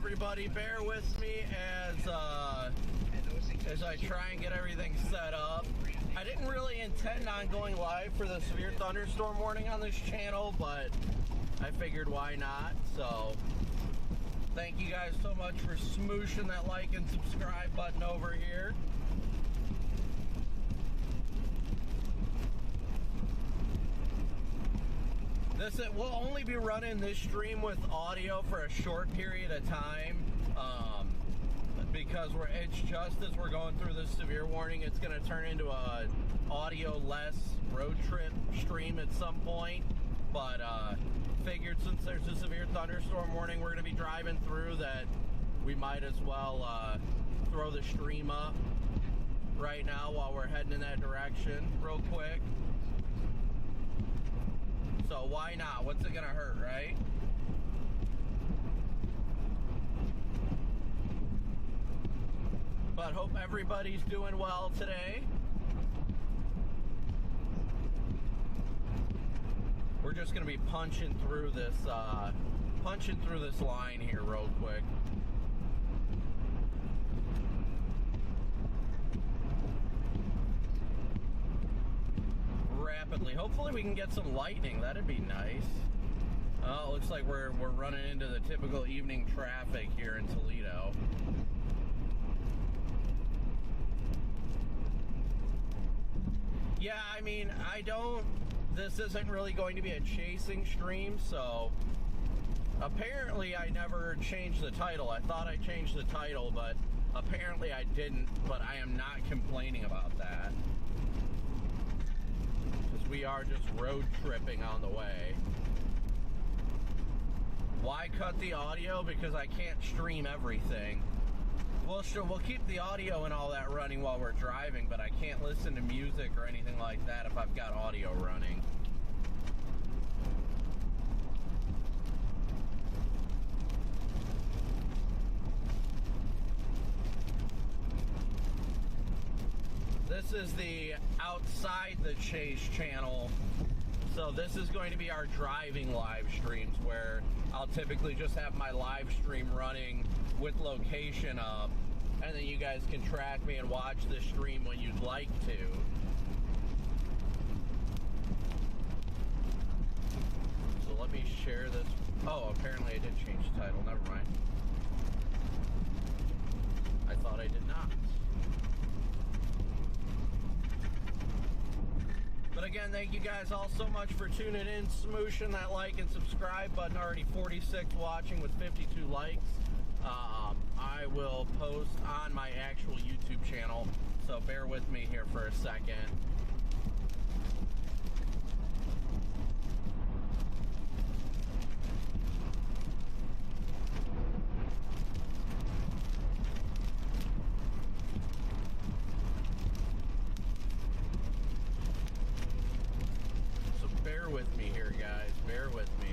everybody. Bear with me as I try and get everything set up. I didn't really intend on going live for the severe thunderstorm warning on this channel, but I figured why not. So thank you guys so much for smooshing that like and subscribe button over here. We'll only be running this stream with audio for a short period of time, because it's just as we're going through this severe warning, it's going to turn into a audio-less road trip stream at some point. But figured since there's a severe thunderstorm warning we're going to be driving through, that we might as well throw the stream up right now while we're heading in that direction real quick. So why not? What's it gonna hurt, right? But hope everybody's doing well today. We're just gonna be punching through this line here real quick. Rapidly. Hopefully we can get some lightning. That'd be nice. Oh, it looks like we're running into the typical evening traffic here in Toledo. Yeah, I mean, this isn't really going to be a chasing stream, so apparently I never changed the title. I thought I changed the title, but apparently I didn't, but I am not complaining about that. We are just road tripping on the way. Why cut the audio? Because I can't stream everything. Well, sure, we'll keep the audio and all that running while we're driving, but I can't listen to music or anything like that if I've got audio running. This is the Outside the Chase channel. So this is going to be our driving live streams, where I'll typically just have my live stream running with location up, and then you guys can track me and watch the stream when you'd like to. So let me share this. Oh, apparently I did change the title. Never mind. I thought I did not. But again, thank you guys all so much for tuning in, smooshing that like and subscribe button. Already 46 watching with 52 likes. I will post on my actual YouTube channel, so bear with me here for a second. Bear with me here, guys. Bear with me.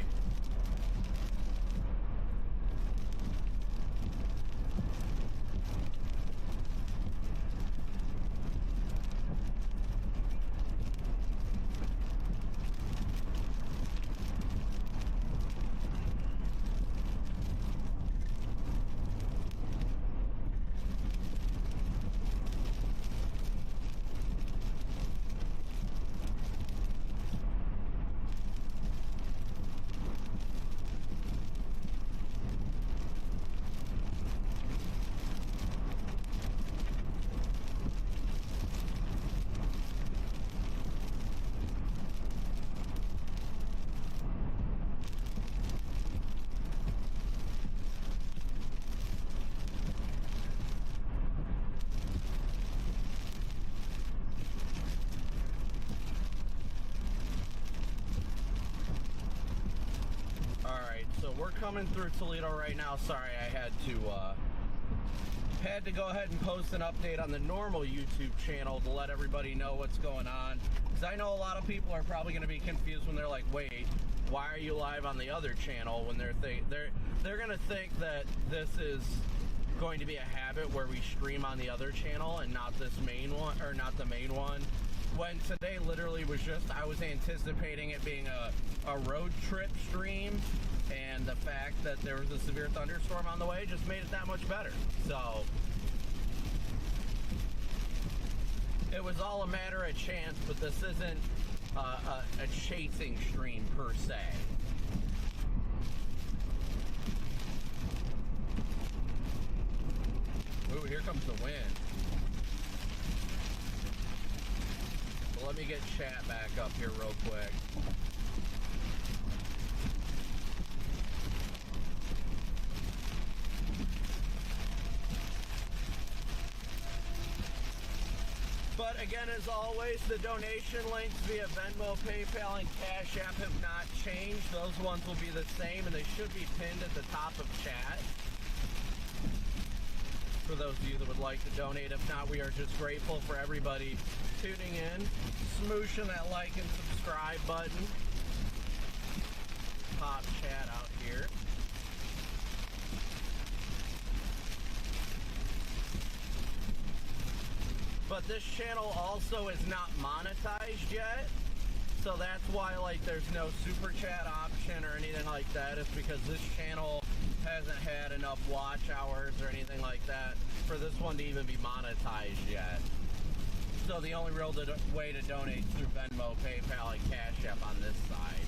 Coming through Toledo right now. Sorry, I had to go ahead and post an update on the normal YouTube channel to let everybody know what's going on, because I know a lot of people are probably going to be confused when they're like, wait, why are you live on the other channel? When they're going to think that this is going to be a habit where we stream on the other channel and not this main one, or not the main one. When today literally was just, I was anticipating it being a road trip stream, And the fact that there was a severe thunderstorm on the way just made it that much better. So it was all a matter of chance, but this isn't a chasing stream per se. Ooh, here comes the wind. Well, let me get chat back up here real quick. But again, as always, the donation links via Venmo, PayPal, and Cash App have not changed. Those ones will be the same, and they should be pinned at the top of chat. For those of you that would like to donate. If not, we are just grateful for everybody tuning in, smooshing that like and subscribe button. Pop chat out here. But this channel also is not monetized yet, so that's why like there's no super chat option or anything like that. It's because this channel hasn't had enough watch hours or anything like that for this one to even be monetized yet. So the only real way to donate is through Venmo, PayPal, and Cash App on this side.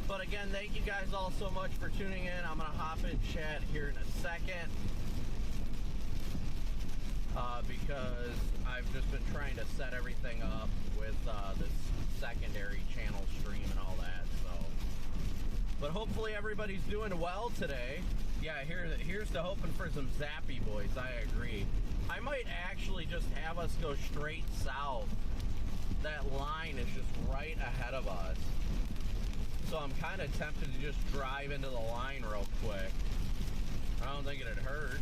But again, thank you guys all so much for tuning in. I'm going to hop in chat here in a second because I've just been trying to set everything up with this secondary channel stream and all that. So, but hopefully everybody's doing well today. Yeah, here's to hoping for some zappy boys. I agree. I might actually just have us go straight south. That line is just right ahead of us. So I'm kind of tempted to just drive into the line real quick. I don't think it'd hurt.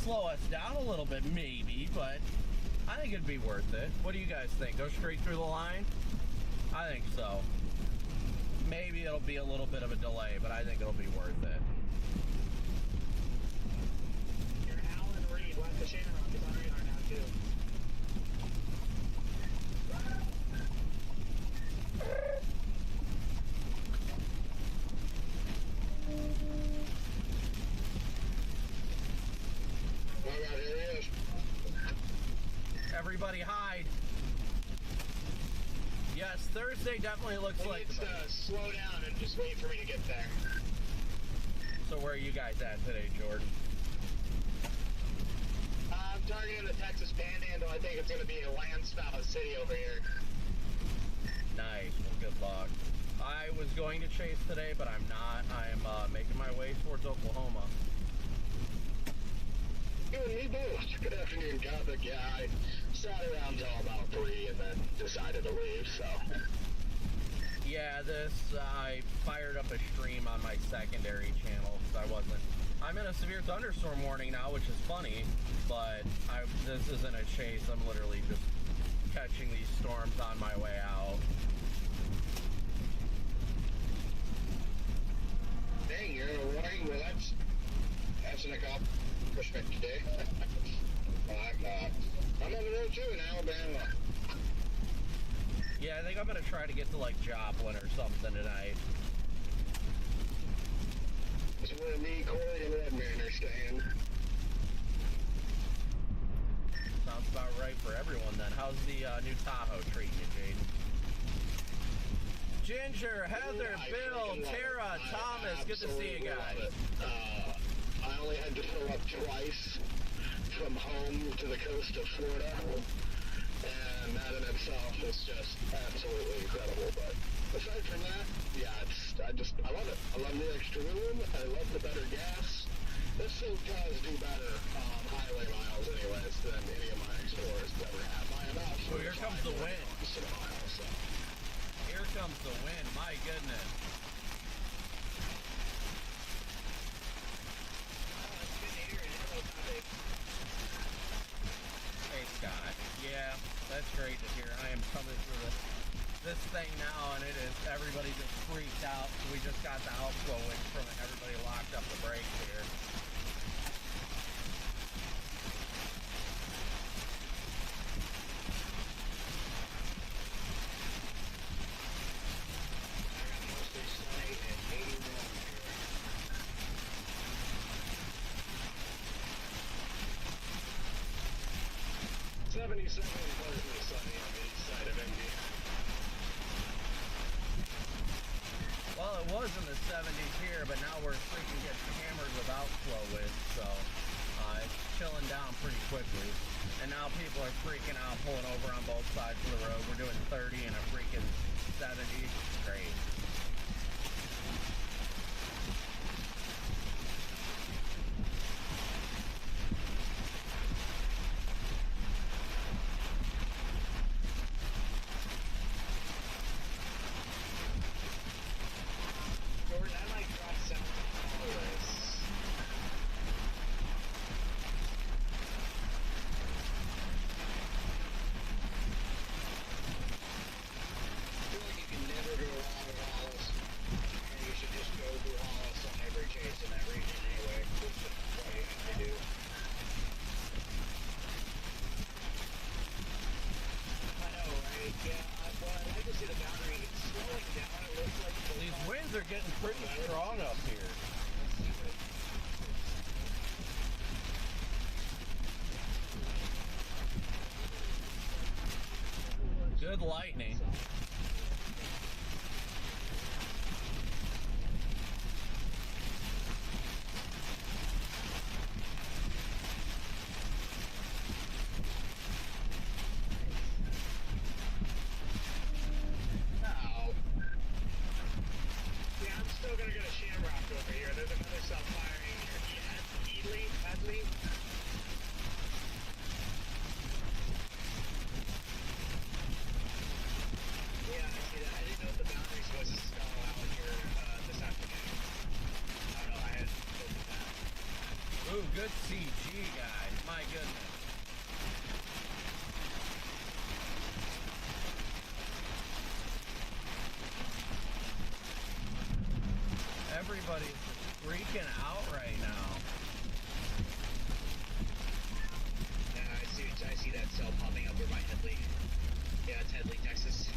Slow us down a little bit, maybe, but I think it'd be worth it. What do you guys think? Go straight through the line? I think so. Maybe it'll be a little bit of a delay, but I think it'll be worth it. You're Alan Reed, left the Shannon on the radar now, too. Everybody hide. Yes, Thursday definitely looks like the slow down and just wait for me to get there. So where are you guys at today, Jordan? I'm targeting the Texas Panhandle. I think it's going to be a landfoul city over here. Nice. Well, good luck. I was going to chase today, but I'm not. I'm making my way towards Oklahoma. You and me both. Good afternoon, Gothic. Yeah, I sat around till about 3 and then decided to leave, so. Yeah, I fired up a stream on my secondary channel because I'm in a severe thunderstorm warning now, which is funny, but this isn't a chase. I'm literally just catching these storms on my way out. Dang, you're in a warning? Well, that's an accomplishment today. I'm not. I'm on the road too in Alabama. Yeah, I think I'm going to try to get to like Joplin or something tonight. This is where me, Corey, and Redman are staying. Sounds about right for everyone then. How's the new Tahoe treating you, Jaden? Ginger, Heather, Bill, Tara, Thomas, good to see you guys. I only had to fill up twice from home to the coast of Florida, and that in itself is just absolutely incredible. But aside from that, yeah, I love it. I love the extra room. I love the better gas. This thing does do better highway miles anyways than any of my Explorers ever have. By about oh, here comes the wind. Miles, so. Here comes the wind, my goodness. Hey Scott, yeah, that's great to hear. I am coming through this thing now, and it is, everybody just freaked out. We just got the outflow wing from it. Everybody locked up the brakes here. Mostly sunny and 81 here. 77 and partly sunny on the east side of Indy. Well, it was in the 70s here, but now we're freaking getting hammered with outflow wind, so it's chilling down pretty quickly. And now people are freaking out, pulling over on both sides of the road. We're doing 30 and a freaking 70. Great. Jordan, I might drop some followers. I feel like you can never go wrong with Hollis. And you should just go through Hollis on every chase in that region anyway. Which is what you have to do. I know, right? Yeah, well, I'd like to see the boundary slowing down. It looks like These winds are getting pretty strong up here. Good lightning. No. Yeah, I'm still gonna get a shamrock over here. There's another self-firing here. Hadley? Yeah, I see that. I didn't know if the boundaries was still out here this afternoon. I don't know, I hadn't looked at that. Ooh, good CG, guys. My goodness. Everybody's just freaking out right now. Yeah, I see that cell popping up over by Headley. Yeah, it's Headley, Texas.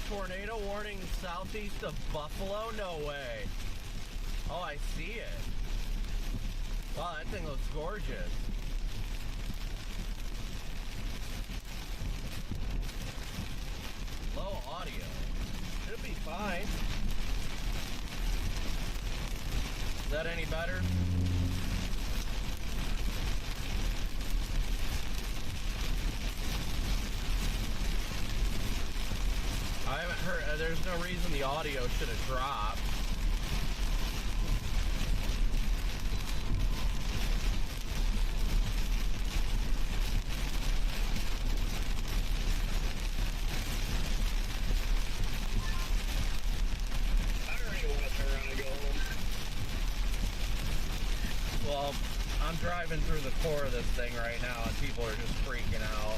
Tornado warning southeast of Buffalo? No way. Oh, I see it. Wow, that thing looks gorgeous. Low audio. Should be fine. Is that any better? I haven't heard, there's no reason the audio should have dropped. I already want to turn around and go home. Well, I'm driving through the core of this thing right now and people are just freaking out.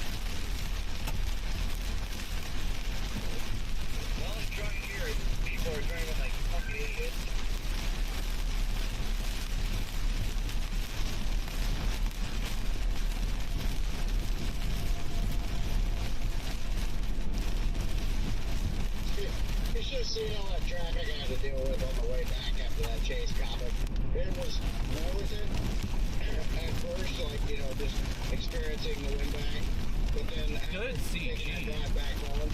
Well, I'm trying here. People are driving like fucking idiots. You should have seen all that traffic I had to deal with on the way back after that chase comic. It was worth it at first, like, you know, just experiencing the wind bang. But then Good after CG. taking that drive back home,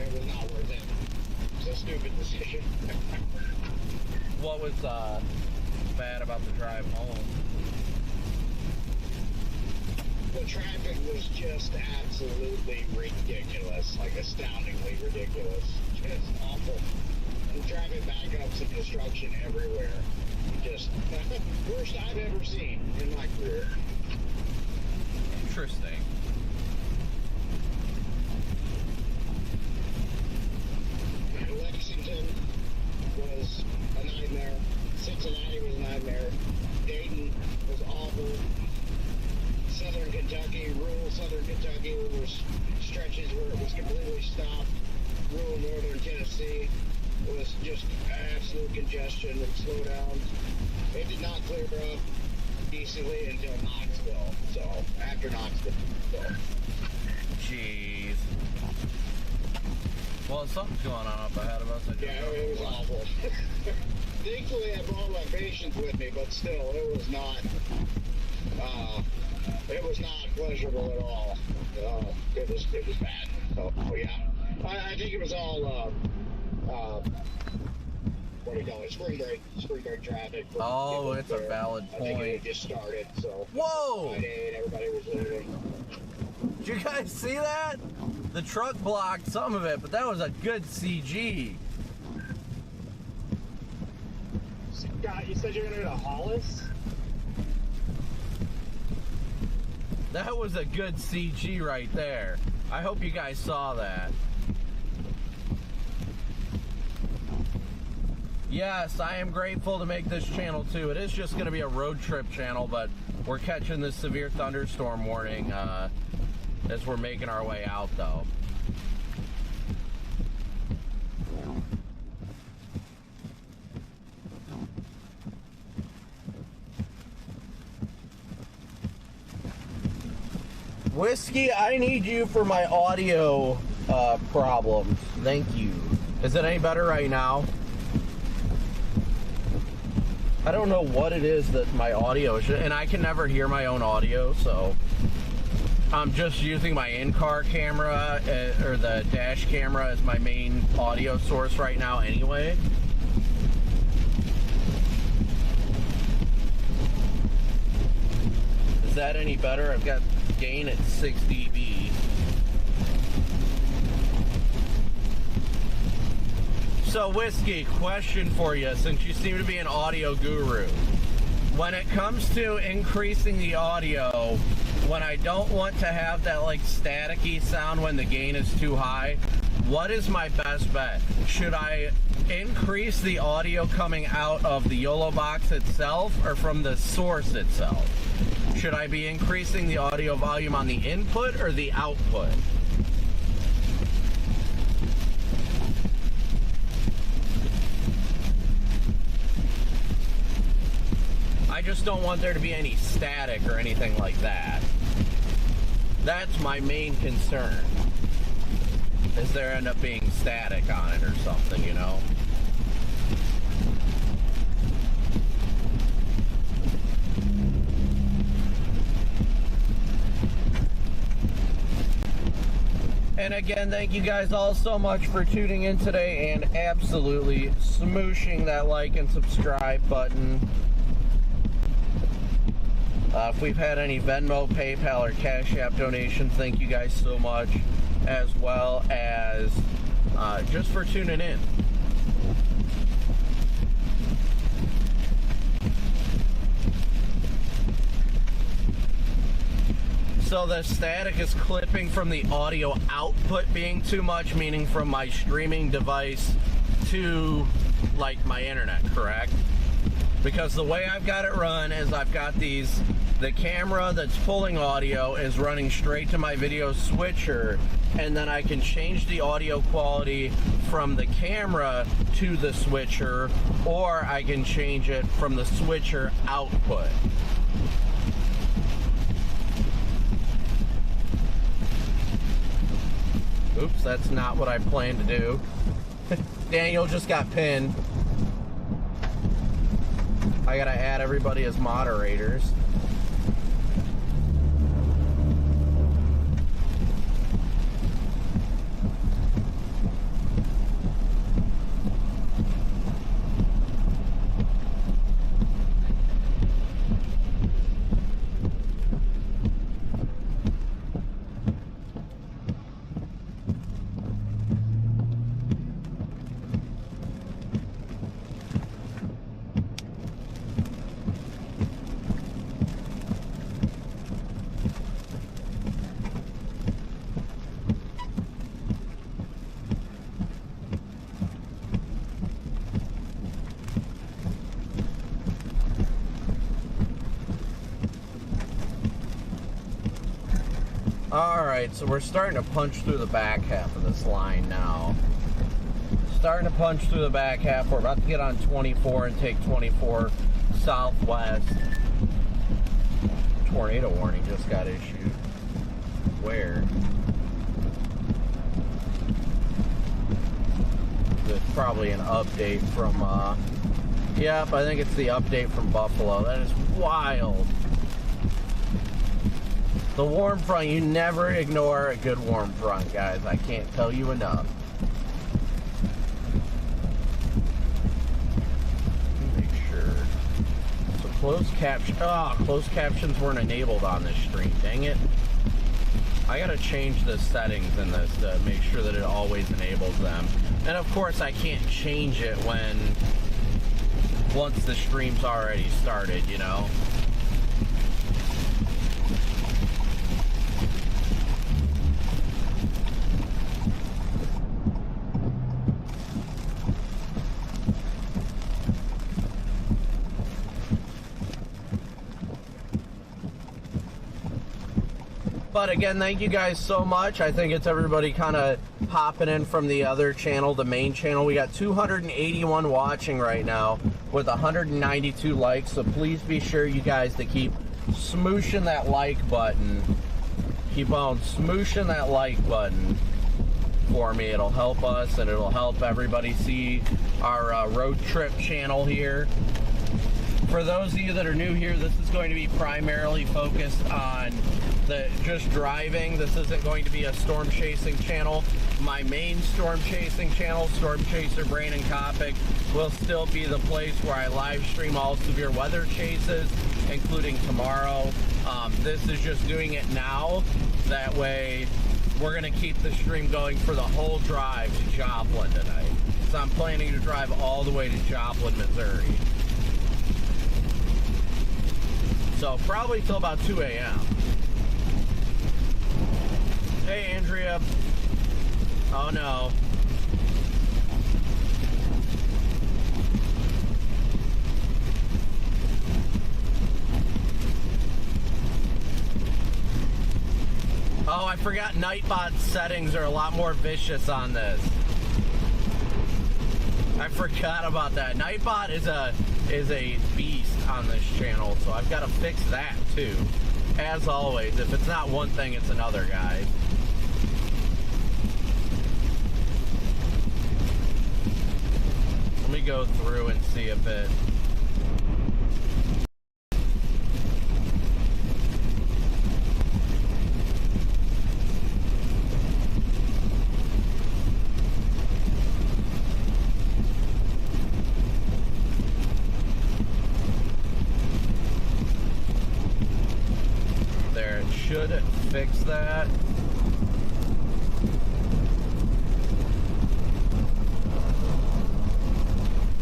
it was not worth it. It's a stupid decision. What was bad about the drive home? The traffic was just absolutely ridiculous, like astoundingly ridiculous. Just awful. And traffic backups and construction everywhere. just worst I've ever seen in my career. Interesting. Lexington was a nightmare. Cincinnati was a nightmare. Dayton was awful. Southern Kentucky, rural Southern Kentucky, there was stretches where it was completely stopped. Rural northern Tennessee was just absolute congestion and slowdowns. It did not clear up decently until Knoxville. So after Knoxville. So. Jeez. Well, something's going on up ahead of us. Yeah, it was awful. Thankfully, I brought my patients with me, but still, it was not pleasurable at all. It was bad. So yeah, I think it was all what do you call it? Spring break traffic. Oh, it's a valid I think point. it just started. So Whoa! Friday and everybody was leaving. Did you guys see that? The truck blocked some of it, but that was a good CG. Scott, you said you're gonna go to Hollis? That was a good CG right there. I hope you guys saw that. Yes, I am grateful to make this channel too. It is just going to be a road trip channel, but we're catching this severe thunderstorm warning as we're making our way out though. Whiskey, I need you for my audio problems. Thank you. Is it any better right now? I don't know what it is that my audio is, and I can never hear my own audio, so I'm just using my in-car camera or the dash camera as my main audio source right now anyway. Is that any better? I've got gain at 6 dB. So, Whiskey, question for you, since you seem to be an audio guru. When it comes to increasing the audio, when I don't want to have that like staticky sound when the gain is too high, what is my best bet? Should I increase the audio coming out of the YOLO box itself or from the source itself? Should I be increasing the audio volume on the input or the output? I just don't want there to be any static or anything like that. That's my main concern. Is there end up being static on it or something, you know? And again, thank you guys all so much for tuning in today and absolutely smooshing that like and subscribe button. If we've had any Venmo, PayPal, or Cash App donations, thank you guys so much, as well as just for tuning in. So the static is clipping from the audio output being too much, meaning from my streaming device to like my internet, correct? Because the way I've got it run is I've got the camera that's pulling audio is running straight to my video switcher, and then I can change the audio quality from the camera to the switcher, or I can change it from the switcher output. Oops, that's not what I planned to do. Daniel just got pinned. I gotta add everybody as moderators. Alright, so we're starting to punch through the back half of this line now. Starting to punch through the back half. We're about to get on 24 and take 24 southwest. Tornado warning just got issued. Where? There's probably an update from, yep, I think it's the update from Buffalo. That is wild. The warm front, you never ignore a good warm front, guys. I can't tell you enough. Make sure. So closed captions weren't enabled on this stream. Dang it. I gotta change the settings in this to make sure that it always enables them. And of course I can't change it once the stream's already started, you know? But again, thank you guys so much. I think it's everybody kind of popping in from the other channel, the main channel. We got 281 watching right now with 192 likes. So please be sure, you guys, to keep smooshing that like button. Keep on smooshing that like button for me. It'll help us and it'll help everybody see our road trip channel here. For those of you that are new here, this is going to be primarily focused on just driving. This isn't going to be a storm chasing channel. My main storm chasing channel, Storm Chaser Brain and Copic, will still be the place where I live stream all severe weather chases, including tomorrow. This is just doing it now. That way, we're going to keep the stream going for the whole drive to Joplin tonight. So I'm planning to drive all the way to Joplin, Missouri. So probably till about 2 a.m. Hey, Andrea. Oh, no. Oh, I forgot Nightbot's settings are a lot more vicious on this. I forgot about that. Nightbot is a beast on this channel, so I've got to fix that too. As always, if it's not one thing, it's another, guys. Let me go through and see if it... Should fix that.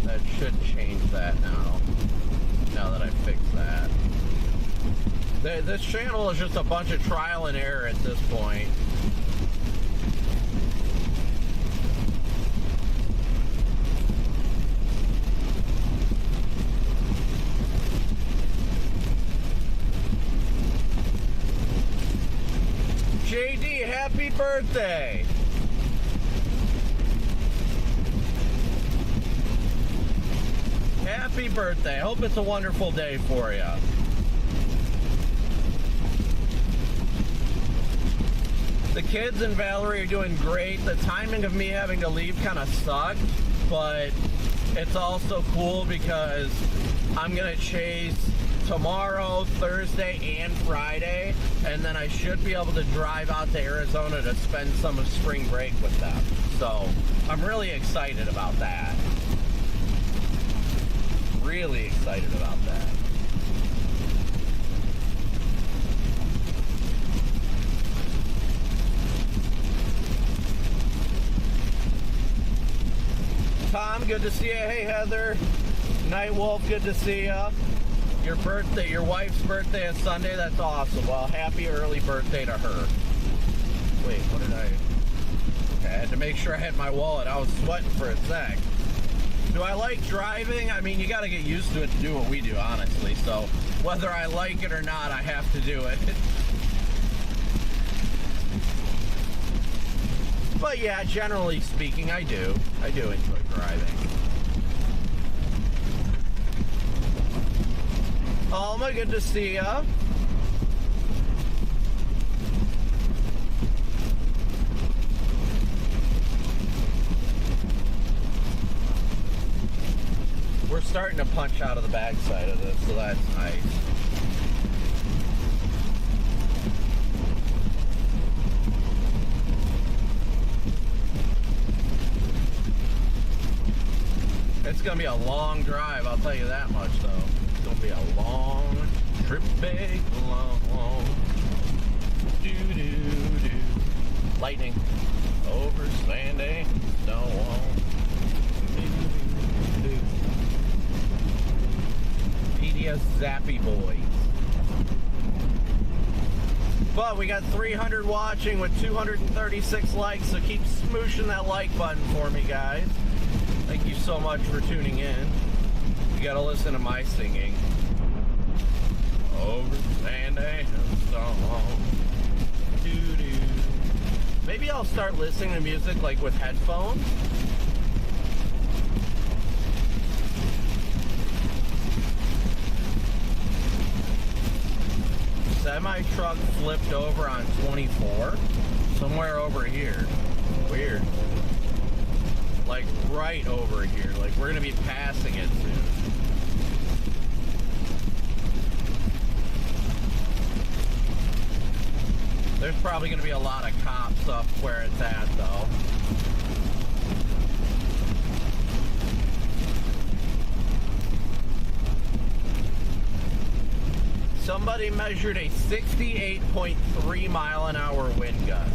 That should change that now that I fixed that. This channel is just a bunch of trial and error at this point. JD, happy birthday! Happy birthday. Hope it's a wonderful day for you. The kids and Valerie are doing great. The timing of me having to leave kind of sucked, but it's also cool because I'm going to chase tomorrow, Thursday, and Friday, and then I should be able to drive out to Arizona to spend some of spring break with them. So I'm really excited about that. Really excited about that. Tom, good to see you. Hey, Heather. Nightwolf, good to see you. Your birthday, your wife's birthday is Sunday. That's awesome. Well, happy early birthday to her. Wait, what did I... Okay, I had to make sure I had my wallet. I was sweating for a sec. Do I like driving? I mean, you got to get used to it to do what we do, honestly. So whether I like it or not, I have to do it. But yeah, generally speaking, I do. I do enjoy driving. Alma, good to see ya. We're starting to punch out of the backside of this, so that's nice. It's gonna be a long drive, I'll tell you that much though. It's gonna be a long trip, big long. Do. Lightning over sandy stone. PDS Zappy Boys. But we got 300 watching with 236 likes, so keep smooshing that like button for me, guys. Thank you so much for tuning in. You gotta listen to my singing. Over sandy stone. Doo-doo. Maybe I'll start listening to music like with headphones. Semi truck flipped over on 24, somewhere over here. Weird. Like right over here. Like we're gonna be passing it soon. There's probably gonna be a lot of cops up where it's at though. Somebody measured a 68.3 mile an hour wind gust.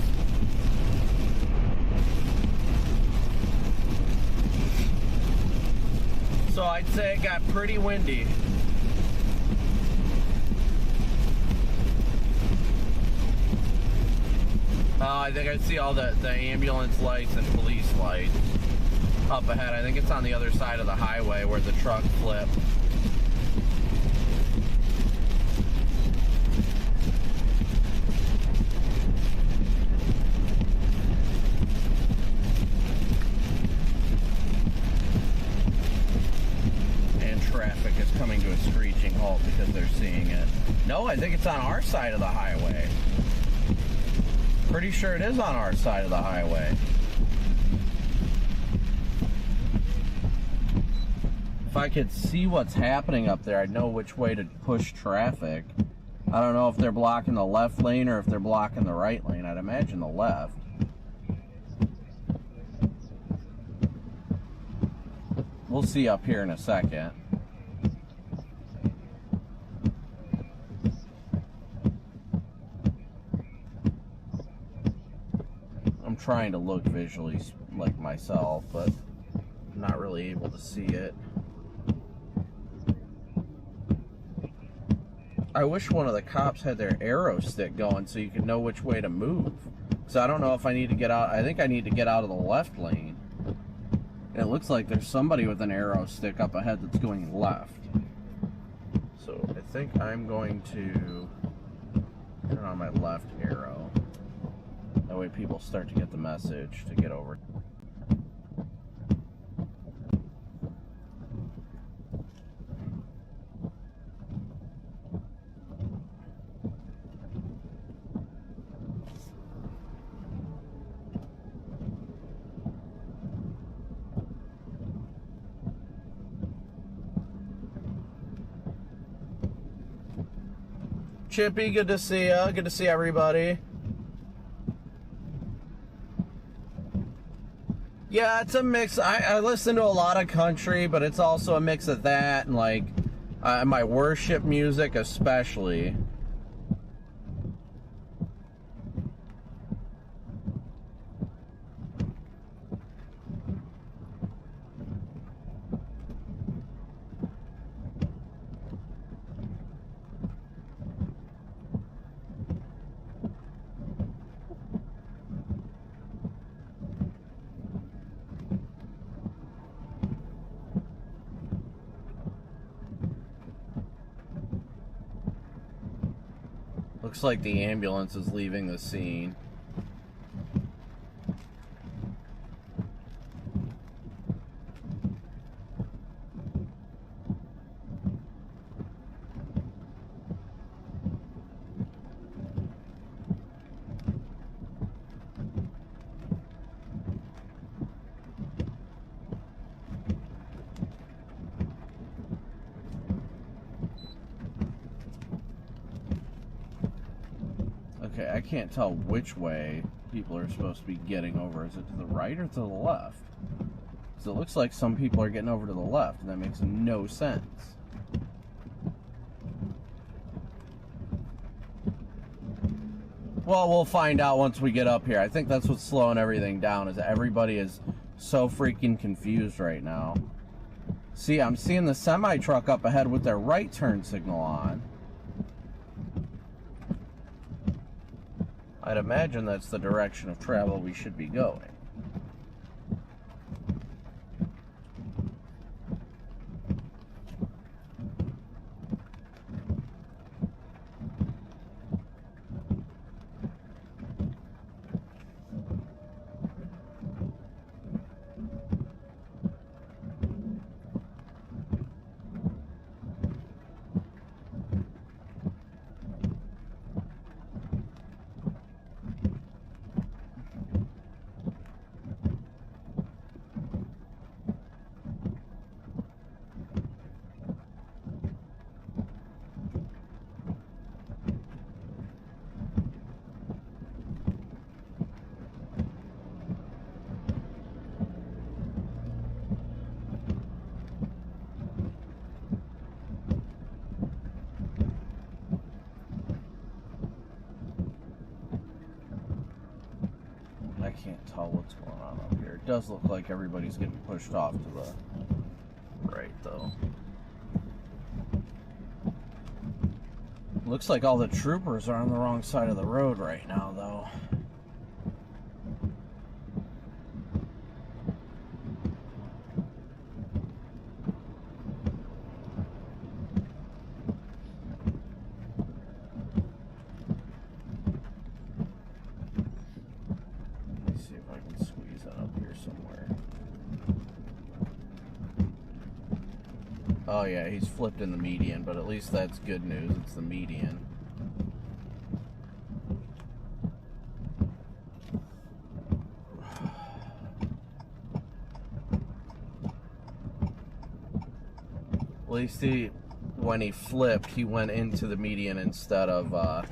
So I'd say it got pretty windy. I think I see all the ambulance lights and police lights up ahead. I think it's on the other side of the highway where the truck flipped. Traffic is coming to a screeching halt because they're seeing it. No, I think it's on our side of the highway. Pretty sure it is on our side of the highway. If I could see what's happening up there, I'd know which way to push traffic. I don't know if they're blocking the left lane or if they're blocking the right lane. I'd imagine the left. We'll see up here in a second. I'm trying to look visually like myself, but I'm not really able to see it. I wish one of the cops had their arrow stick going so you could know which way to move. So I don't know if I need to get out. I think I need to get out of the left lane. It looks like there's somebody with an arrow stick up ahead that's going left. So I think I'm going to turn on my left arrow. That way people start to get the message to get over. Chippy, good to see ya. Good to see everybody. Yeah, it's a mix. I listen to a lot of country, but it's also a mix of that and like my worship music especially. Looks like the ambulance is leaving the scene. Okay, I can't tell which way people are supposed to be getting over. Is it to the right or to the left? So it looks like some people are getting over to the left, and that makes no sense. Well, we'll find out once we get up here. I think that's what's slowing everything down, is that everybody is so freaking confused right now. See, I'm seeing the semi-truck up ahead with their right turn signal on. I'd imagine that's the direction of travel we should be going. I can't tell what's going on up here. It does look like everybody's getting pushed off to the right, though. Looks like all the troopers are on the wrong side of the road right now, though. Oh yeah, he's flipped in the median, but at least that's good news. It's the median. At least when he flipped, he went into the median instead of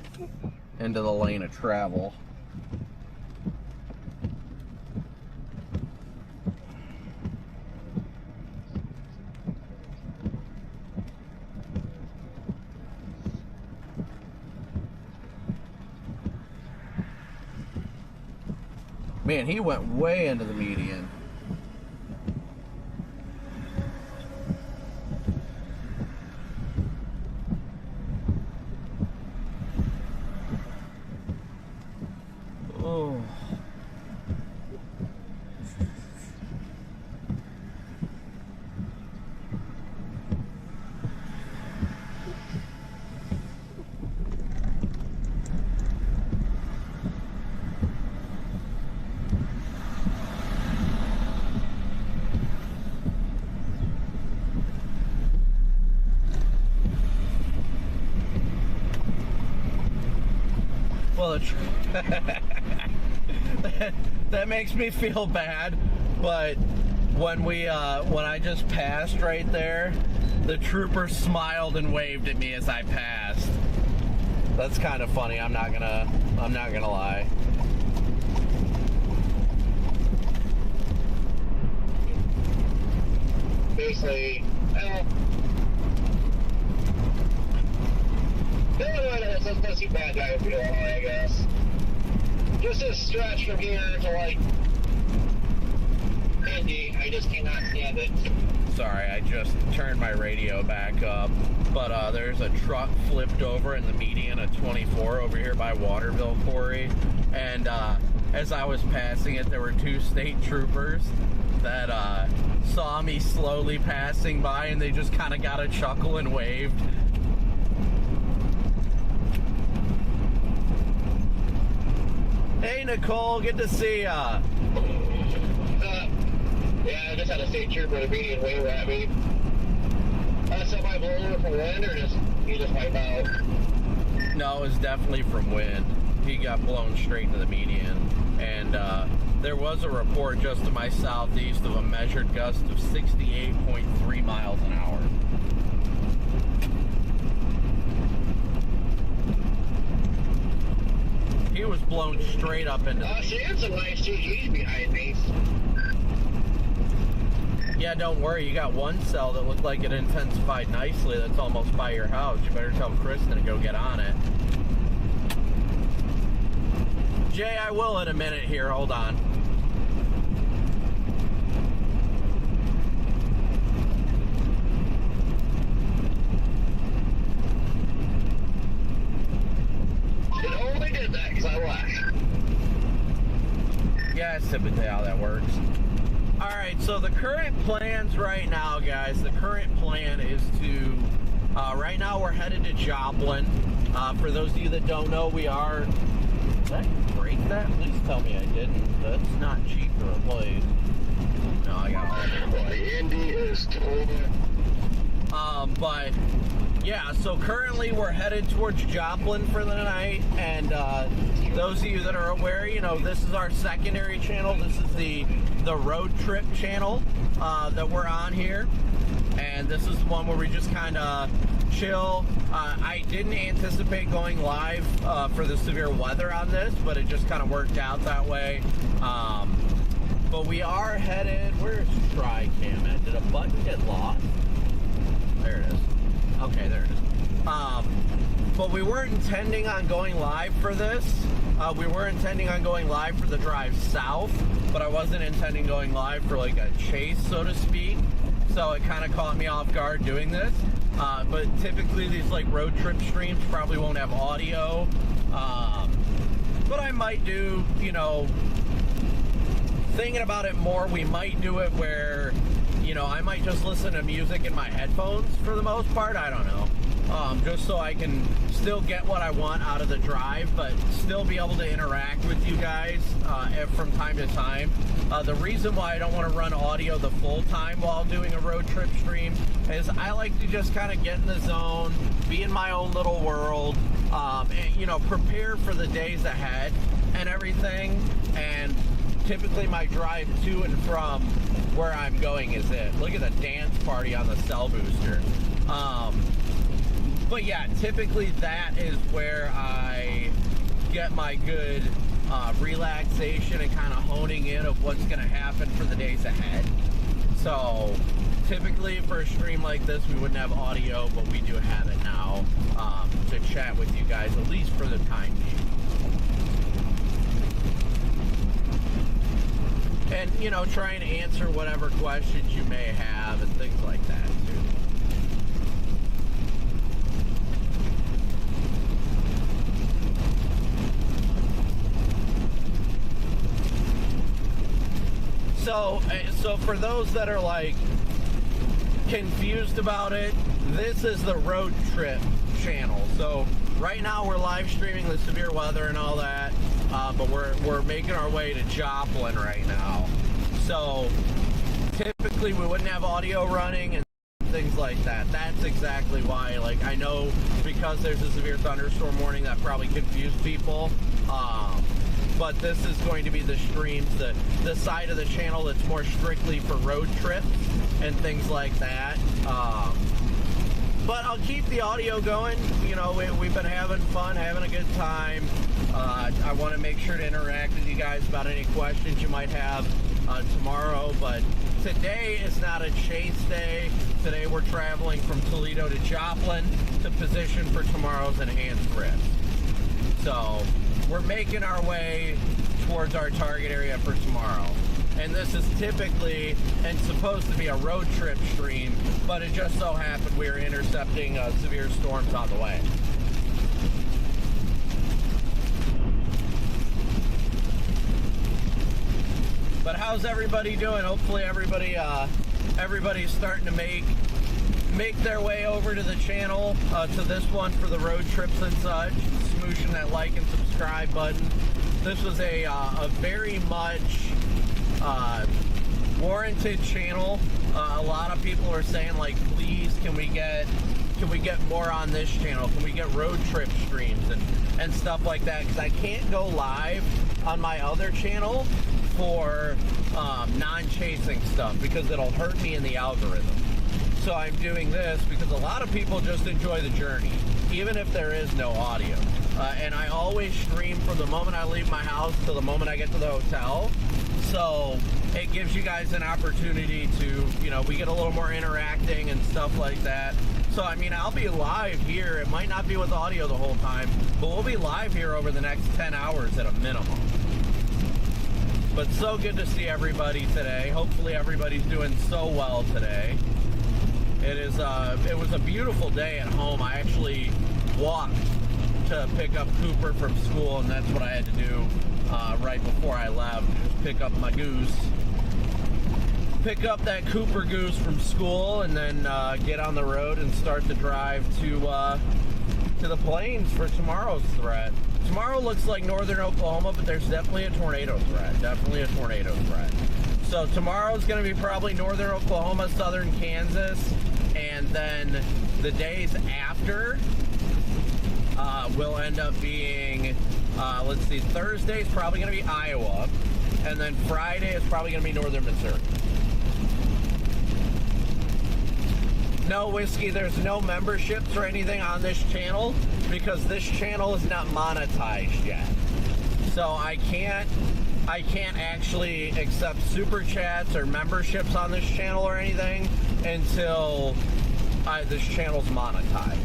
into the lane of travel. Man, he went way into the median. Oh. Well, that makes me feel bad, but when I just passed right there, the trooper smiled and waved at me as I passed. That's kind of funny. I'm not gonna lie. Basically, the only one that's too bad guy would be Illinois, I guess. Just this stretch from here to like Indy, I just cannot stand it. Sorry, I just turned my radio back up, but there's a truck flipped over in the median of 24 over here by Waterville Quarry, and as I was passing it, there were two state troopers that saw me slowly passing by, and they just kind of got a chuckle and waved. Hey Nicole, good to see ya. Yeah, I just had a state trooper in the median wave at me. Somebody blow over from wind, or he just wiped out? No, it was definitely from wind. He got blown straight into the median. And there was a report just to my southeast of a measured gust of 68.3 miles an hour. blown straight up into the See, there's some nice GGs behind me. Yeah, don't worry. You got one cell that looked like it intensified nicely that's almost by your house. You better tell Kristen to go get on it. Jay, I will in a minute here. Hold on. It only did that because I left. Yeah, it's typically how that works. Alright, so the current plans right now, guys, the current plan is to, right now we're headed to Joplin. For those of you that don't know, we are, did I break that? Please tell me I didn't. That's not cheap to replace. No, I got all Boy, Indy is total. But yeah, so currently we're headed towards Joplin for the night, and those of you that are aware, you know, this is our secondary channel. This is the road trip channel that we're on here, and this is the one where we just kind of chill. I didn't anticipate going live for the severe weather on this, but it just kind of worked out that way. But we are headed, where's TriCam at? Did a button get lost? There it is. Okay, there it is. But we weren't intending on going live for this. We were intending on going live for the drive south, but I wasn't intending going live for like a chase, so to speak. So it kind of caught me off guard doing this. But typically these like road trip streams probably won't have audio. But I might do, you know, thinking about it more, we might do it where, you know, I might just listen to music in my headphones for the most part. I don't know. Just so I can still get what I want out of the drive, but still be able to interact with you guys from time to time. The reason why I don't want to run audio the full time while doing a road trip stream is I like to just kind of get in the zone, be in my own little world, and, you know, prepare for the days ahead and everything. And typically my drive to and from where I'm going is it. Look at the dance party on the cell booster. But yeah, typically that is where I get my good relaxation and kind of honing in of what's going to happen for the days ahead. So typically for a stream like this, we wouldn't have audio, but we do have it now to chat with you guys, at least for the time being. And, you know, try and answer whatever questions you may have and things like that, too. So for those that are, like, confused about it, this is the road trip channel. So right now we're live streaming the severe weather and all that. But we're making our way to Joplin right now. So typically we wouldn't have audio running and things like that. That's exactly why. Like, I know because there's a severe thunderstorm warning that probably confused people. But this is going to be the streams, the side of the channel that's more strictly for road trips and things like that. But I'll keep the audio going. You know, we've been having fun, having a good time. I want to make sure to interact with you guys about any questions you might have tomorrow. But today is not a chase day. Today we're traveling from Toledo to Joplin to position for tomorrow's enhanced risk. So we're making our way towards our target area for tomorrow. And this is typically and supposed to be a road trip stream, but it just so happened we were intercepting severe storms on the way. But how's everybody doing? Hopefully everybody's starting to make their way over to the channel, to this one for the road trips and such, smooshing that like and subscribe button. This was a very much warranted channel. A lot of people are saying, like, please, can we get more on this channel? Can we get road trip streams and stuff like that? Because I can't go live on my other channel for non-chasing stuff because it'll hurt me in the algorithm. So I'm doing this because a lot of people just enjoy the journey, even if there is no audio. And I always stream from the moment I leave my house to the moment I get to the hotel. So it gives you guys an opportunity to, you know, we get a little more interacting and stuff like that. So, I mean, I'll be live here. It might not be with audio the whole time, but we'll be live here over the next 10 hours at a minimum. But so good to see everybody today. Hopefully everybody's doing so well today. It was a beautiful day at home. I actually walked to pick up Cooper from school, and that's what I had to do right before I left. Just pick up my goose. Pick up that Cooper goose from school, and then get on the road and start the drive to the plains for tomorrow's threat. Tomorrow looks like northern Oklahoma, but there's definitely a tornado threat. Definitely a tornado threat. So tomorrow's going to be probably northern Oklahoma, southern Kansas, and then the days after will end up being, let's see, Thursday's probably going to be Iowa, and then Friday is probably going to be northern Missouri. No, Whiskey, there's no memberships or anything on this channel because this channel is not monetized yet. So I can't actually accept super chats or memberships on this channel or anything until this channel's monetized.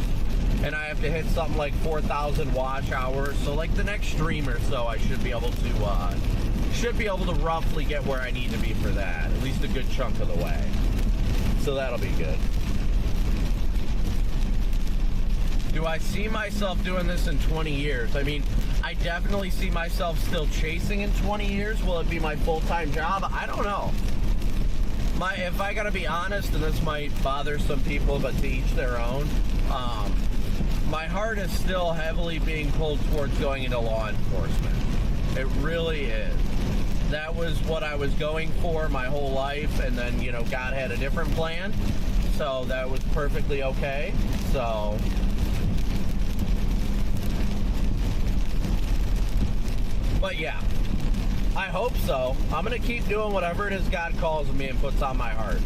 And I have to hit something like 4,000 watch hours. So like the next stream or so, I should be able to roughly get where I need to be for that, at least a good chunk of the way. So that'll be good. Do I see myself doing this in 20 years? I mean, I definitely see myself still chasing in 20 years. Will it be my full-time job? I don't know. If I gotta be honest, and this might bother some people, but to each their own, my heart is still heavily being pulled towards going into law enforcement. It really is. That was what I was going for my whole life, and then, you know, God had a different plan, so that was perfectly okay. So but yeah, I hope so. I'm going to keep doing whatever it is God calls me and puts on my heart.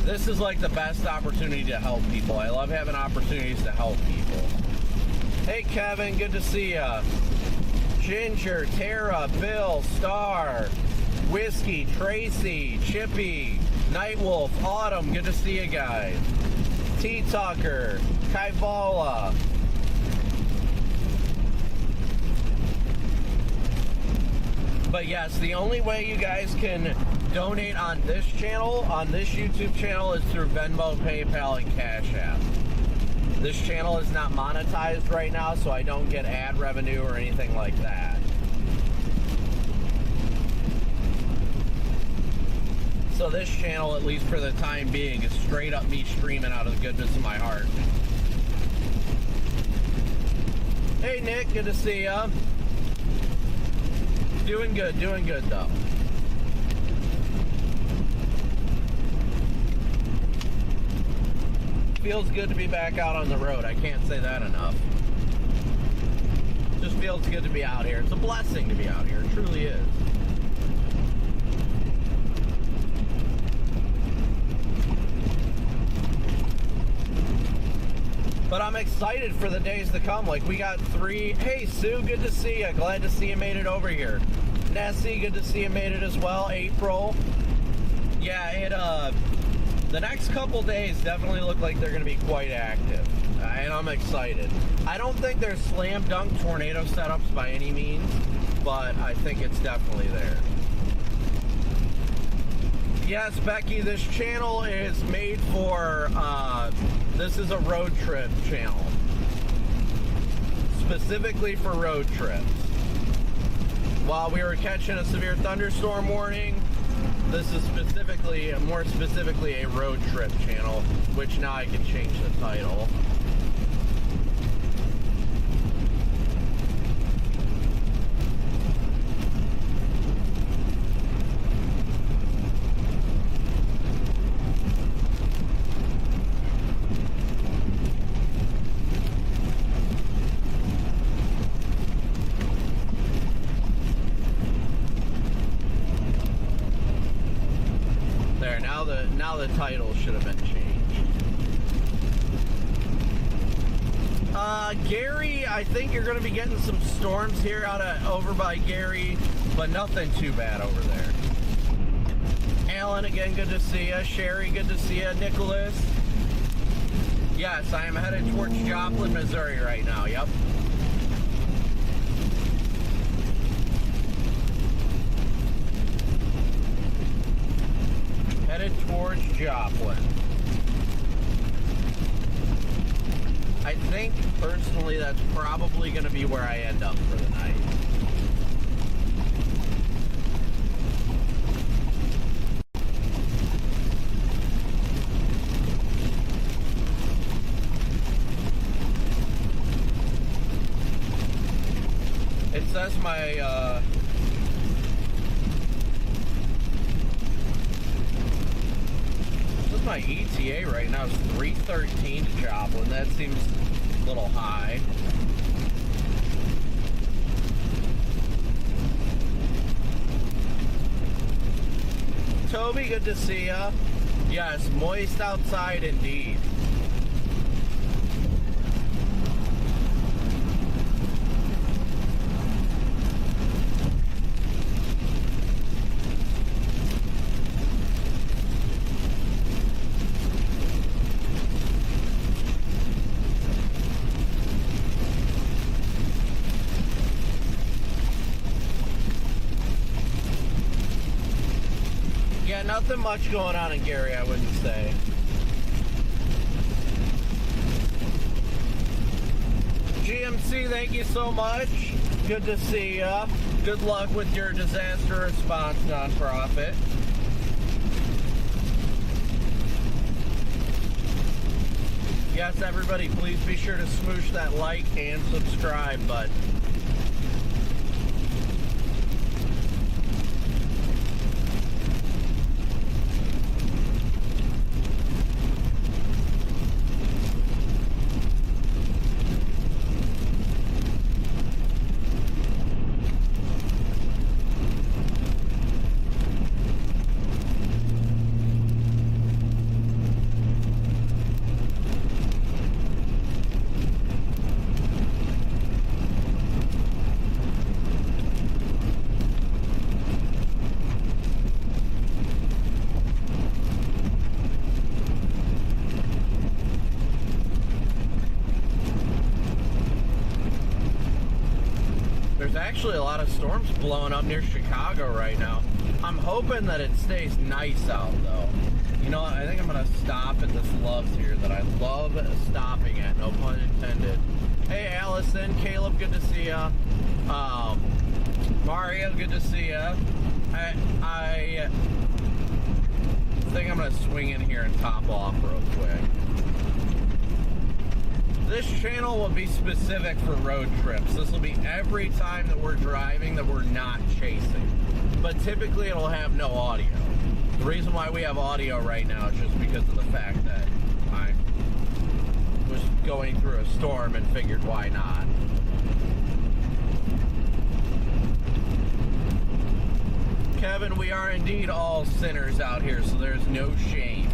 This is like the best opportunity to help people. I love having opportunities to help people. Hey, Kevin, good to see ya. Ginger, Tara, Bill, Star, Whiskey, Tracy, Chippy, Nightwolf, Autumn, good to see you guys. T-Tucker, Kaivala. But yes, the only way you guys can donate on this channel, on this YouTube channel, is through Venmo, PayPal, and Cash App. This channel is not monetized right now, so I don't get ad revenue or anything like that. So this channel, at least for the time being, is straight up me streaming out of the goodness of my heart. Hey Nick, good to see ya. Doing good though. Feels good to be back out on the road. I can't say that enough. Just feels good to be out here. It's a blessing to be out here. It truly is. But I'm excited for the days to come. Like, we got 3. Hey, Sue, good to see you. Glad to see you made it over here. Nessie, good to see you made it as well. April. Yeah, the next couple days definitely look like they're going to be quite active. And I'm excited. I don't think there's slam dunk tornado setups by any means, but I think it's definitely there. Yes, Becky, this channel is made for, this is a road trip channel. Specifically for road trips. While we were catching a severe thunderstorm warning, this is more specifically a road trip channel, which now I can change the title. Now the title should have been changed. Gary, I think you're going to be getting some storms here over by Gary, but nothing too bad over there. Alan, again, good to see you. Sherry, good to see you. Nicholas. Yes, I am headed towards Joplin, Missouri right now. Yep. Headed towards Joplin. I think, personally, that's probably going to be where I end up for the night. It says my ETA right now is 3:13 to Joplin. That seems a little high. Toby, good to see ya. Yes, moist outside indeed. Nothing much going on in Gary, I wouldn't say. GMC, thank you so much. Good to see ya. Good luck with your disaster response nonprofit. Yes, everybody, please be sure to smoosh that like and subscribe button. Actually a lot of storms blowing up near Chicago right now. I'm hoping that it stays nice out though. You know what, I think I'm gonna stop at this Love's here that I love stopping at, no pun intended. Hey Allison, Caleb, good to see ya. Mario, good to see ya. I think I'm gonna swing in here and top off real quick. This channel will be specific for road trips. This will be every time that we're driving that we're not chasing. But typically it'll have no audio. The reason why we have audio right now is just because of the fact that I was going through a storm and figured why not. Kevin, we are indeed all sinners out here, so there's no shame.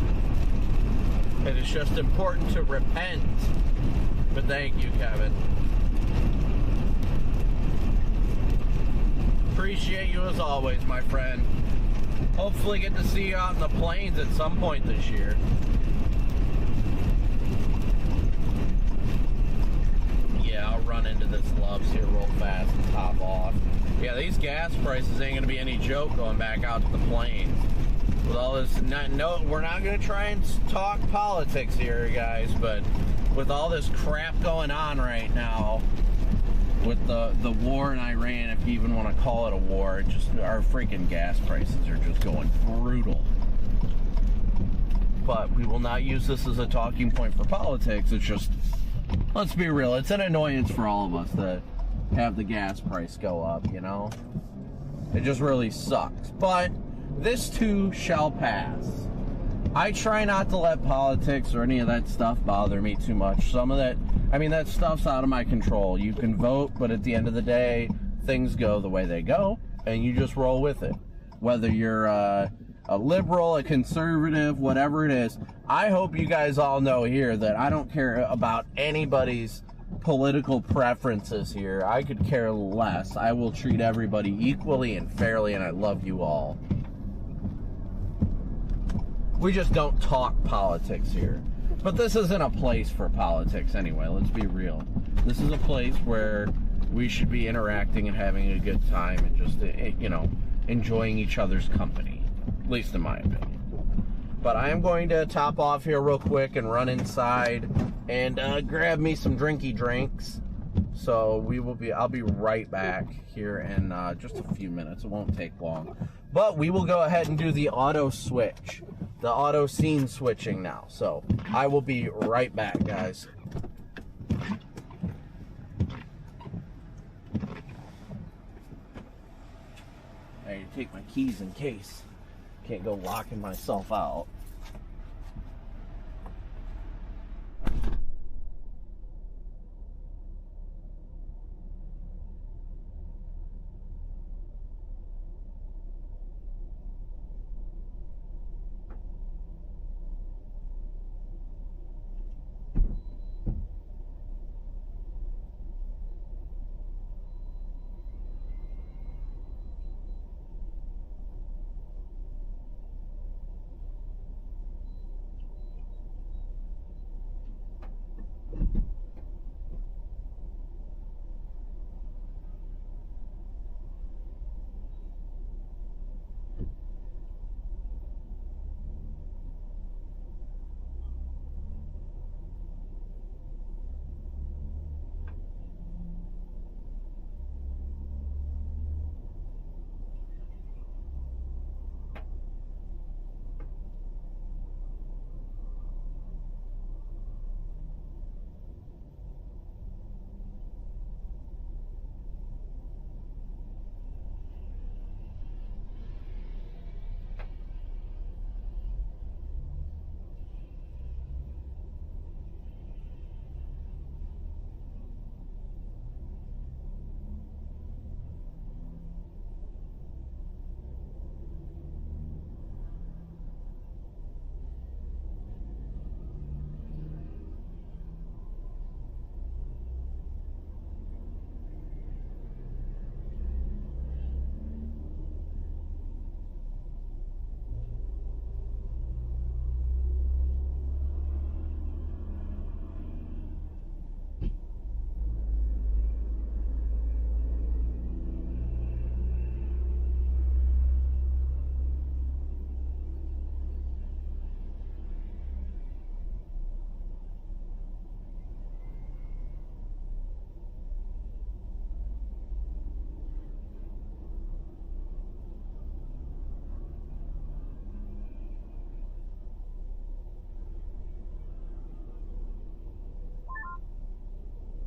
It is just important to repent. But thank you, Kevin. Appreciate you as always, my friend. Hopefully get to see you out in the plains at some point this year. Yeah, I'll run into this Love's here real fast and top off. Yeah, these gas prices ain't gonna be any joke going back out to the plains. With all this, no, we're not gonna try and talk politics here, guys, but with all this crap going on right now, with the war in Iran, if you even want to call it a war, just our freaking gas prices are just going brutal. But we will not use this as a talking point for politics. It's just, let's be real, it's an annoyance for all of us to have the gas price go up, you know? It just really sucks. But this too shall pass. I try not to let politics or any of that stuff bother me too much. Some of that, I mean, that stuff's out of my control. You can vote, but at the end of the day, things go the way they go, and you just roll with it. Whether you're a liberal, a conservative, whatever it is, I hope you guys all know here that I don't care about anybody's political preferences here. I could care less. I will treat everybody equally and fairly, and I love you all. We just don't talk politics here. But this isn't a place for politics anyway, let's be real. This is a place where we should be interacting and having a good time and just, you know, enjoying each other's company. At least in my opinion. But I am going to top off here real quick and run inside and grab me some drinky drinks. So I'll be right back here in just a few minutes. It won't take long. But we will go ahead and do the auto switch. The auto scene switching now. So I will be right back, guys. I need to take my keys in case. Can't go locking myself out.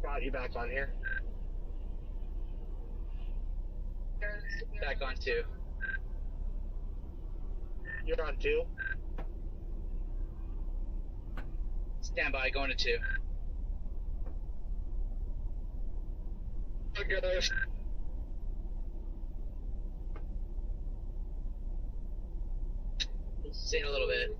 Got you back on here. Back on 2. You're on 2? Stand by, going to 2. Okay. See you in a little bit.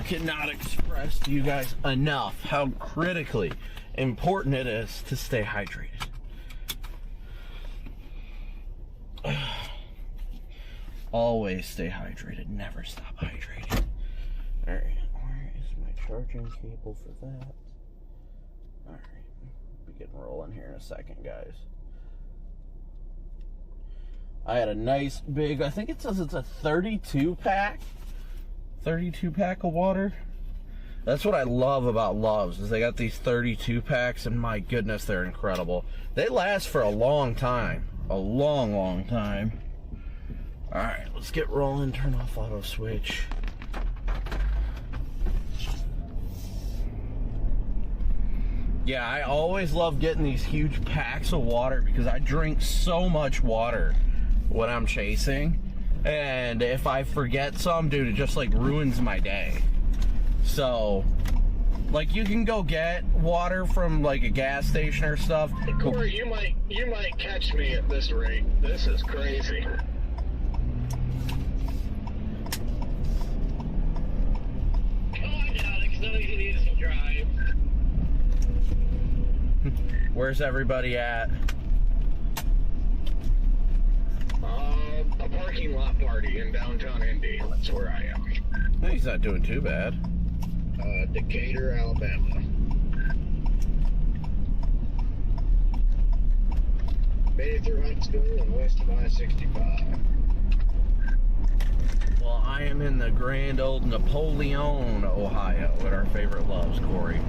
cannot express to you guys enough how critically important it is to stay hydrated. Always stay hydrated. Never stop hydrating. Alright, where is my charging cable for that? Alright, we'll be getting rolling here in a second, guys. I had a nice big, I think it says it's a 32 pack. 32 pack of water. That's what I love about Love's, is they got these 32 packs, and my goodness, they're incredible. They last for a long time. A long, long time. Alright, let's get rolling. Turn off auto switch. Yeah, I always love getting these huge packs of water because I drink so much water when I'm chasing. And if I forget some, dude, it just like ruins my day. So, like, you can go get water from like a gas station or stuff. Corey, you might catch me at this rate. This is crazy. Where's everybody at? A parking lot party in downtown Indy. That's where I am. He's not doing too bad. Decatur, Alabama. Made it through high school and west of I-65. Well, I am in the grand old Napoleon, Ohio, at our favorite Loves, Corey.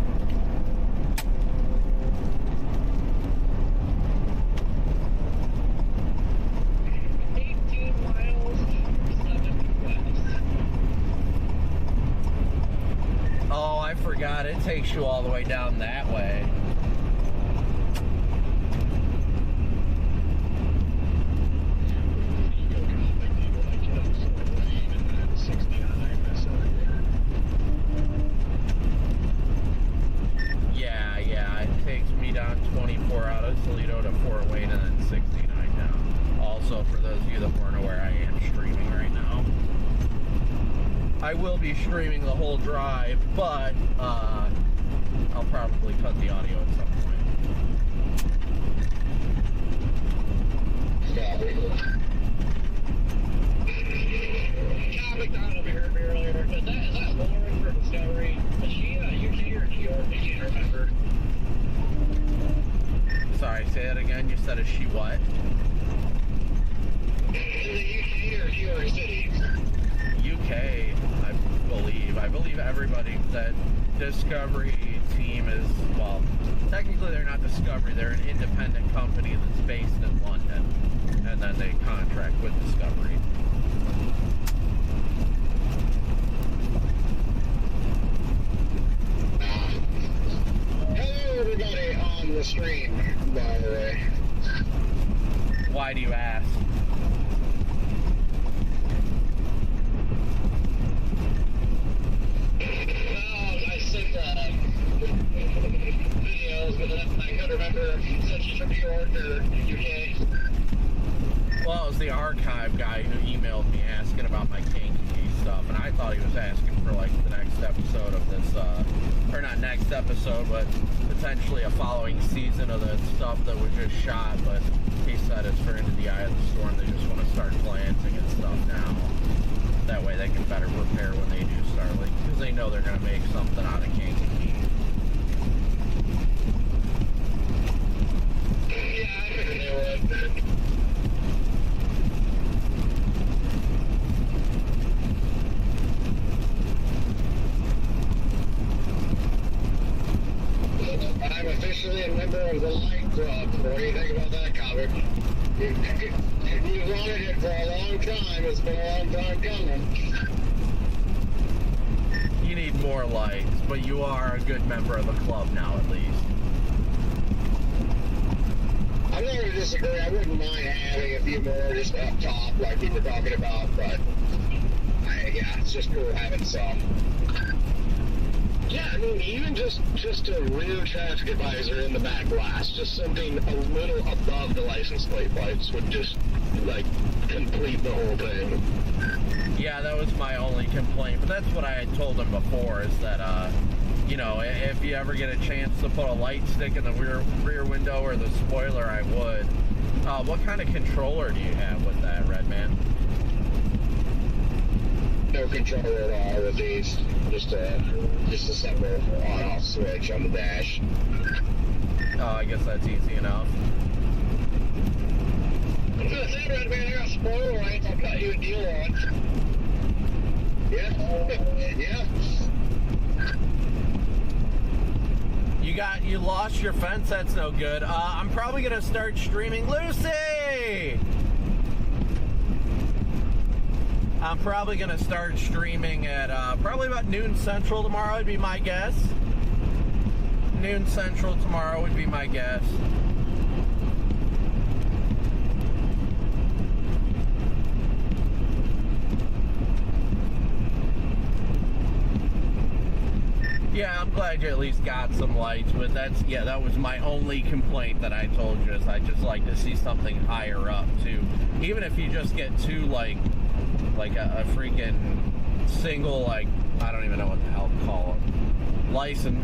Oh, I forgot. It takes you all the way down that way. Yeah. It takes me down 24 out of Toledo to Fort Wayne and then 69 down. Also, for those of you that weren't aware, I am streaming right now. I will be streaming the whole drive, but I'll probably cut the audio at some point. John McDonald over here earlier. Is that Lauren from Discovery? Is she UK or New York? I can't remember. Sorry, say that again. You said, is she what? In the UK or New York City? UK, I believe everybody that Discovery team is, well, technically they're not Discovery, they're an independent company that's based in London, and then they contract with Discovery. Hello everybody on the stream, by the way. Why do you ask? Videos, but I couldn't remember if she's from New York or UK. Well, it was the archive guy who emailed me asking about my kinky stuff, and I thought he was asking for like the next episode of this, or not next episode, but potentially a following season of the stuff that was just shot, but he said it's for Into the Eye of the Storm. They just want to start planting and stuff now. That way they can better prepare when they do start, like, because they know they're going to make something out of kinky. Yeah, I figured they would. I'm officially a member of the Light Club. What do you think about that, Cobbett? You've wanted it for a long time. It's been a long time coming. You need more lights, but you are a good member of the club now, at least. I'm not going to disagree. I wouldn't mind having a few more just up top, like you were talking about, but yeah, it's just cool having some. Yeah, I mean, even just a rear traffic advisor in the back glass, just something a little above the license plate lights would just, like, complete the whole thing. Yeah, that was my only complaint, but that's what I had told him before, is that, you know, if you ever get a chance to put a light stick in the rear window or the spoiler, I would. What kind of controller do you have with that, Redman? No controller at all with these. Just a simple on-off switch on the dash. Oh, I guess that's easy enough. I was gonna say, Redman, I got spoiler lights. I'll cut you a deal on. Yeah. Yeah. You lost your fence. That's no good. I'm probably gonna start streaming. Lucy! I'm probably gonna start streaming at probably about noon central tomorrow would be my guess. Noon central tomorrow would be my guess. Yeah, I'm glad you at least got some lights, but that was my only complaint that I told you, is I just like to see something higher up too. Even if you just get two like a freaking single, like, I don't even know what the hell to call it.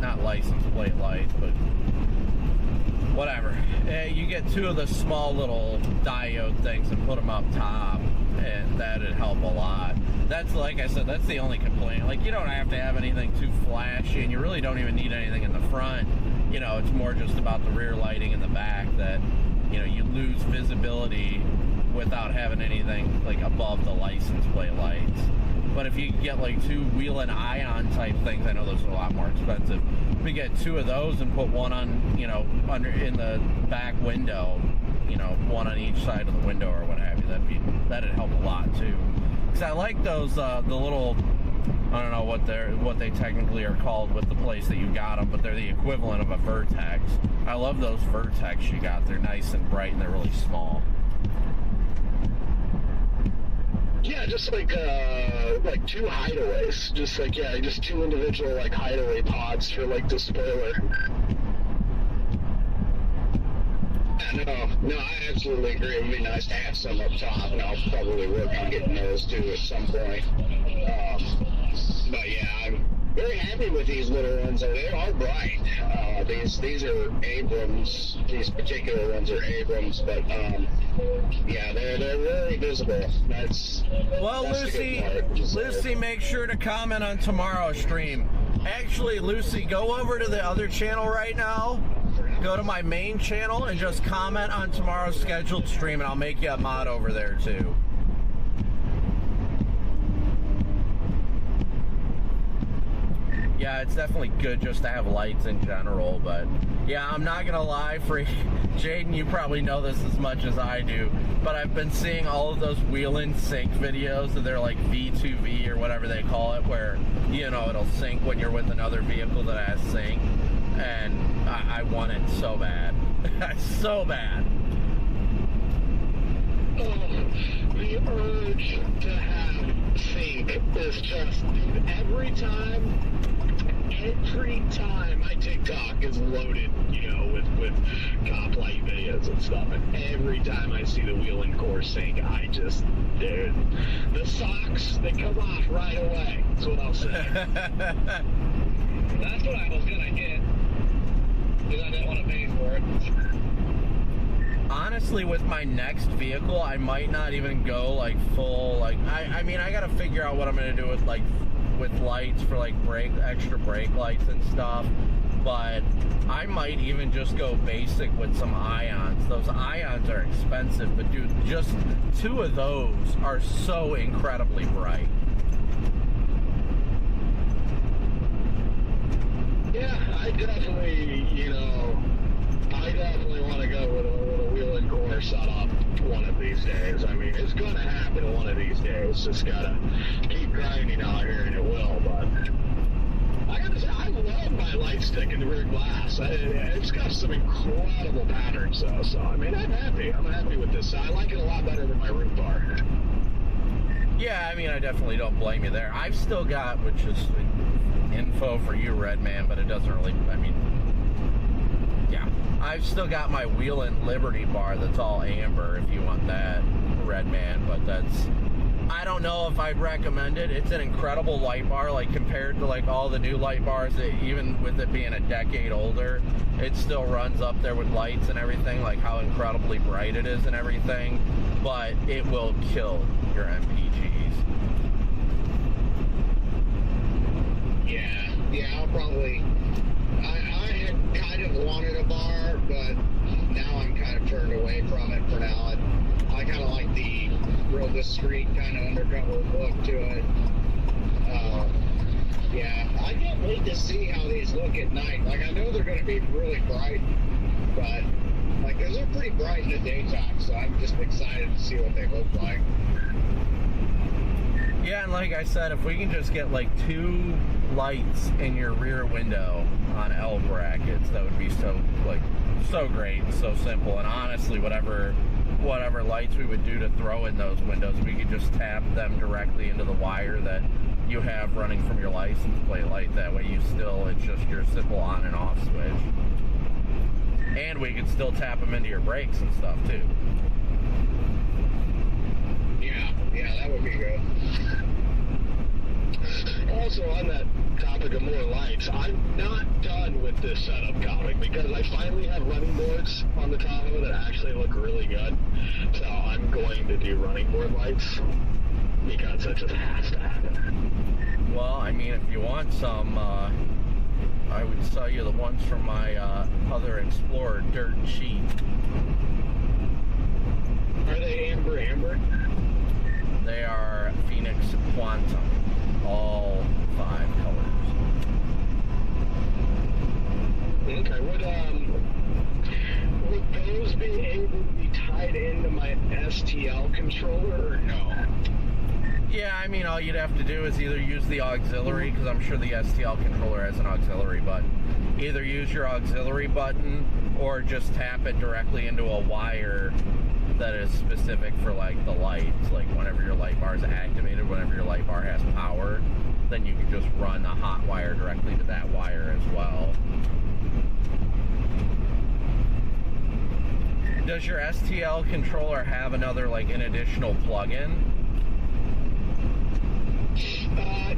Not license plate lights, but whatever. You get two of the small little diode things and put them up top, and that'd help a lot. That's, like I said, that's the only complaint. Like, you don't have to have anything too flashy, and you really don't even need anything in the front. You know, it's more just about the rear lighting in the back that, you know, you lose visibility without having anything, like, above the license plate lights. But if you get, like, two wheel-in ion type things, I know those are a lot more expensive. If you get two of those and put one on, you know, in the back window, you know, one on each side of the window or what have you, that'd help a lot, too. Because I like those, the little, I don't know what they technically are called with the place that you got them, but they're the equivalent of a Vertex. I love those Vertex you got. They're nice and bright and they're really small. Yeah, just like two hideaways. Just like, yeah, just two individual, like, hideaway pods for, like, the spoiler. No, I absolutely agree. It would be nice to have some up top, and I'll probably work on getting those too at some point. But yeah, I'm very happy with these little ones. They are bright. These are Abrams. These particular ones are Abrams, but yeah, they're very visible. That's Lucy. the good part. Lucy, make sure to comment on tomorrow's stream. Actually, Lucy, go over to the other channel right now. Go to my main channel and just comment on tomorrow's scheduled stream, and I'll make you a mod over there too. Yeah, it's definitely good just to have lights in general, but yeah, I'm not gonna lie, for Jaden, you probably know this as much as I do, but I've been seeing all of those wheel-in sync videos, and they're like V2V or whatever they call it, where, you know, it'll sync when you're with another vehicle that has sync, and I want it so bad. So bad. The urge to have sync is just, every time my TikTok is loaded, you know, with cop light videos and stuff, and every time I see the wheel-in core sync, dude, the socks, they come off right away. That's what I'll say. That's what I was gonna hit, because I didn't want to pay for it. Honestly, with my next vehicle, I might not even go like full, like, I mean, I gotta figure out what I'm gonna do with lights for like extra brake lights and stuff, but I might even just go basic with some ions. Those ions are expensive, but dude, just two of those are so incredibly bright. Yeah, I definitely want to go with a wheel-in core setup one of these days. I mean, it's going to happen one of these days. Just got to keep grinding out here, and it will. But I got to say, I love my light stick in the rear glass. It's got some incredible patterns, though. So, I mean, I'm happy. I'm happy with this. I like it a lot better than my roof bar. Yeah, I mean, I definitely don't blame you there. I've still got, which is info for you, Redman, but it doesn't really, I mean, yeah. I've still got my Wheelin' Liberty bar that's all amber if you want that, Redman, but that's, I don't know if I'd recommend it. It's an incredible light bar, like compared to like all the new light bars, even with it being a decade older, it still runs up there with lights and everything, like how incredibly bright it is and everything, but it will kill your MPGs. Yeah, I'll probably, I had kind of wanted a bar, but now I'm kind of turned away from it for now. I kind of like the real discreet kind of undercover look to it. Yeah, I can't wait to see how these look at night. Like, I know they're going to be really bright, but, like, they're pretty bright in the daytime, so I'm just excited to see what they look like. Yeah, and like I said, if we can just get, like, 2 lights in your rear window on L brackets, that would be so, like, so great and so simple. And honestly, whatever lights we would do to throw in those windows, we could just tap them directly into the wire that you have running from your license plate light. That way it's just your simple on and off switch. And we could still tap them into your brakes and stuff too. Yeah, that would be good. Also, on that topic of more lights, I'm not done with this setup comic because I finally have running boards on the Tahoe that actually look really good. So I'm going to do running board lights because it just has to happen. Well, I mean, if you want some, I would sell you the ones from my other Explorer dirt cheap. Are they amber? They are Phoenix Quantum, all 5 colors. Okay, would those be able to be tied into my STL controller or no? Yeah, I mean, all you'd have to do is either use the auxiliary, because I'm sure the STL controller has an auxiliary button. Either use your auxiliary button or just tap it directly into a wire that is specific for like the lights. Like whenever your light bar is activated, whenever your light bar has power, then you can just run a hot wire directly to that wire as well. Does your STL controller have another, like, an additional plug-in?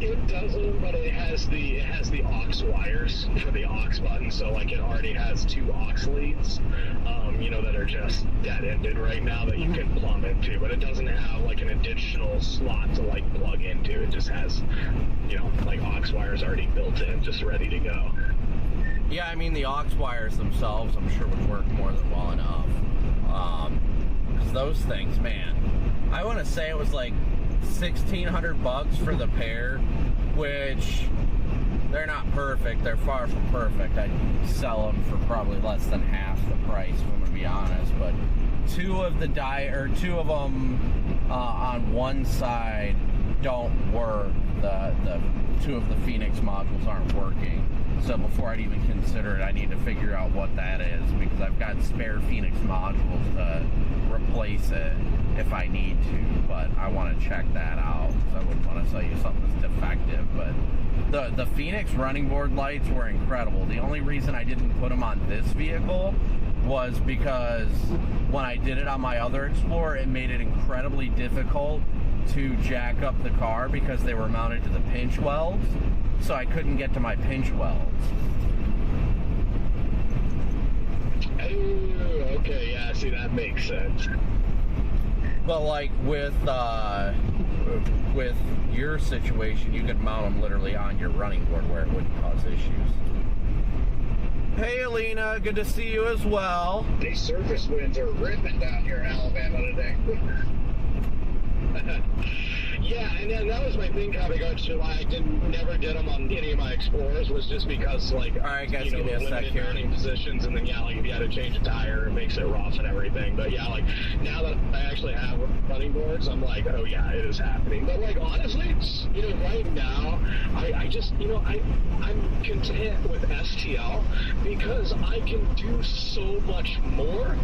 It doesn't, but it has the aux wires for the aux button, so like it already has 2 aux leads, that are just dead-ended right now that you can plumb into, but it doesn't have like an additional slot to like plug into. It just has, like aux wires already built in, just ready to go. Yeah, I mean, the aux wires themselves, I'm sure would work more than well enough. Because those things, man, I want to say it was like $1,600 for the pair, which they're not perfect. They're far from perfect. I'd sell them for probably less than half the price, if I'm going to be honest. But 2 of them on one side don't work. The 2 of the Phoenix modules aren't working. So before I'd even consider it, I need to figure out what that is, because I've got spare Phoenix modules to replace it if I need to, but I want to check that out, because I wouldn't want to sell you something that's defective. But the Phoenix running board lights were incredible. The only reason I didn't put them on this vehicle was because when I did it on my other Explorer, it made it incredibly difficult to jack up the car because they were mounted to the pinch welds, so I couldn't get to my pinch welds. Oh, okay, yeah, see, that makes sense. But like with your situation, you could mount them literally on your running board where it wouldn't cause issues. Hey, Alina, good to see you as well. These surface winds are ripping down here in Alabama today. Yeah, and then that was my thing coming on to why I never did them on any of my Explorers, was just because, like, all right, guys, give me a sec here. Mounting positions, and then, yeah, like, if you had to change a tire, it makes it rough and everything. But, yeah, like, now that I actually have running boards, I'm like, oh, yeah, it is happening. But, like, honestly, right now, I just, I'm content with STL because I can do so much more.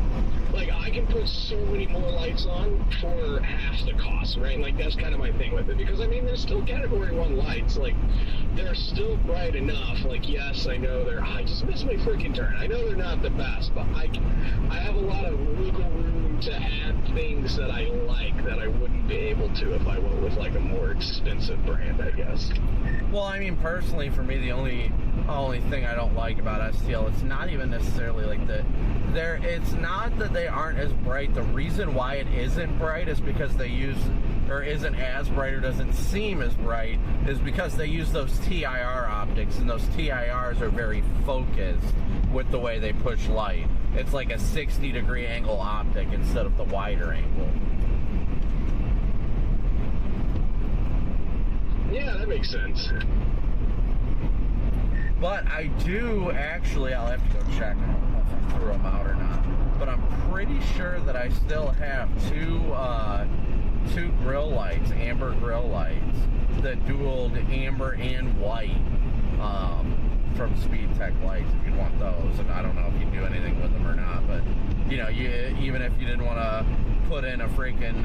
Like, I can put so many more lights on for half the costs, right? Like, that's kind of my thing with it, because I mean, there's still category 1 lights, like, they're still bright enough. Like, yes, I know I just missed my freaking turn. I know they're not the best, but I have a lot of wiggle room to add things that I like that I wouldn't be able to if I went with like a more expensive brand, I guess. Well, I mean, personally, for me, the only thing I don't like about STL, it's not even necessarily like it's not that they aren't as bright. The reason why it isn't bright is because they use, or isn't as bright, or doesn't seem as bright, is because they use those TIR optics, and those TIRs are very focused with the way they push light. It's like a 60-degree angle optic instead of the wider angle. Yeah, that makes sense. But I do actually, I'll have to go check. I don't know if I threw them out or not. But I'm pretty sure that I still have two grill lights, amber grill lights, that dualed amber and white from Speed Tech Lights, if you'd want those. And I don't know if you do anything with them or not, but, you know, even if you didn't want to put in a freaking,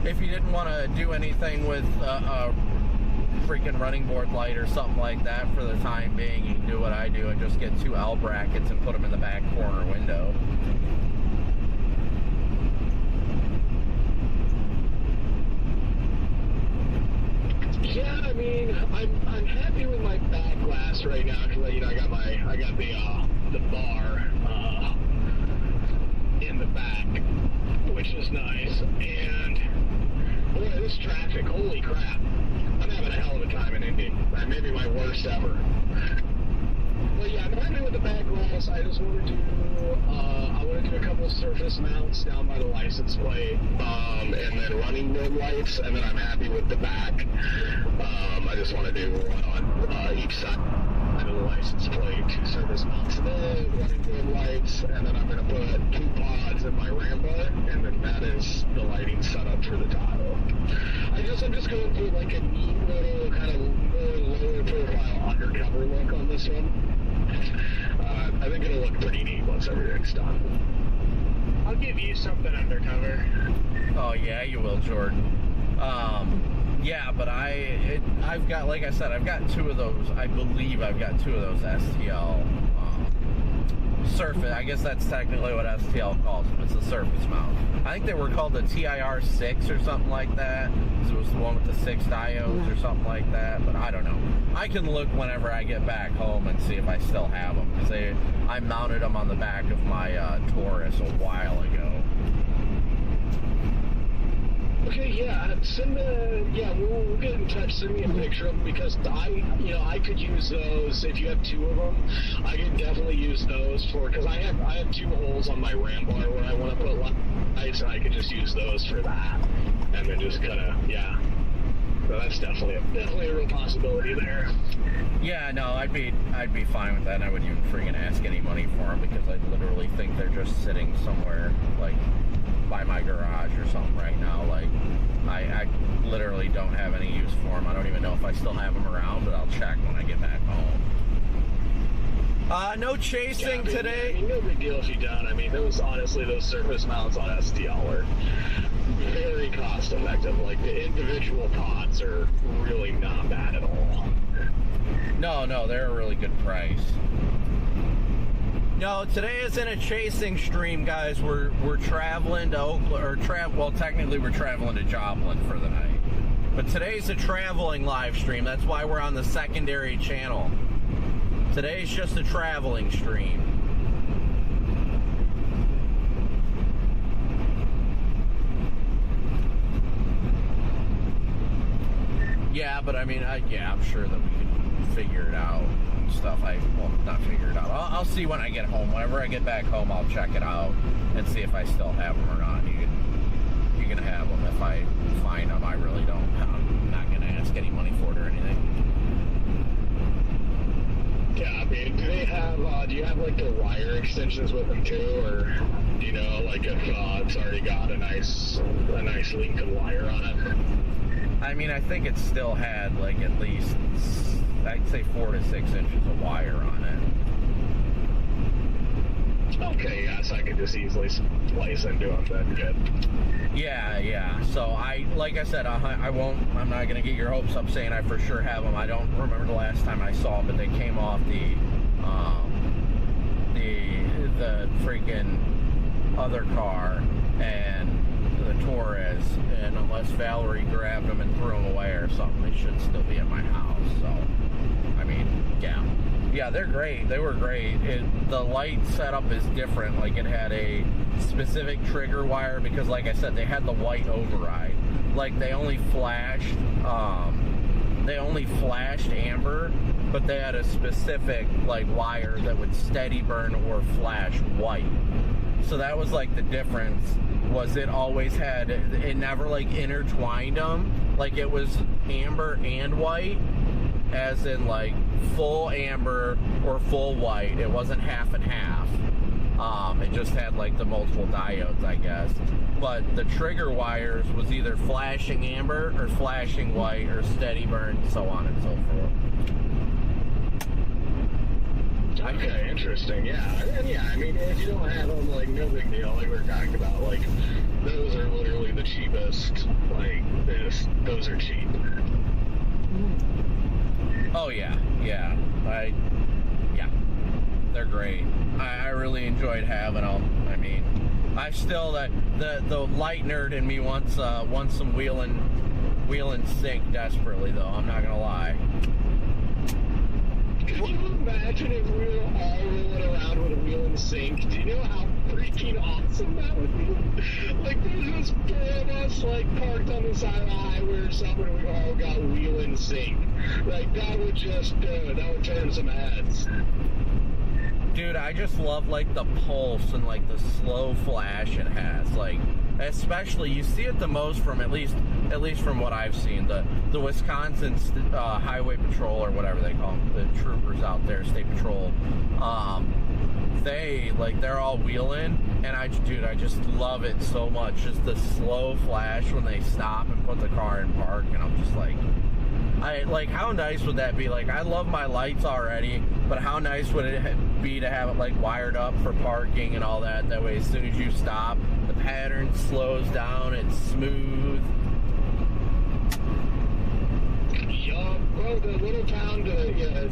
if you didn't want to do anything with a freaking running board light or something like that for the time being, you can do what I do and just get 2 L brackets and put them in the back corner window. Yeah, I mean, I'm happy with my back glass right now, because you know, I got the bar in the back, which is nice. And boy, this traffic, holy crap! I'm having a hell of a time in Indy. Maybe my worst ever. But yeah, I'm happy with the back glass. I just want to do a couple of surface mounts down by the license plate, and then running board lights, and then I'm happy with the back. I just want to do one on each side of the license plate, 2 surface mounts there, running board lights, and then I'm going to put 2 pods in my ram bar, and then that is the lighting setup for the Tahoe. I'm just going for like a neat little kind of more lower profile undercover look on this one. I think it'll look pretty neat once everything's done. I'll give you something undercover. Oh yeah, you will, Jordan. Yeah, but I've got, like I said, I've got 2 of those. I believe I've got 2 of those STL surface. I guess that's technically what STL calls them. It's a surface mount. I think they were called the TIR6 or something like that. It was the one with the 6 diodes or something like that. But I don't know. I can look whenever I get back home and see if I still have them, because I mounted them on the back of my Taurus a while ago. Okay, yeah, we'll get in touch. Send me a picture of them, because I could use those. If you have 2 of them, I could definitely use those because I have 2 holes on my ram bar where I want to put lights, and I could just use those for that, and then just kind of, yeah. So that's definitely a real possibility there. Yeah, no, I'd be fine with that, and I wouldn't even freaking ask any money for them, because I literally think they're just sitting somewhere, like, by my garage or something right now. Like, I literally don't have any use for them. I don't even know if I still have them around, but I'll check when I get back home. No chasing today. I mean, no big deal if you don't. I mean, those surface mounts on STL are very cost effective. Like, the individual pods are really not bad at all. No, they're a really good price. No, today isn't a chasing stream, guys. We're traveling to Oakland, well, technically we're traveling to Joplin for the night. But today's a traveling live stream. That's why we're on the secondary channel. Today's just a traveling stream. Yeah, but I mean, I'm sure that we can figure it out and stuff. Not figure it out. I'll see when I get home. Whenever I get back home, I'll check it out and see if I still have them or not. You can have them if I find them. I really don't. I'm not going to ask any money for it or anything. Yeah, I mean, do you have like the wire extensions with them too, or do you know, like, if it's already got a nice length of wire on it? I mean, I think it still had like at least, I'd say 4 to 6 inches of wire on Okay, yes, I could just easily splice into them then. Good. Yeah. So like I said, I'm not gonna get your hopes up saying I for sure have them. I don't remember the last time I saw them, but they came off the freaking other car and the Torres, and unless Valerie grabbed them and threw them away or something, they should still be at my house. So, I mean, yeah, they're great. They were great. The light setup is different. Like, it had a specific trigger wire because, like I said, they had the white override. Like, they only flashed amber, but they had a specific like wire that would steady burn or flash white. So that was like the difference. Was it always had, it never like intertwined them. Like, it was amber and white, as in like full amber or full white. It wasn't half and half. It just had like the multiple diodes, I guess. But the trigger wires was either flashing amber or flashing white or steady burn, so on and so forth. Okay, interesting. Yeah, I mean, if you don't have them, like, no big deal. Like we were talking about, like, those are literally the cheapest. Like, those are cheap. Oh yeah. They're great. I really enjoyed having them. I mean, I still the light nerd in me wants some wheel and sync desperately, though. I'm not gonna lie. Could you imagine if we were all rolling around with a wheel and sync? Do you know how freaking awesome that would be? Like, there's just four of us, like, parked on the side of the highway or something, and we all got wheel and sync. Like, that would turn some heads. Dude, I just love, like, the pulse and, like, the slow flash it has. Like, especially, you see it the most from, at least from what I've seen, the Wisconsin Highway Patrol, or whatever they call them, the troopers out there, State Patrol, they're all wheeling, and I just love it so much. Just the slow flash when they stop and put the car in park, and I'm just like, how nice would that be? Like, I love my lights already, but how nice would it be to have it, like, wired up for parking and all that? That way, as soon as you stop, the pattern slows down, it's smooth. Well, the little town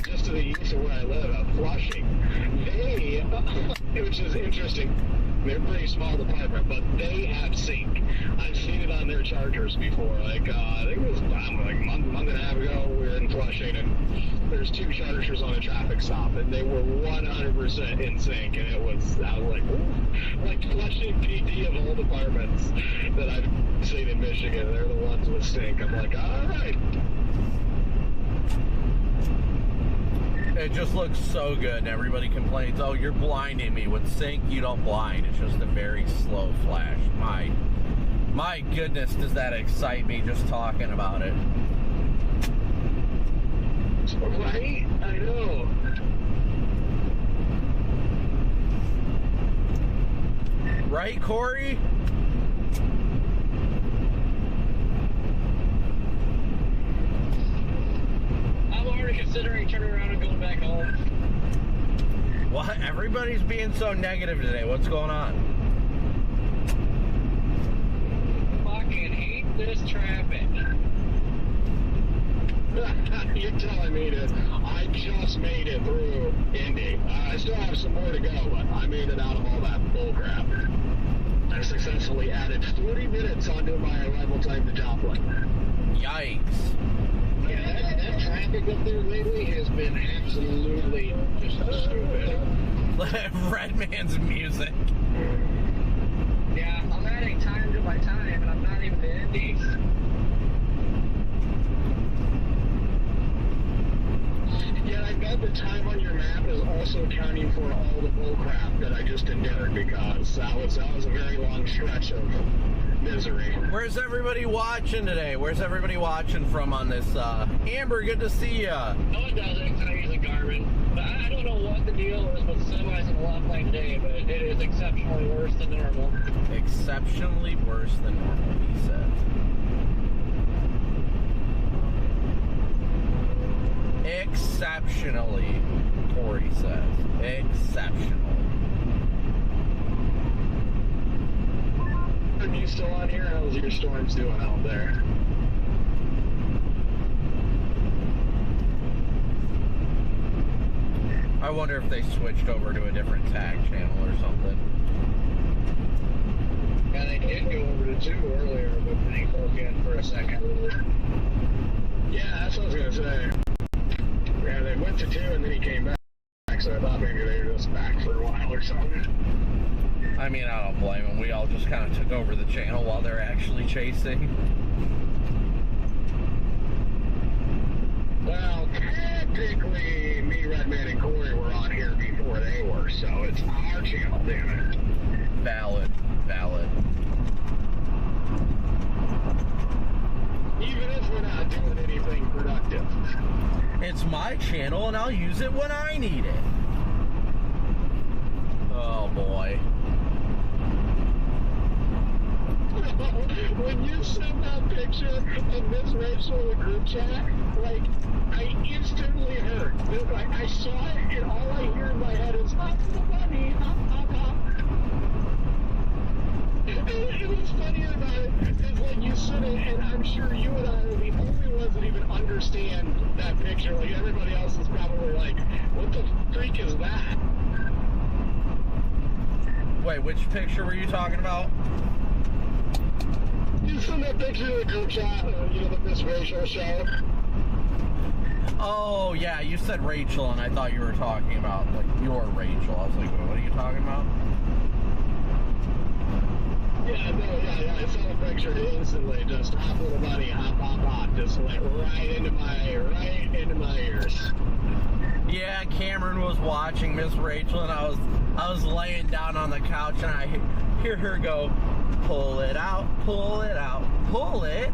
just to the east of where I live, Flushing, which is interesting, they're a pretty small department, but they have sync. I've seen it on their chargers before. Like, I think it was like a month and a half ago, we were in Flushing, and there's two chargers on a traffic stop, and they were 100% in sync, and I was like, ooh. Like, Flushing PD of all departments that I've seen in Michigan, they're the ones with sync. I'm like, all right. It just looks so good, and everybody complains, oh, you're blinding me. With sync, you don't blind. It's just a very slow flash. My goodness, does that excite me just talking about it. Right? I know. Right, Corey? I'm already considering turning around and going back home. What? Everybody's being so negative today. What's going on? Fucking hate this traffic. You're telling me that I just made it through Indy. I still have some more to go, but I made it out of all that bullcrap. I successfully added 40 minutes onto my arrival time to Joplin. Yikes. Yeah, that traffic up there lately has been absolutely just stupid. Red Man's music. Yeah, I'm adding time to my time, and I'm not even in Indy. Yeah, I bet the time on your map is also accounting for all the bullcrap that I just endured, because that was a very long stretch of misery. Where's everybody watching today? Where's everybody watching from on this? Amber, good to see ya. No, it doesn't. I use a Garmin. But I don't know what the deal is with semis and Joplin today, but it is exceptionally worse than normal. Exceptionally worse than normal, he says. Exceptionally, Corey says. Exceptional. Are you still on here? How's your storms doing out there? I wonder if they switched over to a different tag channel or something. Yeah, they did go over to 2 earlier, but then he broke in for a second. Yeah, that's what I was gonna say. Yeah, they went to 2 and then he came back, so I thought maybe they were just back for a while or something. I mean, I don't blame them. We all just kind of took over the channel while they're actually chasing. Well, technically, me, Redman, and Corey were on here before they were, so it's our channel, damn it. Valid. Even if we're not doing anything productive. It's my channel and I'll use it when I need it. Oh boy. When you sent that picture of Miss Rachel in the group chat, like, I instantly heard. I saw it, and all I hear in my head is, hop the bunny, hop, hop, hop. It was funnier about it, is like you said it, and I'm sure you and I are the only ones that even understand that picture. Like, everybody else is probably like, what the freak is that? Wait, which picture were you talking about? You sent that picture in the group chat, the Miss Rachel show. Oh, yeah, you said Rachel, and I thought you were talking about, like, your Rachel. I was like, what are you talking about? Yeah, I saw the picture instantly, just hop little bunny, hop, hop, hop, just like right into my ears. Yeah, Cameron was watching Miss Rachel, and I was laying down on the couch, and I hear her go, pull it out, pull it out, pull it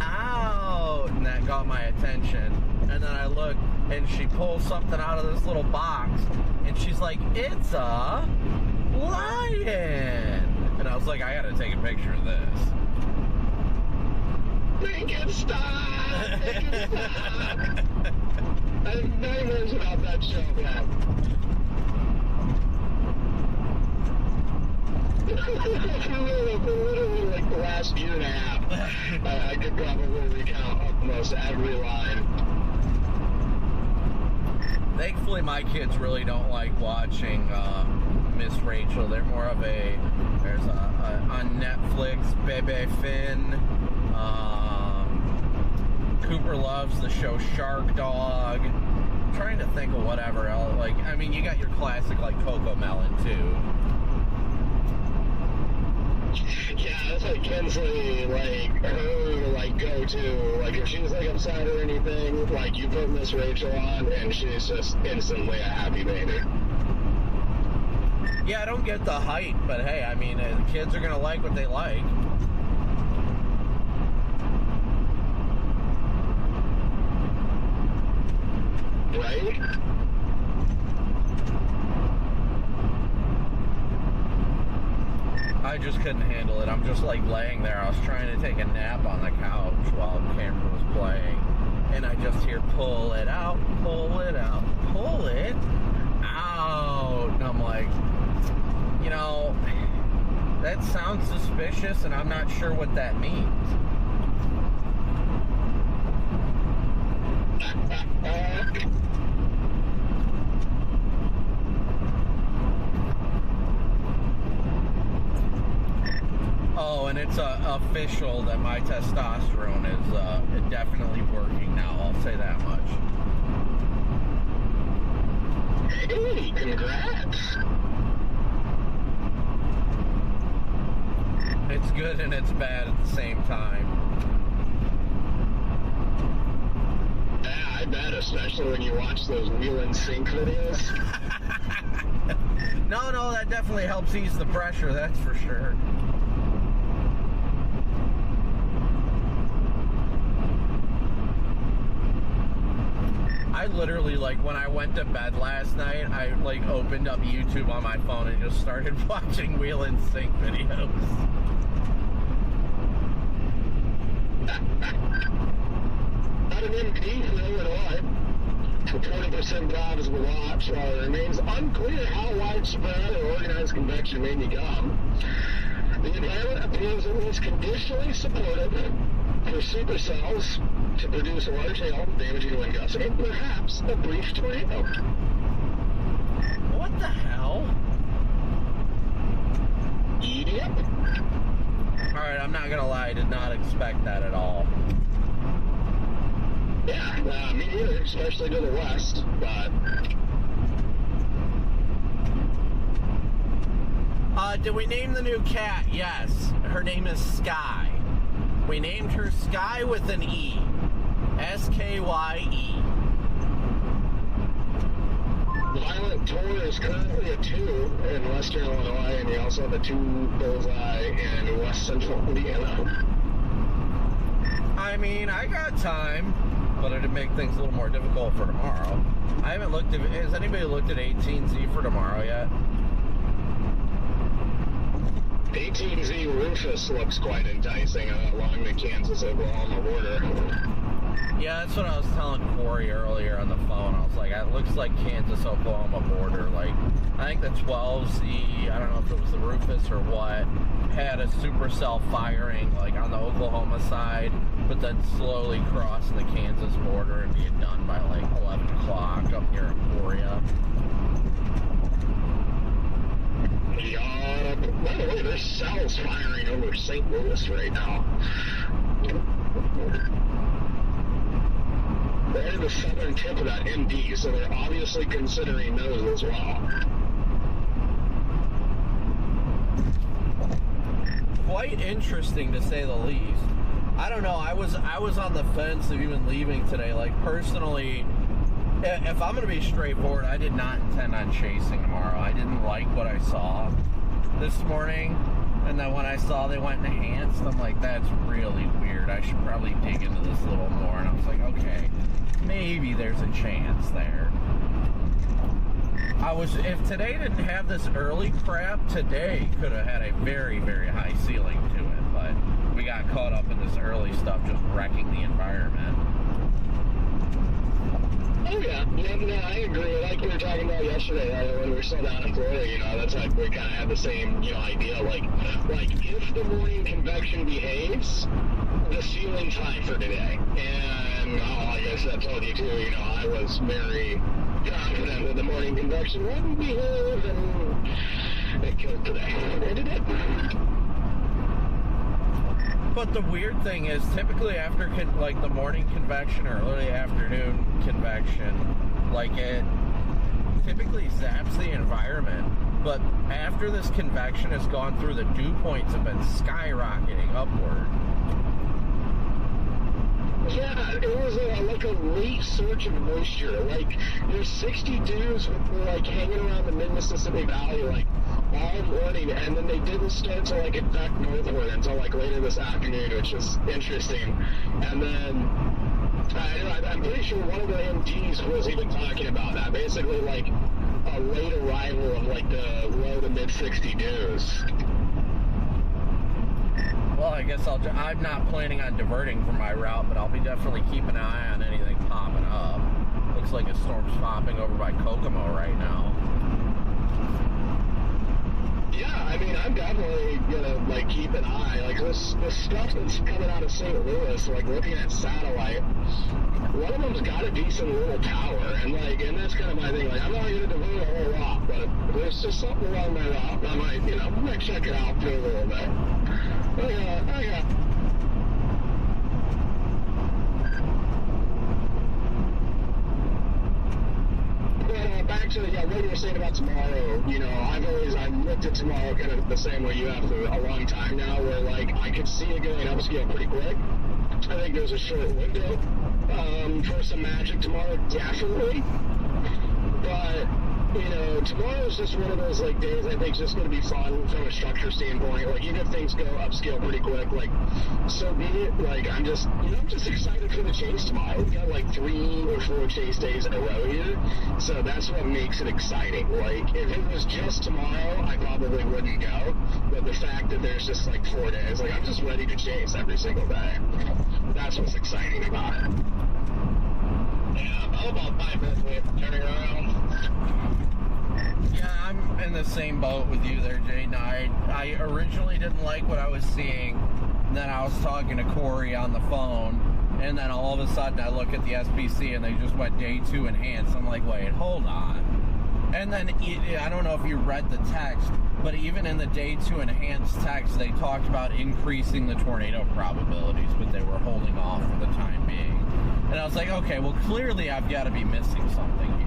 out, and that got my attention. And then I look, and she pulls something out of this little box, and she's like, it's a lion. And I was like, I gotta take a picture of this. Make it stop! Make it stop! I have nightmares about that show, man. For literally like the last year and a half, I could probably recount almost every line. Thankfully, my kids really don't like watching Miss Rachel. They're more of there's on Netflix, Bebe Finn. Cooper loves the show Shark Dog. I'm trying to think of whatever else. Like, I mean, you got your classic like Coco Melon too. Yeah, that's like Kinsley, like, her, like, go-to. Like, if she's, like, upset or anything, like, you put Miss Rachel on, and she's just instantly a happy baby. Yeah, I don't get the hype, but hey, I mean, the kids are gonna like what they like. Right? I just couldn't handle it. I'm just like laying there. I was trying to take a nap on the couch while Cameron was playing. And I just hear pull it out, pull it out, pull it out. And I'm like, that sounds suspicious and I'm not sure what that means. Oh, and it's official that my testosterone is definitely working now. I'll say that much. Hey, congrats. It's good and it's bad at the same time. Yeah, I bet, especially when you watch those wheel and sync videos. No, that definitely helps ease the pressure, that's for sure. I literally, like, when I went to bed last night, I, like, opened up YouTube on my phone and just started watching Wheel and Sync videos. At an MP for Illinois, 20% jobs will watch, while it remains unclear how widespread or organized convection may become. The environment is at least conditionally supported for supercells to produce a large hail damaging wind gusts and perhaps a brief tornado. What the hell? Yep. Alright, I'm not gonna lie, I did not expect that at all. Yeah, me neither, especially to the west, but... Did we name the new cat? Yes. Her name is Sky. We named her Sky with an E. S-K-Y-E. Violent Tor is currently a 2 in western Illinois, and you also have a 2 bullseye in west central Indiana. I mean, I got time, but it'd make things a little more difficult for tomorrow. I haven't looked at... Has anybody looked at 18Z for tomorrow yet? 18Z Rufus looks quite enticing along the Kansas-Oklahoma border. Yeah, that's what I was telling Corey earlier on the phone. I was like, it looks like Kansas-Oklahoma border. Like, I think the 12Z, I don't know if it was the Rufus or what, had a supercell firing, like, on the Oklahoma side, but then slowly crossing the Kansas border and being done by, like, 11 o'clock up near Emporia. Yeah, by the way, there's cells firing over St. Louis right now. They're in the southern tip of that MD, so they're obviously considering those as well. Quite interesting, to say the least. I don't know, I was on the fence of even leaving today. Like, personally, if I'm going to be straightforward, I did not intend on chasing tomorrow. I didn't like what I saw this morning. And then when I saw they went enhanced, I'm like, that's really weird. I should probably dig into this a little more. And I was like, okay, maybe there's a chance there. If today didn't have this early crap, today could have had a very, very high ceiling to it. But we got caught up in this early stuff just wrecking the environment. Oh yeah, no, I agree. Like we were talking about yesterday, when we were still down in Florida, that's like we kind of had the same, idea. Like if the morning convection behaves, the ceiling's high for today. And like I said, told you too, I was very confident that the morning convection wouldn't behave, and it killed today. And it did. But the weird thing is, typically after the morning convection or early afternoon convection, it typically zaps the environment. But after this convection has gone through, the dew points have been skyrocketing upward. Yeah, it was like a late surge of moisture. There's 60 dews hanging around the mid-Mississippi Valley, all morning, and then they didn't start to infect northward until later this afternoon, which is interesting. And then I'm pretty sure one of the MDs was even talking about that, basically a late arrival of the low to mid 60 dews. Well, I guess I'm not planning on diverting from my route, but I'll be definitely keeping an eye on anything popping up. Looks like a storm's popping over by Kokomo right now. Yeah, I mean, I'm definitely gonna keep an eye. This stuff that's coming out of St. Louis, looking at satellite, one of them's got a decent little tower, and that's kind of my thing. I'm not gonna divert a whole lot, but if there's just something along my route, I might check it out for a little bit. Oh yeah. But back to what you were saying about tomorrow. I've looked at tomorrow kind of the same way you have for a long time now, where I could see it going upscale pretty quick. I think there's a short window for some magic tomorrow, definitely. But tomorrow's just one of those days I think is just going to be fun from a structure standpoint. Even if things go upscale pretty quick, so be it. I'm just excited for the chase tomorrow. We've got 3 or 4 chase days in a row here, so that's what makes it exciting. If it was just tomorrow, I probably wouldn't go. But the fact that there's just 4 days, I'm just ready to chase every single day. That's what's exciting about it. Yeah, I'm about 5 minutes away from turning around. Yeah, I'm in the same boat with you there, Jaden. I originally didn't like what I was seeing. Then I was talking to Corey on the phone, and then all of a sudden I look at the SPC and they just went day 2 enhanced. I'm like, wait, hold on. And then I don't know if you read the text, but even in the day 2 enhanced text, they talked about increasing the tornado probabilities, but they were holding off for the time being. And I was like, okay, well, clearly I've got to be missing something here.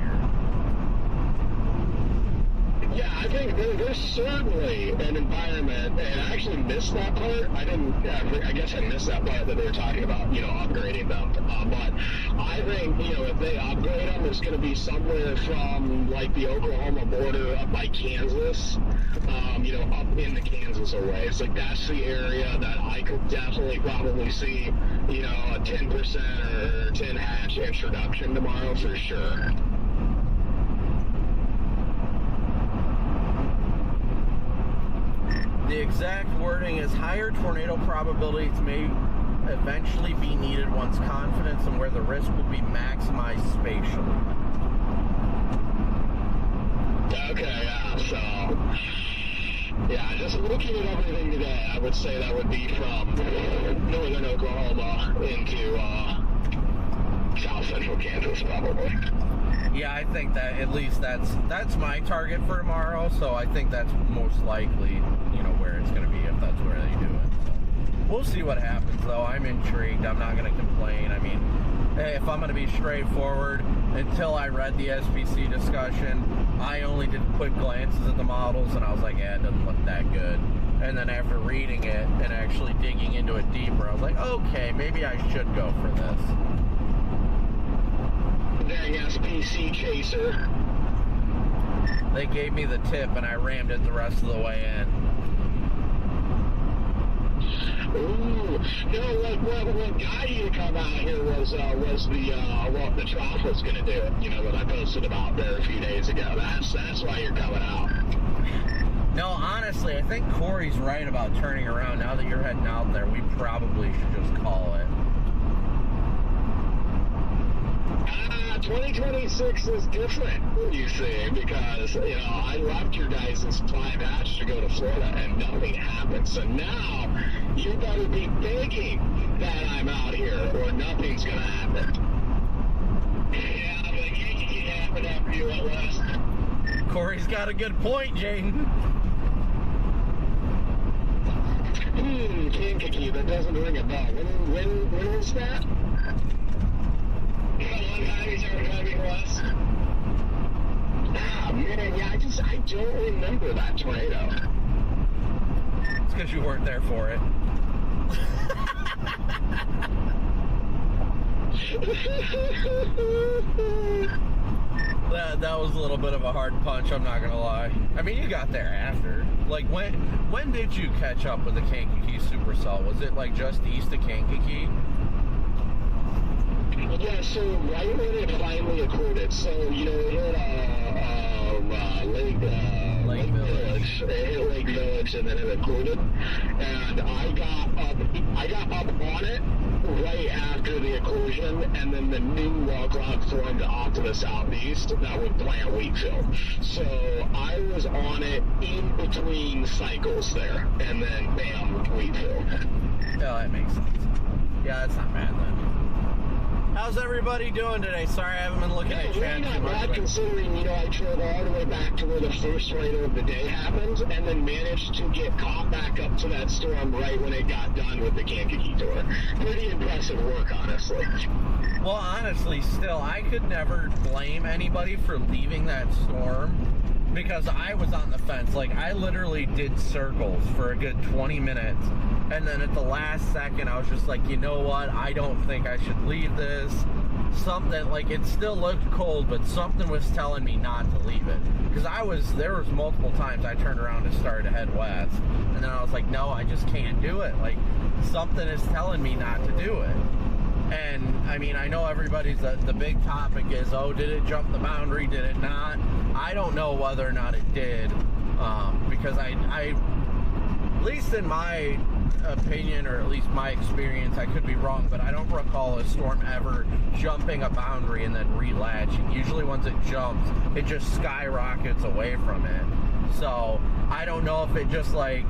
Yeah, I think there's certainly an environment, and I actually missed that part. I guess I missed that part that they were talking about, upgrading them. But I think, if they upgrade them, it's going to be somewhere from, like, the Oklahoma border up by Kansas, up into Kansas away. It's like, that's the area that I could definitely probably see, a 10% or 10 hatch introduction tomorrow for sure. The exact wording is higher tornado probabilities may eventually be needed once confidence in where the risk will be maximized spatially. Okay, yeah, so, yeah, just looking at everything today, I would say that would be from northern Oklahoma into south central Kansas, probably. Yeah, I think that at least that's my target for tomorrow, so I think that's most likely, where it's going to be if that's where they do it. So we'll see what happens, though. I'm intrigued. I'm not going to complain. I mean, if I'm going to be straightforward, until I read the SPC discussion, I only did quick glances at the models, and I was like, yeah, it doesn't look that good. And then after reading it and actually digging into it deeper, I was like, okay, maybe I should go for this. Dang SPC chaser. They gave me the tip, and I rammed it the rest of the way in. Ooh, what got you to come out here was what the trough was going to do, that I posted about there a few days ago. That's why you're coming out. No, honestly, I think Corey's right about turning around. Now that you're heading out there, we probably should just call it. 2026 is different, you see, because, I left your guys' 5 hatch to go to Florida and nothing happened. So now you better be thinking that I'm out here or nothing's going to happen. Yeah, but it can't happen after you at West. Corey's got a good point, Jaden. Kankakee, that doesn't ring a bell. When was that? Ah, man, yeah, I don't remember that tornado. It's because you weren't there for it. That was a little bit of a hard punch, I'm not gonna lie. I mean, you got there after. Like, when did you catch up with the Kankakee supercell? Was it, like, just east of Kankakee? Yeah, so right when it finally occurred, so, it hit Lake Village. It hit Lake Village, and then it occurred. And I got up on it right after the occlusion, and then the new wall cloud formed off to the southeast that would plant wheat field. So I was on it in between cycles there, and then bam, wheat field. Yeah, that makes sense. Yeah, that's not bad then. How's everybody doing today? Sorry, I haven't been looking at chat really too much. Bad considering, I drove all the way back to where the first tornado of the day happened, and then managed to get caught back up to that storm right when it got done with the Kankakee tour. Pretty impressive work, honestly. Well, honestly, still, I could never blame anybody for leaving that storm, because I was on the fence. Like, I literally did circles for a good 20 minutes, and then at the last second, I was just like, you know what, I don't think I should leave this. Something, like, it still looked cold, but something was telling me not to leave it. Because there was multiple times I turned around and started to head west, and then I was like, no, I just can't do it. Like, something is telling me not to do it. And, I mean, I know everybody's, the big topic is, oh, did it jump the boundary, did it not? I don't know whether or not it did, because at least in my opinion, or at least my experience, I could be wrong, but I don't recall a storm ever jumping a boundary and then relatching. Usually once it jumps, it just skyrockets away from it. So I don't know if it just like,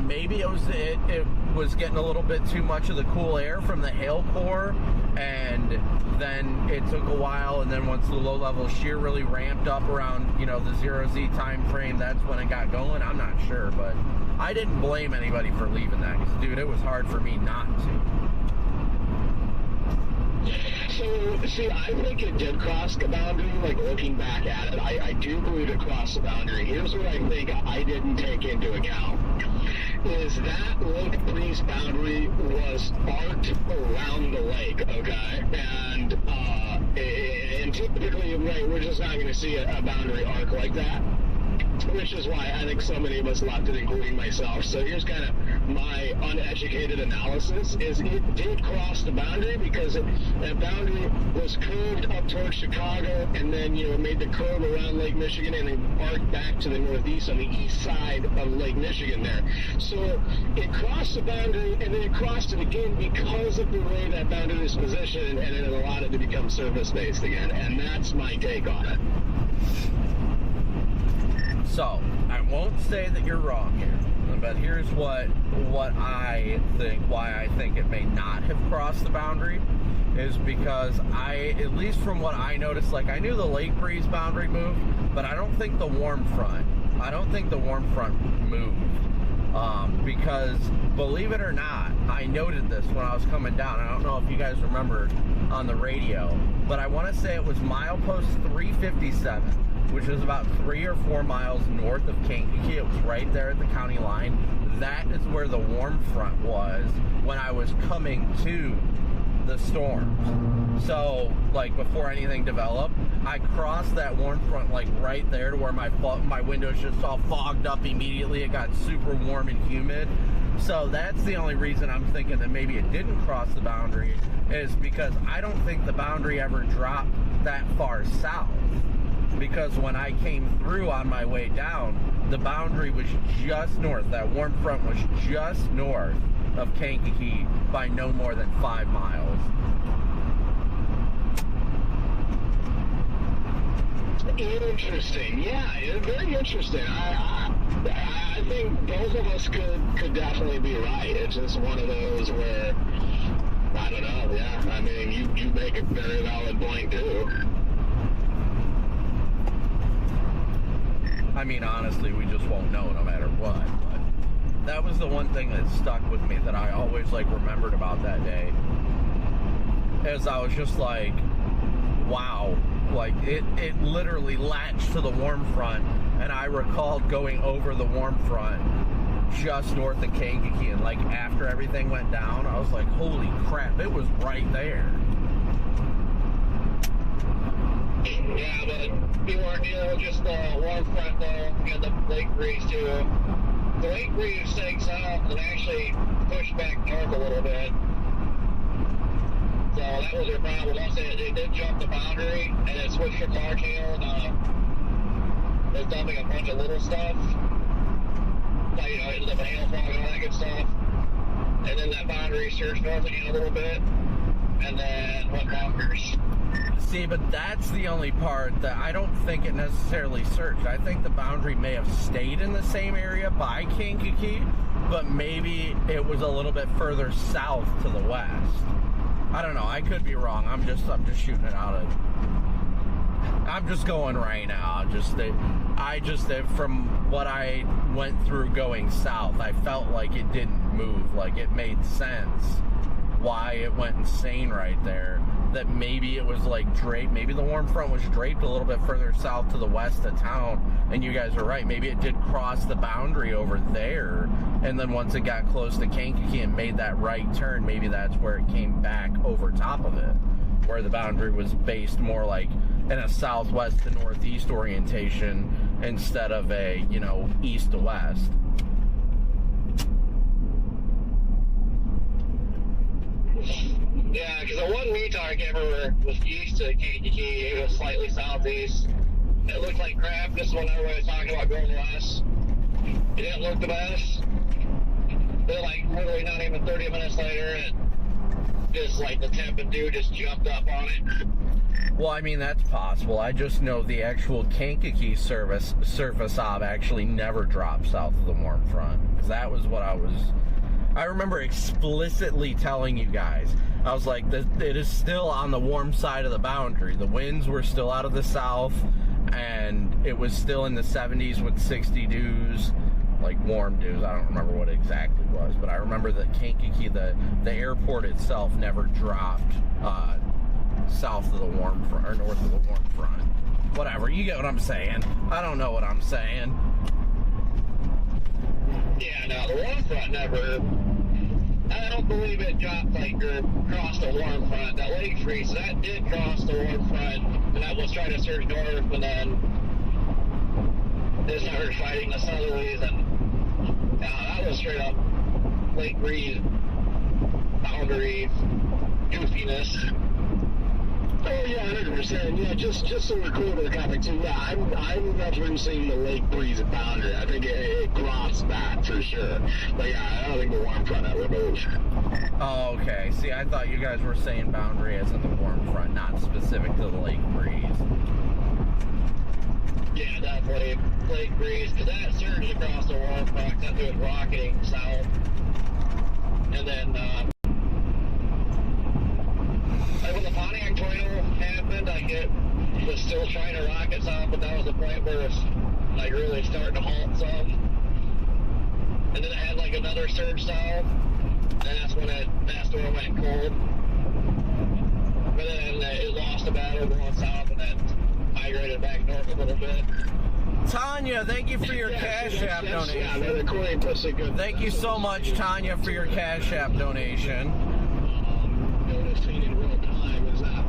maybe it was getting a little bit too much of the cool air from the hail core, and then it took a while, and then once the low level shear really ramped up around, you know, the 0Z time frame, that's when it got going. I'm not sure, but I didn't blame anybody for leaving that, because dude, it was hard for me not to. So, see, I think it did cross the boundary, like looking back at it. I do believe it crossed the boundary. Here's what I think I didn't take into account. Is that Lake Breeze boundary was arced around the lake, okay? And typically, right, we're just not going to see a boundary arc like that. Which is why I think so many of us left it, including myself. So here's kind of my uneducated analysis, is it did cross the boundary because that boundary was curved up towards Chicago and then, you know, made the curve around Lake Michigan and then arced back to the northeast on the east side of Lake Michigan there. So it crossed the boundary and then it crossed it again because of the way that boundary is positioned, and it allowed it to become surface-based again. And that's my take on it. So, I won't say that you're wrong here, but here's what I think, why I think it may not have crossed the boundary, is because at least from what I noticed, like I knew the Lake Breeze boundary moved, but I don't think the warm front moved. Because, believe it or not, I noted this when I was coming down. I don't know if you guys remembered on the radio, but I want to say it was milepost 357, which is about 3 or 4 miles north of Kankakee. It was right there at the county line. That is where the warm front was when I was coming to the storms. So, like, before anything developed, I crossed that warm front, like, right there to where my windows just all fogged up immediately. It got super warm and humid. So that's the only reason I'm thinking that maybe it didn't cross the boundary, is because I don't think the boundary ever dropped that far south. Because when I came through on my way down, the boundary was just north. That warm front was just north of Kankakee by no more than 5 miles. Interesting. Yeah, very interesting. I think both of us could definitely be right. It's just one of those where, I don't know, yeah. I mean, you make a very valid point, too. I mean, honestly, we just won't know no matter what. But that was the one thing that stuck with me, that I always, like, remembered about that day. As I was just like, wow. Like, it literally latched to the warm front, and I recalled going over the warm front just north of Kankakee, and, like, after everything went down, I was like, holy crap, it was right there. Yeah, but you weren't dealing with just the warm front, though, and the Lake Breeze, too. The Lake Breeze stayed south and actually pushed back north a little bit. So that was their problem. Once they did jump the boundary, and it switched from large hail to was dumping a bunch of little stuff. Like, you know, it was a hail fog and all that good stuff. And then that boundary surged north again a little bit, and then went bonkers. See, but that's the only part that I don't think it necessarily surged. I think the boundary may have stayed in the same area by Kankakee, but maybe it was a little bit further south to the west. I don't know. I could be wrong. I'm just shooting it out of. I'm just going right now. From what I went through going south, I felt like it didn't move. Like, it made sense why it went insane right there. That maybe it was like draped. Maybe the warm front was draped a little bit further south to the west of town. And you guys are right. Maybe it did cross the boundary over there. And then once it got close to Kankakee and made that right turn, maybe that's where it came back over top of it. Where the boundary was based more like in a southwest to northeast orientation instead of a, you know, east to west. Yeah, because the one METAR I can't remember was east to Kankakee. It was slightly southeast. It looked like crap. This is when everybody was talking about going west. It didn't look the best. But like literally not even 30 minutes later, it just like the temp and dew just jumped up on it. Well, I mean, that's possible. I just know the actual Kankakee surface ob actually never dropped south of the warm front. Because that was what I remember explicitly telling you guys. I was like, it is still on the warm side of the boundary. The winds were still out of the south, and it was still in the 70s with 60 dews, like warm dews. I don't remember what it exactly was, but I remember that Kankakee, the airport itself, never dropped south of the warm front, or north of the warm front. Whatever, you get what I'm saying. I don't know what I'm saying. Yeah, no, the warm front never. I don't believe it dropped like or crossed the warm front. That lake freeze, that did cross the warm front, and that was trying to surge north, and then it started fighting the southerlies, and that was straight up lake breeze boundary goofiness. Oh yeah, 100%. Yeah, just so we're clear with the topic too. Yeah, I'm referencing the lake breeze boundary. I think it crossed that for sure. But yeah, I don't think the warm front ever moved. Oh, okay. See, I thought you guys were saying boundary as in the warm front, not specific to the lake breeze. Yeah, definitely lake breeze, because that surged across the warm front. That was rocketing south, and then. Like when the Pontiac tornado happened, it was still trying to rocket south, but that was the point where it was like really starting to halt some. And then it had like another surge south, and that's when that storm went cold. But then it lost the battle going south, and then migrated back north a little bit. Tanya, thank you for your Cash App donation. Yeah, thank you so much, Tanya, for your Cash App donation. Noticing in real time is that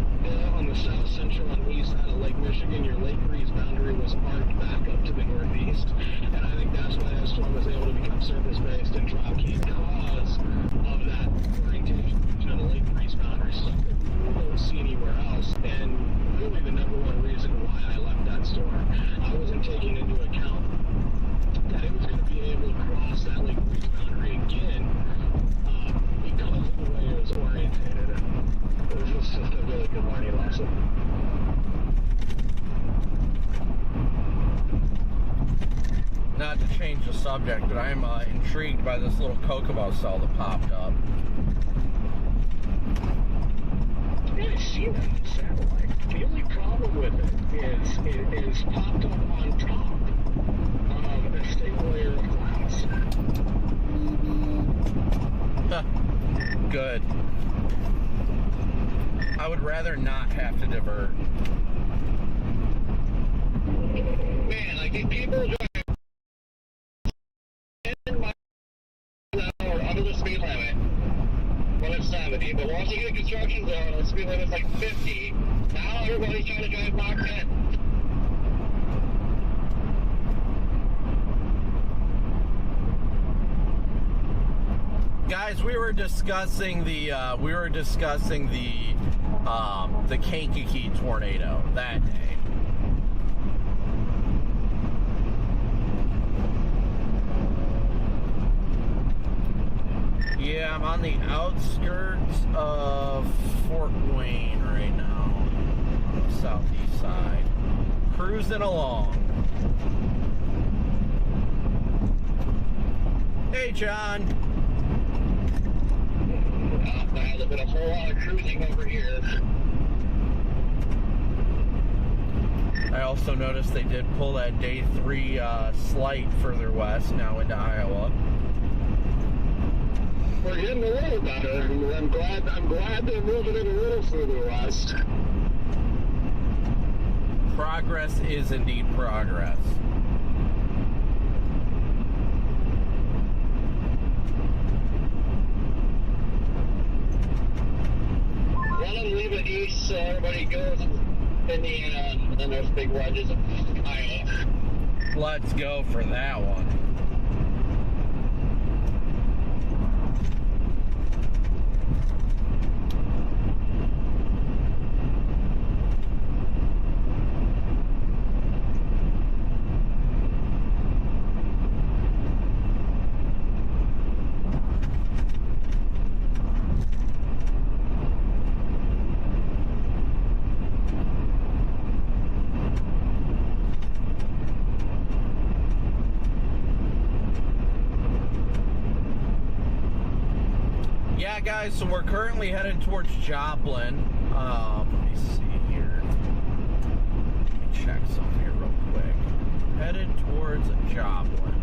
on the south central and east side of Lake Michigan, your lake breeze boundary was arced back up to the northeast, and I think that's why that storm was able to become surface-based and drop because of that orientation of the lake breeze boundary, stuff that we don't see anywhere else. And really the number one reason why I left that storm, I wasn't taking into account that it was going to be able to cross that lake breeze boundary again because of the way it was orientated. It was just a really good learning lesson. Not to change the subject, but I'm intrigued by this little Kokomo cell that popped up. Yeah, I see that on the satellite. The only problem with it is it is popped up on top of a stable layer of clouds. Good. I would rather not have to divert. Man, like if people drive 10 miles an hour under the speed limit when it's 70, but once you get a construction zone, the speed limit's like 50. Now everybody's trying to drive Mach 10. Guys, we were discussing the Kankakee tornado that day. Yeah, I'm on the outskirts of Fort Wayne right now, on the southeast side, cruising along. Hey, John. There's been a whole lot of cruising over here. I also noticed they did pull that day 3 slight further west, now into Iowa. We're getting a little better. I'm glad they're moving it a little further west. Progress is indeed progress. Let them leave it east so everybody goes Indiana, and then there's big wedges of Iowa. Let's go for that one. Yeah, guys, so we're currently headed towards Joplin. Let me see here. Let me check something here real quick. Headed towards Joplin.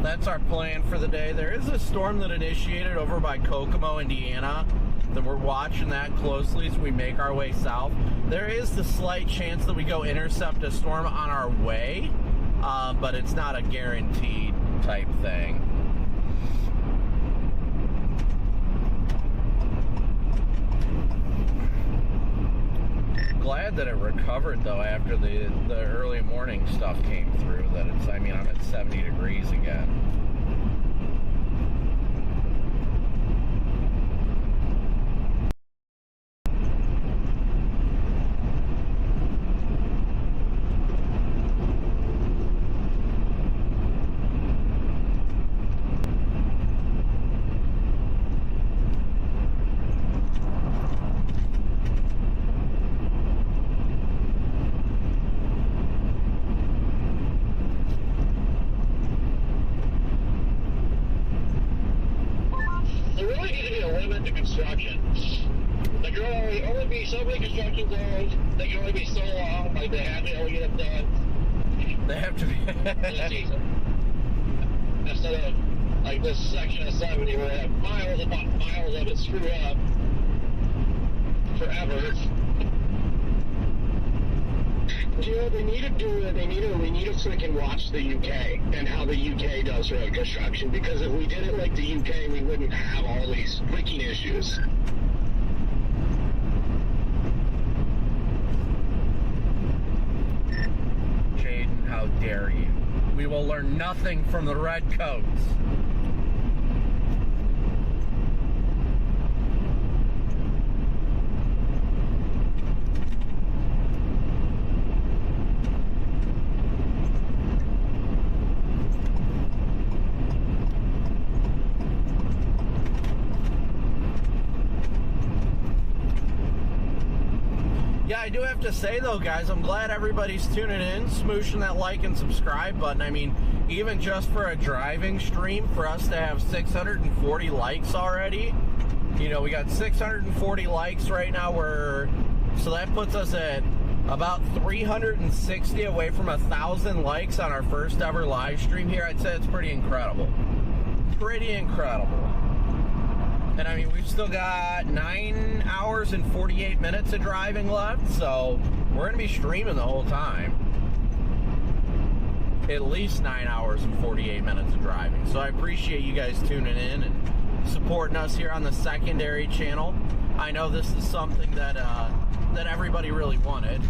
That's our plan for the day. There is a storm that initiated over by Kokomo, Indiana, that we're watching that closely as we make our way south. There is the slight chance that we go intercept a storm on our way, but it's not a guaranteed type thing. Glad that it recovered though after the early morning stuff came through. That it's, I mean, I'm at 70 degrees again. Construction. There can only be so many construction zones. They can only be so long. Like they have to only get them done. They have to be. This season. Instead of like this section of 70 where they have miles of it screwed up forever. You know, they need to do it. We need to freaking watch the UK and how the UK does road construction, because if we did it like the UK, we wouldn't have all these freaking issues. Jaden, how dare you? We will learn nothing from the Redcoats. Yeah, I do have to say though, guys, I'm glad everybody's tuning in, smooshing that like and subscribe button. I mean, even just for a driving stream, for us to have 640 likes already, you know, we got 640 likes right now. So that puts us at about 360 away from 1,000 likes on our first ever live stream here. I'd say it's pretty incredible. Pretty incredible. And I mean, we've still got 9 hours and 48 minutes of driving left, so we're going to be streaming the whole time. At least 9 hours and 48 minutes of driving. So I appreciate you guys tuning in and supporting us here on the secondary channel. I know this is something that that everybody really wanted.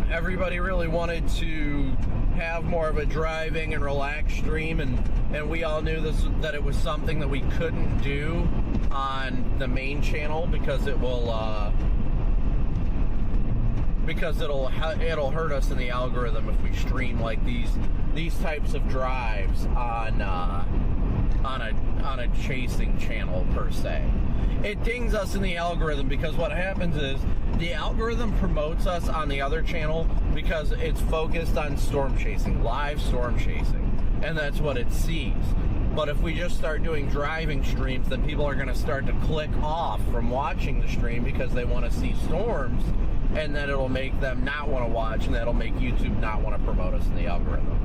Everybody really wanted to have more of a driving and relaxed stream, and we all knew that it was something that we couldn't do on the main channel because it'll hurt us in the algorithm if we stream like these types of drives on a chasing channel per se. It dings us in the algorithm because what happens is the algorithm promotes us on the other channel because it's focused on storm chasing, live storm chasing, and that's what it sees. But if we just start doing driving streams, then people are going to start to click off from watching the stream because they want to see storms, and then it'll make them not want to watch, and that'll make YouTube not want to promote us in the algorithm.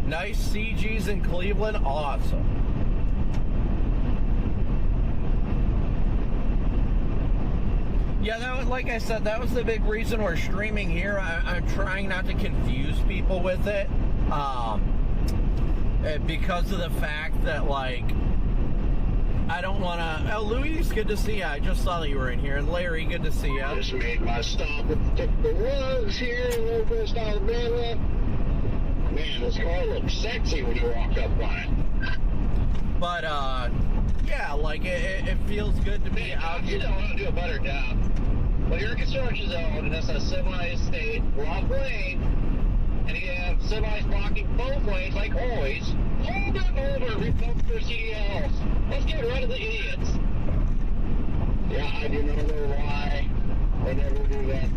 Nice CGs in Cleveland, awesome. Yeah, that was, like I said, that was the big reason we're streaming here. I'm trying not to confuse people with it, because of the fact that, like, I don't want to... Oh, Louis, good to see you. I just saw that you were in here. And Larry, good to see you. I just made my stop at the woods here in Northwest Alabama. Man, this car looked sexy when you walked up by it. But, yeah, like, it feels good to be out You here. don't want to do a better job. Well, you're a construction zone, and it's a semi-state block lane, and you have semis blocking both lanes, like always. Hold them over, revoke their CDLs. Let's get rid of the idiots. Yeah, I do not know why they never do that.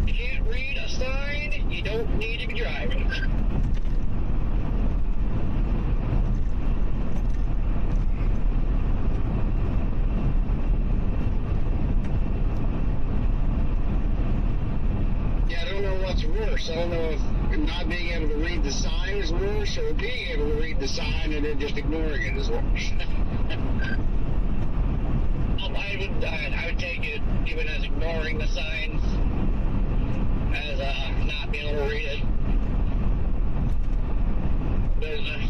You can't read a sign, you don't need to be driving. Yeah, I don't know what's worse. I don't know if not being able to read the sign is worse, or being able to read the sign and then just ignoring it is worse. I would take it even as ignoring the signs, as not being able to read it.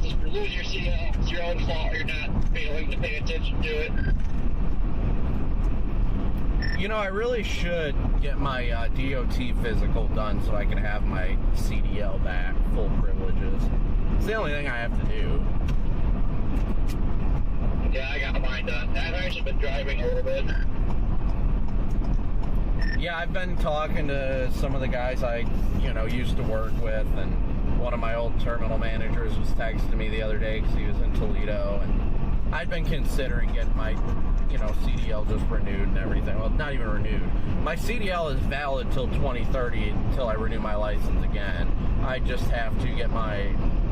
Just lose your CDL. It's your own fault. You're not failing to pay attention to it. You know, I really should get my DOT physical done so I can have my CDL back, full privileges. It's the only thing I have to do. Yeah, I got mine done. I've actually been driving a little bit. Yeah, I've been talking to some of the guys I, used to work with, and one of my old terminal managers was texting me the other day because he was in Toledo, and I'd been considering getting my, CDL just renewed and everything. Well, not even renewed. My CDL is valid till 2030 until I renew my license again. I just have to get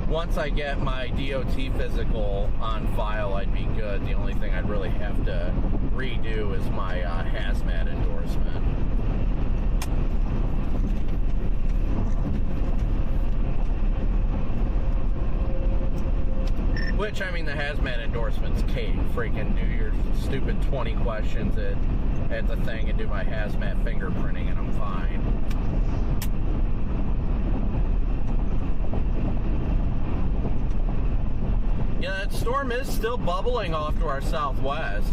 once I get my DOT physical on file, I'd be good. The only thing I'd really have to redo is my hazmat endorsement. Which, I mean, the hazmat endorsement's key. Freaking do your stupid 20 questions at the thing and do my hazmat fingerprinting and I'm fine. Yeah, that storm is still bubbling off to our southwest.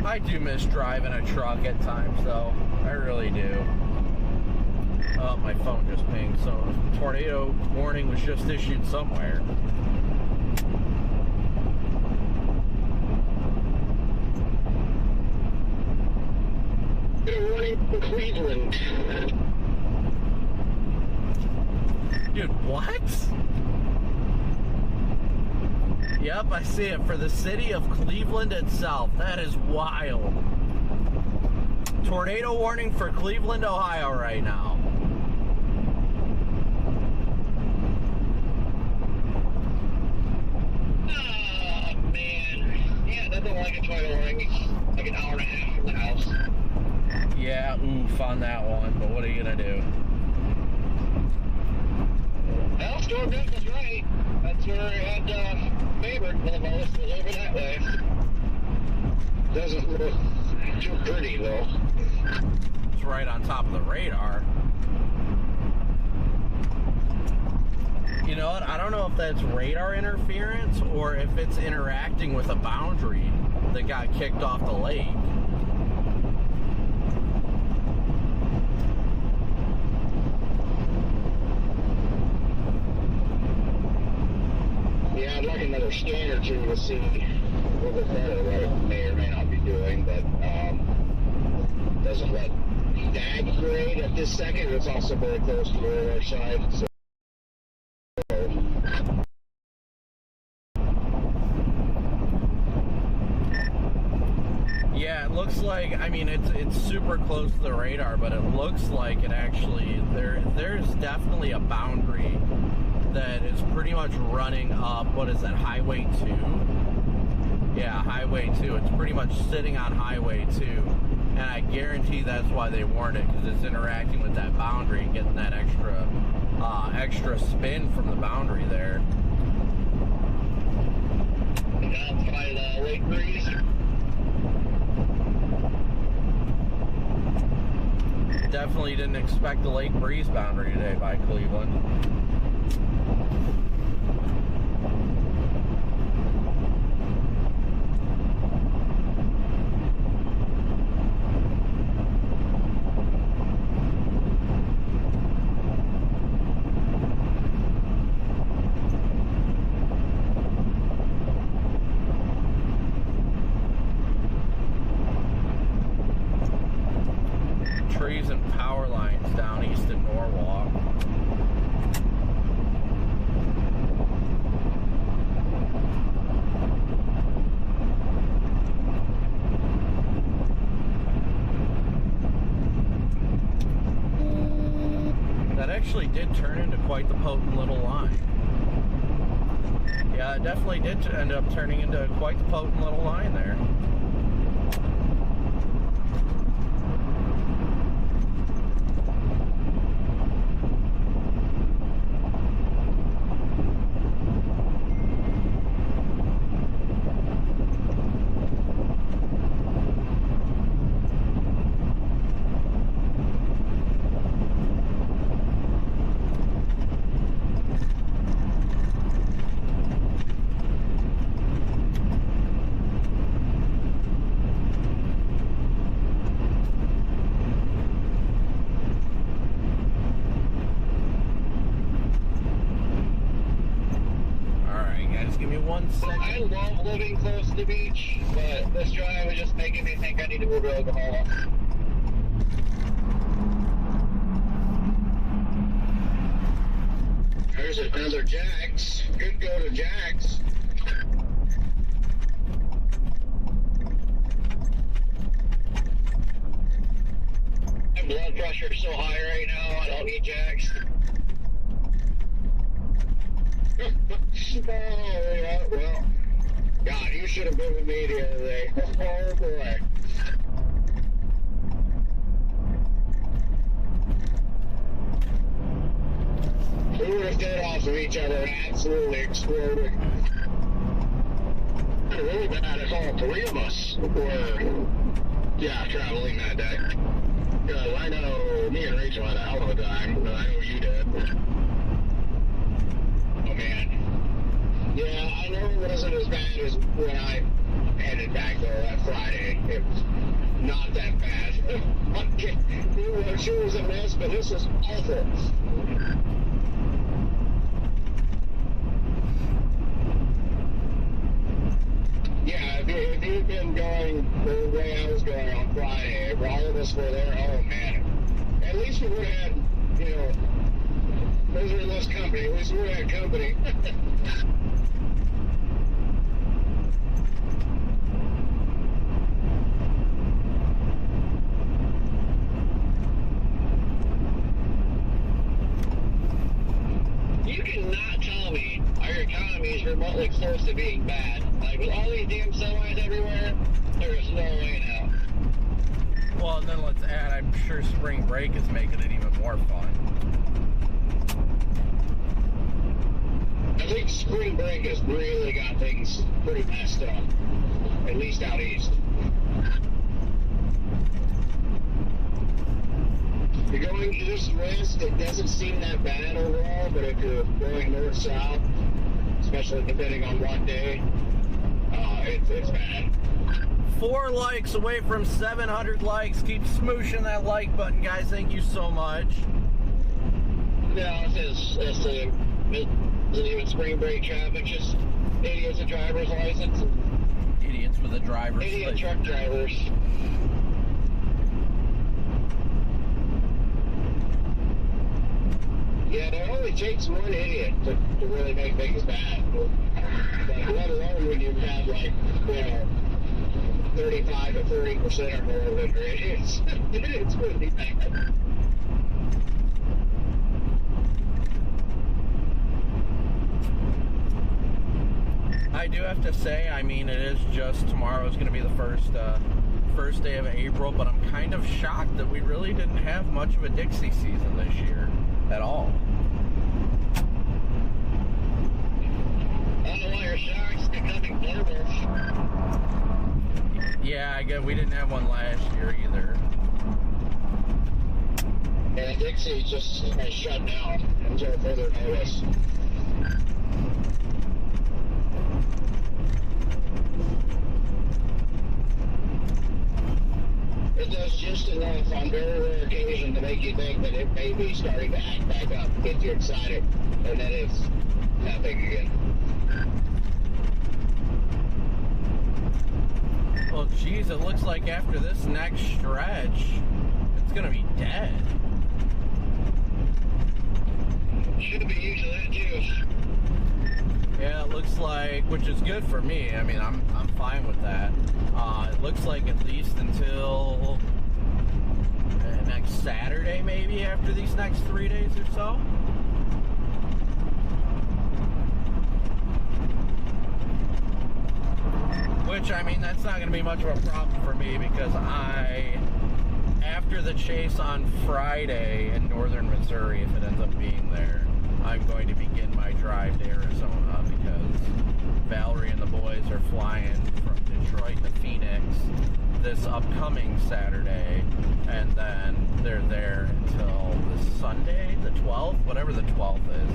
I do miss driving a truck at times, though. I really do. Oh, my phone just pinged. So, tornado warning was just issued somewhere. Good morning from Cleveland. Dude, what? Yep, I see it. For the city of Cleveland itself. That is wild. Tornado warning for Cleveland, Ohio right now. Oh, man. Yeah, nothing like a tornado warning. Like an hour and a half from the house. Yeah, oof on that one, but what are you gonna do? Well, storm depth was right. That's where it had favored for the most, was over that way. Doesn't look too pretty, though. It's right on top of the radar. You know what? I don't know if that's radar interference or if it's interacting with a boundary that got kicked off the lake. Yeah, I'd like another scan or two to see a little bit better what it may or may not be doing, but doesn't look that great at this second. It's also very close to the radar side. So. Yeah, it looks like, I mean, it's super close to the radar, but it looks like it actually, there's definitely a boundary that is pretty much running up, what is that, Highway 2? Yeah, Highway 2. It's pretty much sitting on Highway 2. And I guarantee that's why they warned it, because it's interacting with that boundary and getting that extra spin from the boundary there. Down by the lake breeze. Definitely didn't expect the lake breeze boundary today by Cleveland. lines down east in Norwalk. That actually did turn into quite the potent little line. Yeah, it definitely did end up turning into quite the potent little line there. I love living close to the beach, but this drive is just making me think I need to move to Oklahoma. There's another Jack's. Could go to Jack's. My blood pressure is so high right now, I don't need Jack's. Oh, yeah, well, God, you should have been with me the other day. Oh, boy. We would have fed off of each other and absolutely exploded. Really bad if all three of us were, traveling that day. Because I know me and Rachel had a hell of a time, but I know you did. Oh, man. Yeah, I know it wasn't as bad as when I headed back there that Friday. It was not that bad. It sure was a mess, but this was awful. Yeah, if you'd been going the way I was going on Friday, if all of us were there, oh man. At least we would have had, those were less company. At least we would have had company. You cannot tell me our economy is remotely close to being bad. Like, with all these damn semis everywhere, there is no way now. Well, and then let's add, I'm sure spring break is making it even more fun. I think spring break has really got things pretty messed up, at least out east. If you're going east-west, it doesn't seem that bad overall, but if you're going north-south, especially depending on what day, it's bad. 4 likes away from 700 likes. Keep smooshing that like button, guys. Thank you so much. No, it's isn't even spring break traffic, just idiots with driver's license. Idiots with a driver's license. Idiot truck drivers. Yeah, it only takes one idiot to really make things bad. Like, let alone when you have, 35 to 30% or more of it are idiots. It's really bad. I do have to say, I mean, it is just tomorrow is going to be the first day of April, but I'm kind of shocked that we really didn't have much of a Dixie season this year at all. I don't know why your shark's becoming global. Yeah, I guess we didn't have one last year either. Yeah, Dixie just has shut down until further notice. It does just enough on very rare occasion to make you think that it may be starting to act back up, get you excited, and then it's nothing again. Well, geez, it looks like after this next stretch, it's going to be dead. Should be usually that too. Yeah, it looks like, which is good for me. I mean, I'm fine with that. It looks like at least until next Saturday, maybe, after these next 3 days or so. Which, I mean, that's not going to be much of a problem for me because after the chase on Friday in northern Missouri, if it ends up being there, I'm going to begin my drive to Arizona because Valerie and the boys are flying from Detroit to Phoenix this upcoming Saturday, and then they're there until the Sunday, the 12th, whatever the 12th is.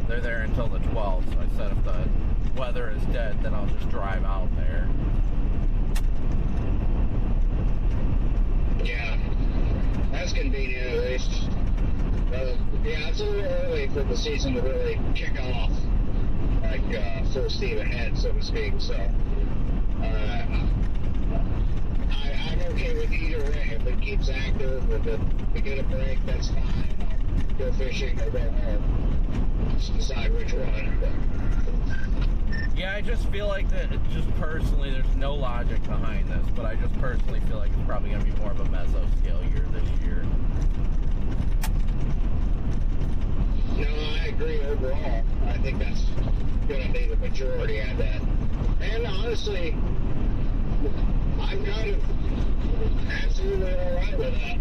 They're there until the 12th, so I said if the weather is dead, then I'll just drive out there. Yeah, that's convenient at least. Yeah, it's a little early for the season to really kick off, like full steam ahead, so to speak. So I'm okay with either way. If it keeps active, if we get a break, that's fine. I'll go fishing or go home. Just decide which one. Yeah, I just feel like that, just personally, there's no logic behind this, but I just personally feel like it's probably going to be more of a meso scale year this year. No, I agree overall. I think that's going to be the majority of that. And honestly, I'm kind of absolutely all right with that.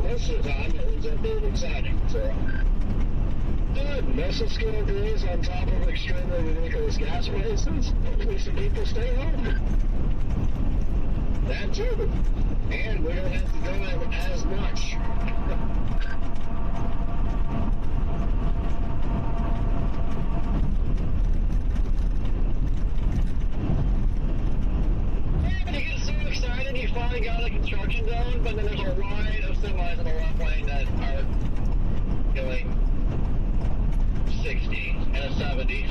Most of the time, it ends up being exciting. So, good. Mesoscale days on top of extremely ridiculous gas prices. Hopefully, some people stay home. That too. And we don't have to drive as much. Excited he finally got a construction zone, but then there's a line of semis in the left lane that are going 60 and a 70.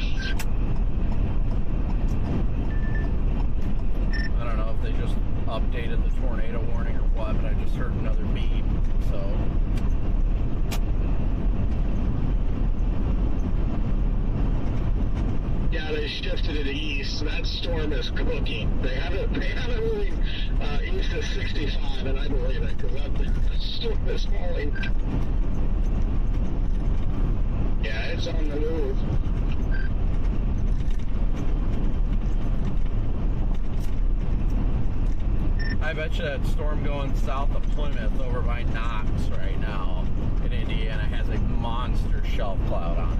I don't know if they just updated the tornado warning or what, but I just heard another beep, so... Yeah, they shifted it east. That storm is cooking. They haven't really east of 65, and I believe it because that storm is falling. Yeah, it's on the move. I bet you that storm going south of Plymouth over by Knox right now in Indiana has a monster shelf cloud on it.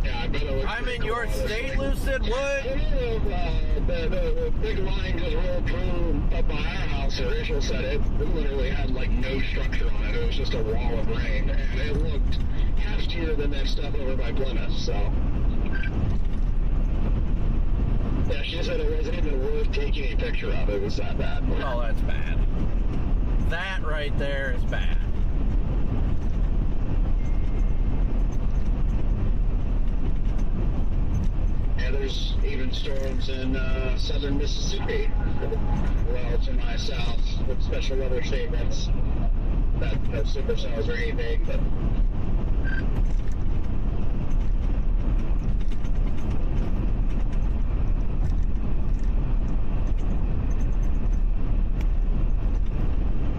Yeah, I bet it looks I'm in cool, your state, Lucid Wood. I don't know if the big line just rolled through up by our house. The Rachel said it literally had like no structure on it. It was just a wall of rain, and it looked heftier than that stuff over by Plymouth. So, yeah, she said it wasn't even worth taking a picture of. It was that bad. Oh, that's bad. That right there is bad. And there's even storms in southern Mississippi, well to my south, with special weather statements. Not no supercells or anything, but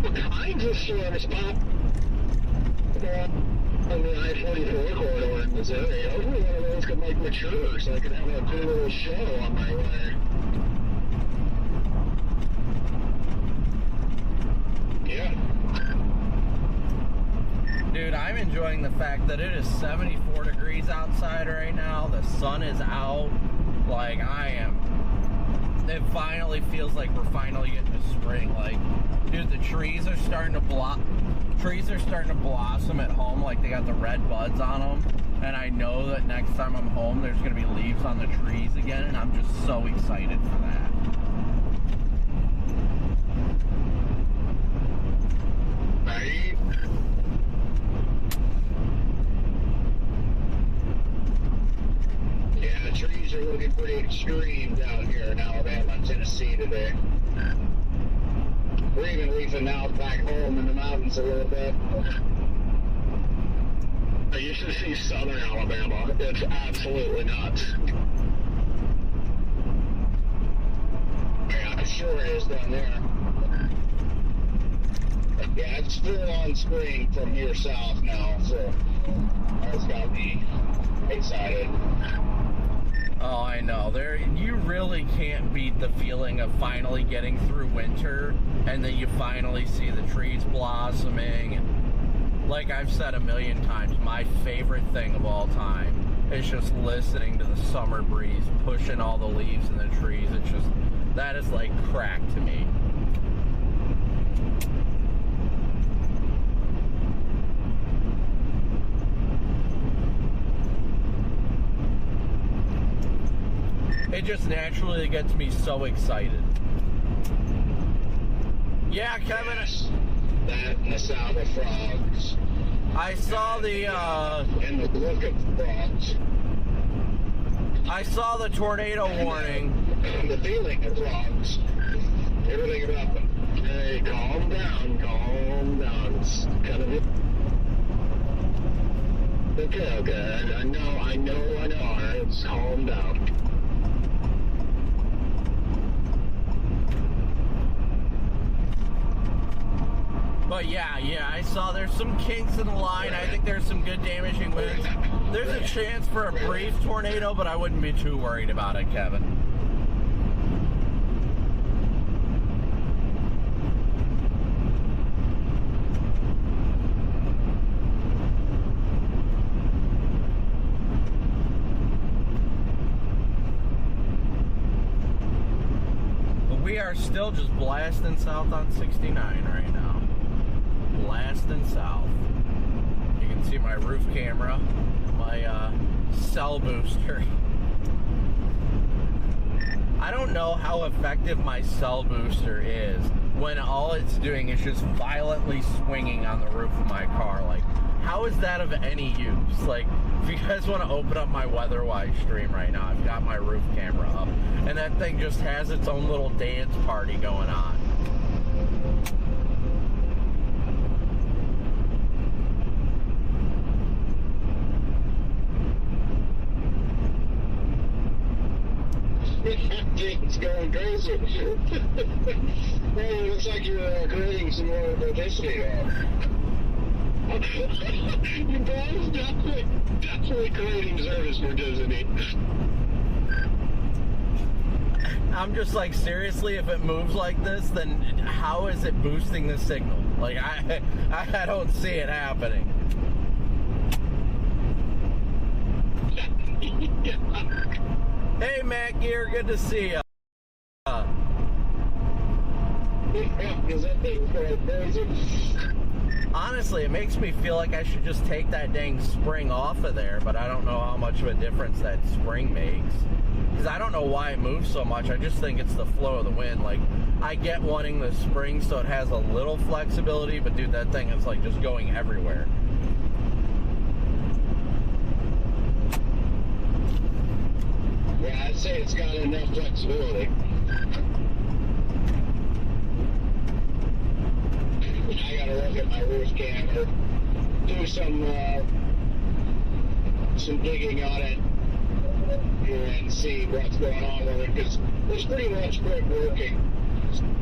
What kinds of storms pop on the I-44 corridor in Missouri? Hopefully one of those could like mature so I could have a cool little show on my way. yeah. Dude, I'm enjoying the fact that it is 74 degrees outside right now. The sun is out. Like, I am. It finally feels like we're finally getting to spring. Like, dude, the trees are starting to blossom at home. Like, they got the red buds on them. And I know that next time I'm home, there's going to be leaves on the trees again. And I'm just so excited for that. Right? Yeah, the trees are looking pretty extreme down here in Alabama and Tennessee today. We're even leafing out back home in the mountains a little bit. You should see southern Alabama. It's absolutely nuts. Yeah, I'm sure it is down there. Yeah, it's still on spring from here south now, so that's got me excited. Oh, I know. You really can't beat the feeling of finally getting through winter, and then you finally see the trees blossoming. And like I've said a million times, my favorite thing of all time is just listening to the summer breeze pushing all the leaves in the trees. It's just, that is like crack to me. It just naturally gets me so excited. Yeah, Kevin. Yes, that and the sound of frogs. I saw and the look of frogs. I saw the tornado warning. And the feeling of frogs. Everything about them. Hey, calm down, calm down. It's kind of... Okay. I know. It's calm down. But yeah, I saw there's some kinks in the line. I think there's some good damaging winds. There's a chance for a brief tornado, but I wouldn't be too worried about it, Kevin. But we are still just blasting south on 69 right now. Blasting south. You can see my roof camera, my cell booster. I don't know how effective my cell booster is when all it's doing is just violently swinging on the roof of my car. Like, how is that of any use? Like, if you guys want to open up my WeatherWise stream right now, I've got my roof camera up, and that thing just has its own little dance party going on. It's going crazy. Well, it looks like you're creating some more publicity there. You guys definitely creating service for Disney. I'm just like, seriously, if it moves like this, then how is it boosting the signal? Like, I don't see it happening. Hey, Matt Gear, good to see you. Honestly, it makes me feel like I should just take that dang spring off of there, but I don't know how much of a difference that spring makes. Because I don't know why it moves so much. I just think it's the flow of the wind. Like, I get wanting the spring so it has a little flexibility, but dude, that thing is like just going everywhere. Yeah, I'd say it's got enough flexibility. I gotta look at my roof cam or do some digging on it and see what's going on with it, because it's pretty much quick working.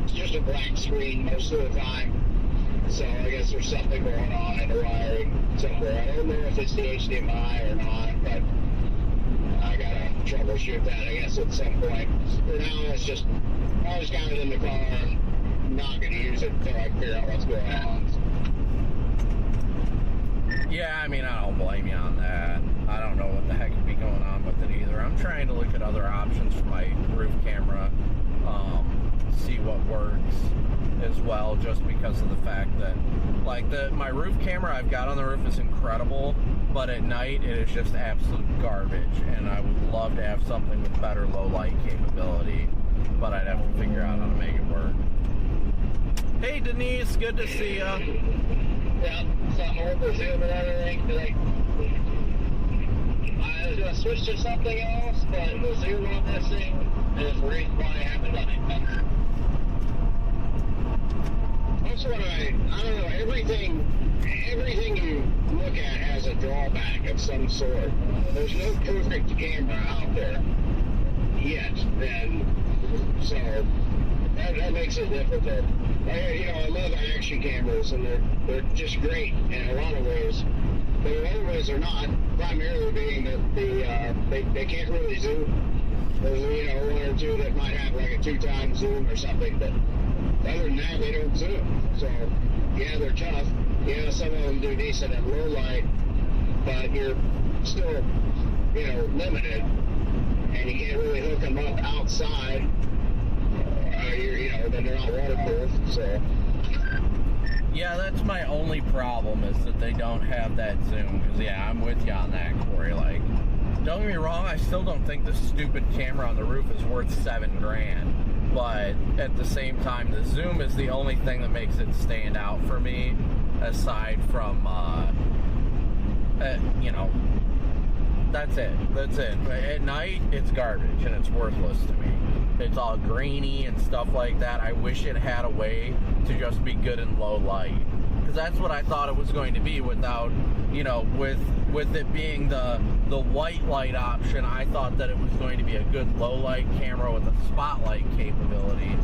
It's just a black screen most of the time. So I guess there's something going on in the wiring somewhere. I don't know if it's the HDMI or not, but I gotta troubleshoot that, I guess, at some point. For now, it's just, I just got it in the car. I'm not gonna use it until I figure out what's going on. Yeah, I mean, I don't blame you on that. I don't know what the heck could be going on with it either. I'm trying to look at other options for my roof camera, see what works as well, just because of the fact that, like, my roof camera I've got on the roof is incredible, but at night it is just absolute garbage, and I would love to have something with better low light capability, but I'd have to figure out how to make it work. Hey Denise, good to see ya. Yeah, something with the Zoom and everything. I was gonna switch to something else, but the Zoom on this thing is the reason why I haven't done it. That's what I don't know, everything you look at has a drawback of some sort. There's no perfect camera out there yet, and so that makes it difficult. I love action cameras, and they're just great in a lot of ways. But in other ways, they're not. Primarily being that they can't really zoom. There's one or two that might have like a 2x zoom or something, but other than that, they don't zoom. So yeah, they're tough. Yeah, some of them do decent at low light, but you're still limited, and you can't really hook them up outside. Then they're not waterproof. So yeah, that's my only problem, is that they don't have that zoom. Because yeah, I'm with you on that, Corey. Like, don't get me wrong, I still don't think the stupid camera on the roof is worth $7,000. But at the same time, the zoom is the only thing that makes it stand out for me, aside from that's it. At night, it's garbage and it's worthless to me. It's all grainy and stuff like that. I wish it had a way to just be good in low light, because that's what I thought it was going to be. Without, with it being the white light option, I thought that it was going to be a good low light camera with a spotlight capability,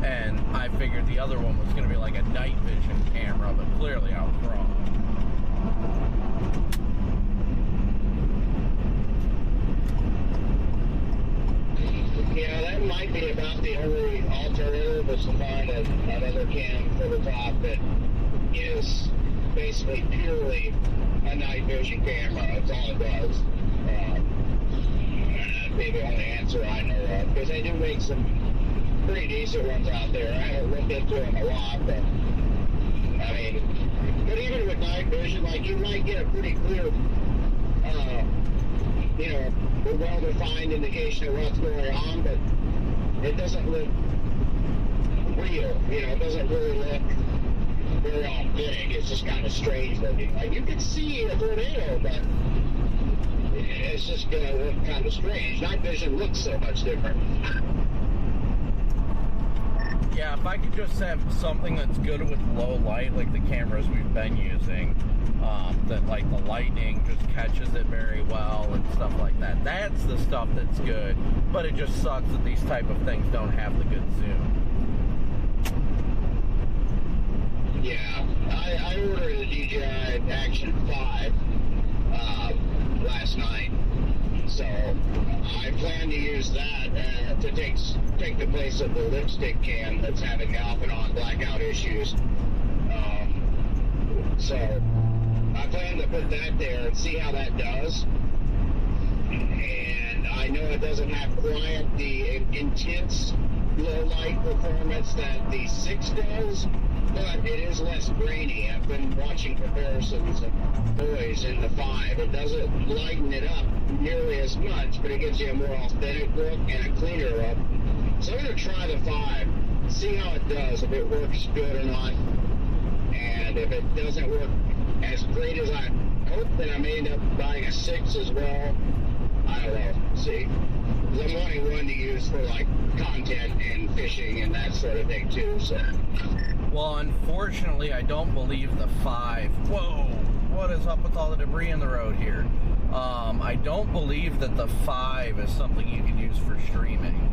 and I figured the other one was going to be like a night vision camera, but clearly I was wrong. Yeah, that might be about the only alternative, is to find another cam for the top that is basically purely a night vision camera. That's all it does. That'd be the only answer I know of, because they do make some pretty decent ones out there. I haven't looked into them a lot, but but even with night vision, like, you might get a pretty clear a well-defined indication of what's going on, but it doesn't look real. It doesn't really look very authentic. It's just kind of strange looking. Like, you can see a tornado, but it's just going to look kind of strange. Night vision looks so much different. Yeah, if I could just have something that's good with low light, like the cameras we've been using, that like the lightning just catches it very well and stuff like that. That's the stuff that's good, but it just sucks that these type of things don't have the good zoom. Yeah, I ordered a DJI Action 5 last night, so I plan to use that to take the place of the lipstick cam that's having off and on blackout issues. So I plan to put that there and see how that does. And I know it doesn't have quite the intense low light performance that the 6 does, but it is less grainy. I've been watching comparisons of noise in the 5. It doesn't lighten it up nearly as much, but it gives you a more authentic look and a cleaner look. So I'm going to try the 5, see how it does, if it works good or not. And if it doesn't work as great as I hope, then I may end up buying a 6 as well. I don't know. See. I'm wanting one to use for like content and fishing and that sort of thing too. So. Well, unfortunately, I don't believe the 5. Whoa! What is up with all the debris in the road here? I don't believe that the 5 is something you can use for streaming.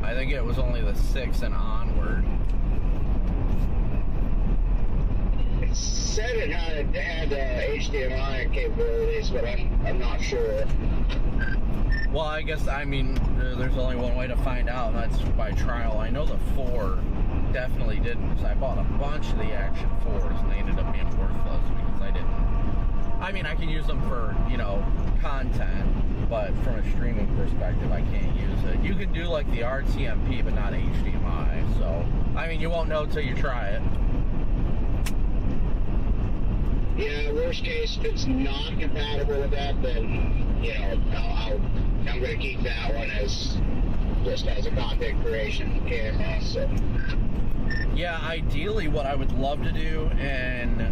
I think it was only the 6 and onward. It said it had HDMI capabilities, but I'm not sure. Well, I guess, there's only one way to find out, and that's by trial. I know the 4 definitely didn't, because I bought a bunch of the Action 4s, and they ended up being worthless because I didn't. I can use them for, content, but from a streaming perspective, I can't use it. You can do, like, the RTMP, but not HDMI, so, you won't know till you try it. Yeah, worst case, if it's not compatible with that, then, I'm going to keep that one just as a content creation camera, so. Yeah, ideally what I would love to do in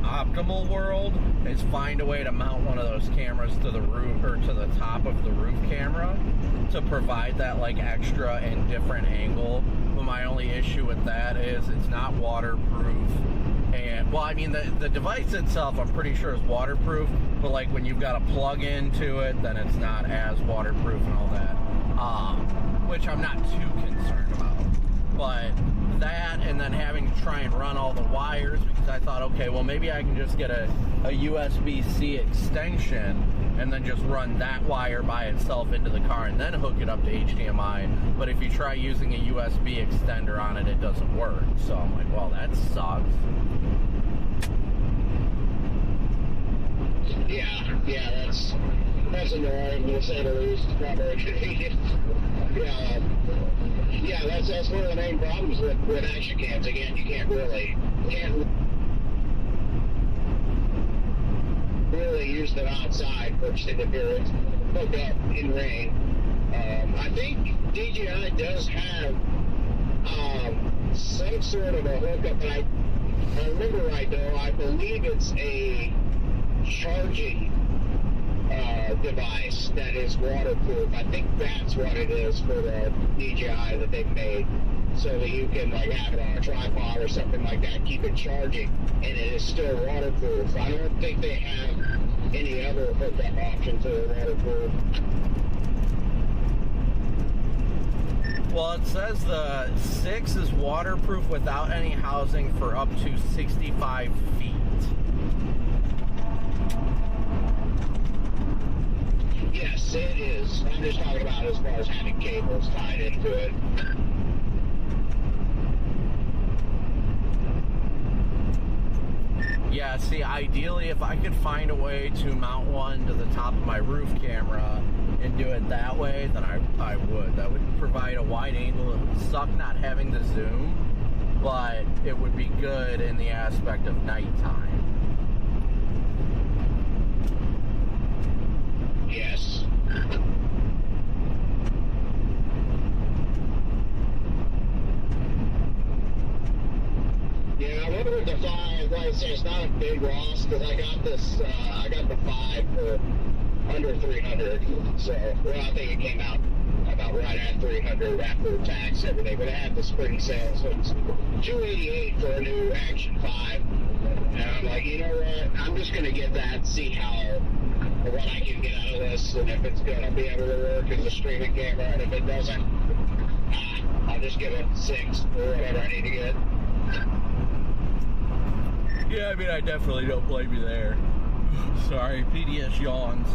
optimal world is find a way to mount one of those cameras to the roof, or to the top of the roof camera, to provide that extra and different angle but my only issue with that is it's not waterproof. And, well, I mean, the device itself, I'm pretty sure is waterproof, but like when you've got to plug into it, then it's not as waterproof and all that, which I'm not too concerned about. But that, and then having to try and run all the wires, because I thought, okay, well, maybe I can just get a USB-C extension and then just run that wire by itself into the car and then hook it up to HDMI. But if you try using a USB extender on it, it doesn't work. So I'm like, well, that sucks. Yeah, that's annoying, to say the least. It's not very convenient. Yeah, that's one of the main problems with action cams. Again, you can't really use them outside, for extended periods, hooked up in rain. I think DJI does have some sort of a hookup, but I remember right though, I believe it's a charging device that is waterproof. I think that's what it is for the DJI that they've made, so that you can like have it on a tripod or something like that, keep it charging, and it is still waterproof. I don't think they have any other hookup options that are waterproof. Well, it says the 6 is waterproof without any housing for up to 65 feet. Yes, it is. I'm just talking about as far as having cables tied into it. Yeah, see, ideally, if I could find a way to mount one to the top of my roof camera and do it that way, then I would. That would provide a wide angle. It would suck not having the zoom, but it would be good in the aspect of nighttime. Yes. Yeah, I wonder if the 5, like I say, it's not a big loss, because I got the 5 for under 300. So, well, I think it came out about right at 300 after tax and everything, but I had the spring sale, so it's $288 for a new Action 5. And I'm like, you know what? I'm just going to get that, see what I can get out of this, and if it's going to be able to work as a streaming camera, and if it doesn't, I'll just give it 6 or whatever I need to get. Yeah, I mean, I definitely don't blame you there. Sorry, PDS yawns.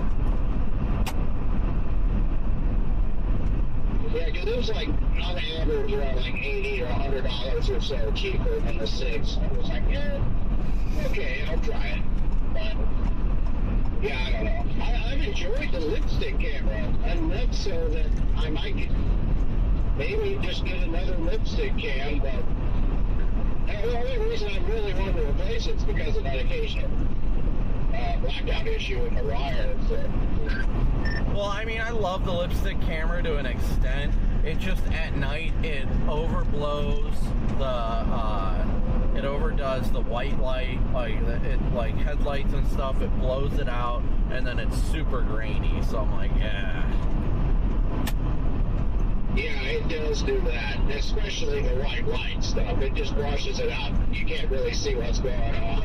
Yeah, because it was like, on average, around like $80 or $100 or so cheaper than the 6. I was like, yeah, okay, I'll try it. But, yeah, I don't know. I've enjoyed the lipstick camera enough so that I might maybe just get another lipstick cam, but the only reason I really wanted to replace it is because of that occasional blackout issue in the wire. So. Well, I mean, I love the lipstick camera to an extent. It just, at night, it overblows it overdoes the white light, like headlights and stuff. It blows it out, and then it's super grainy. So I'm like, yeah. Yeah, it does do that, especially the white light stuff. It just washes it out. You can't really see what's going on.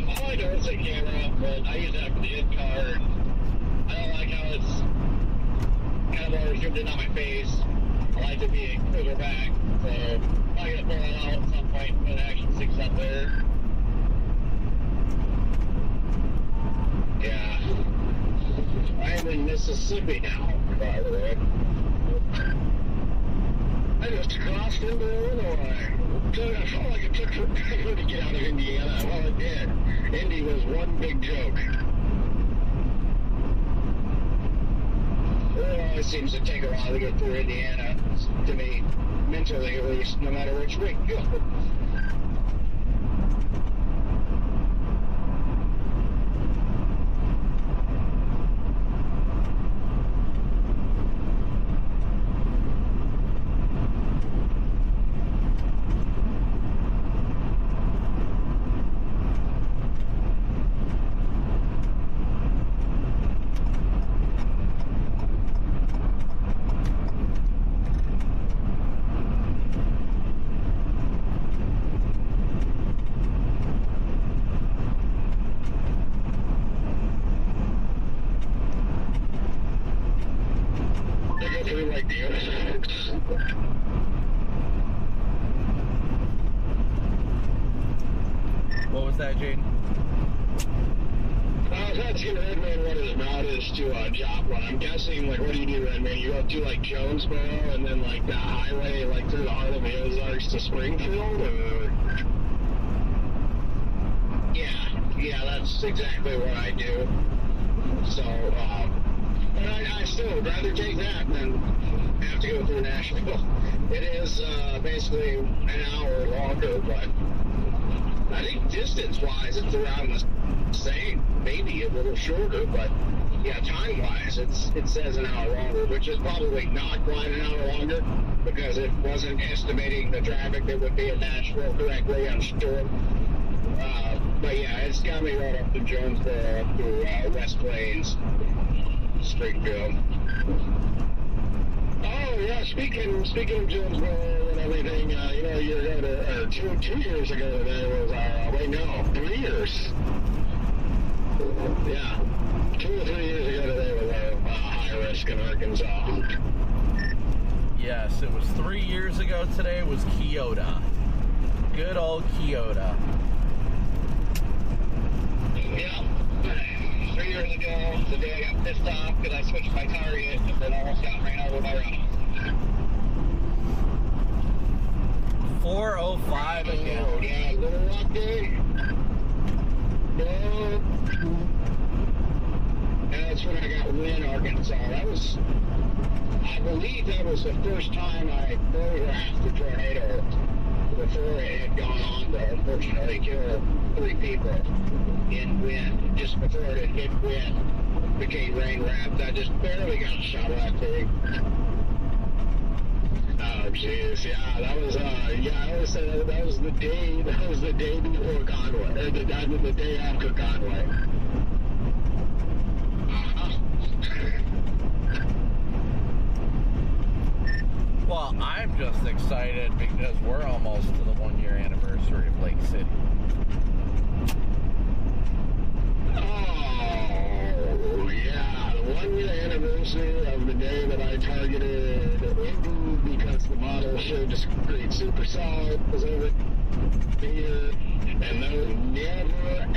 All I know is a camera, but I use that for the in-car. I don't like how it's kind of always zoomed in on my face. I like to be further back, so I'm going to pull it out at some point when Action 6 up there. Yeah. I am in Mississippi now, by the way. I just crossed into Illinois. I felt like it took forever to get out of Indiana. Well, it did. Indy was one big joke. Well, it seems to take a while to get through Indiana, to me, mentally at least, no matter which way you go. that, Jaden? I was asking Redman what his route is to Joplin. I'm guessing, like, what do you do, Redman? You go through, like, Jonesboro and then, like, that highway, like, through the heart of the Ozarks to Springfield? Or... Yeah, that's exactly what I do. So, but I still would rather take that than have to go through Nashville. It is basically an hour longer, but I think distance-wise it's around the same, maybe a little shorter, but yeah, time-wise it says an hour longer, which is probably not quite an hour longer because it wasn't estimating the traffic that would be in Nashville correctly, I'm sure. But yeah, it's got me right up to Jonesboro, up to West Plains, Springfield. Oh yeah, speaking of Jonesboro and everything, you know, a year ago, or 2 years ago today was our, 3 years. Yeah, 2 or 3 years ago today was our high risk in Arkansas. Yes, it was 3 years ago today was Keota. Good old Keota. Yeah. 3 years ago, the day I got pissed off because I switched my target and then almost got ran over by Rob. 405 again. Oh, yeah, little update. No. That's when I got Wynn, Arkansas. I believe that was the first time I photographed the tornado before it had gone on to unfortunately kill 3 people in Wynn. Just before it had hit Wynn, became rain wrapped. I just barely got a shot of that thing. Oh jeez, yeah, that was I always say that was the day before Conway, or the day after Conway. Well, I'm just excited because we're almost to the 1 year anniversary of Lake City. Oh, yeah, the 1 year anniversary of the day that I targeted Indy because the model showed discrete supersonic was over here, and those never,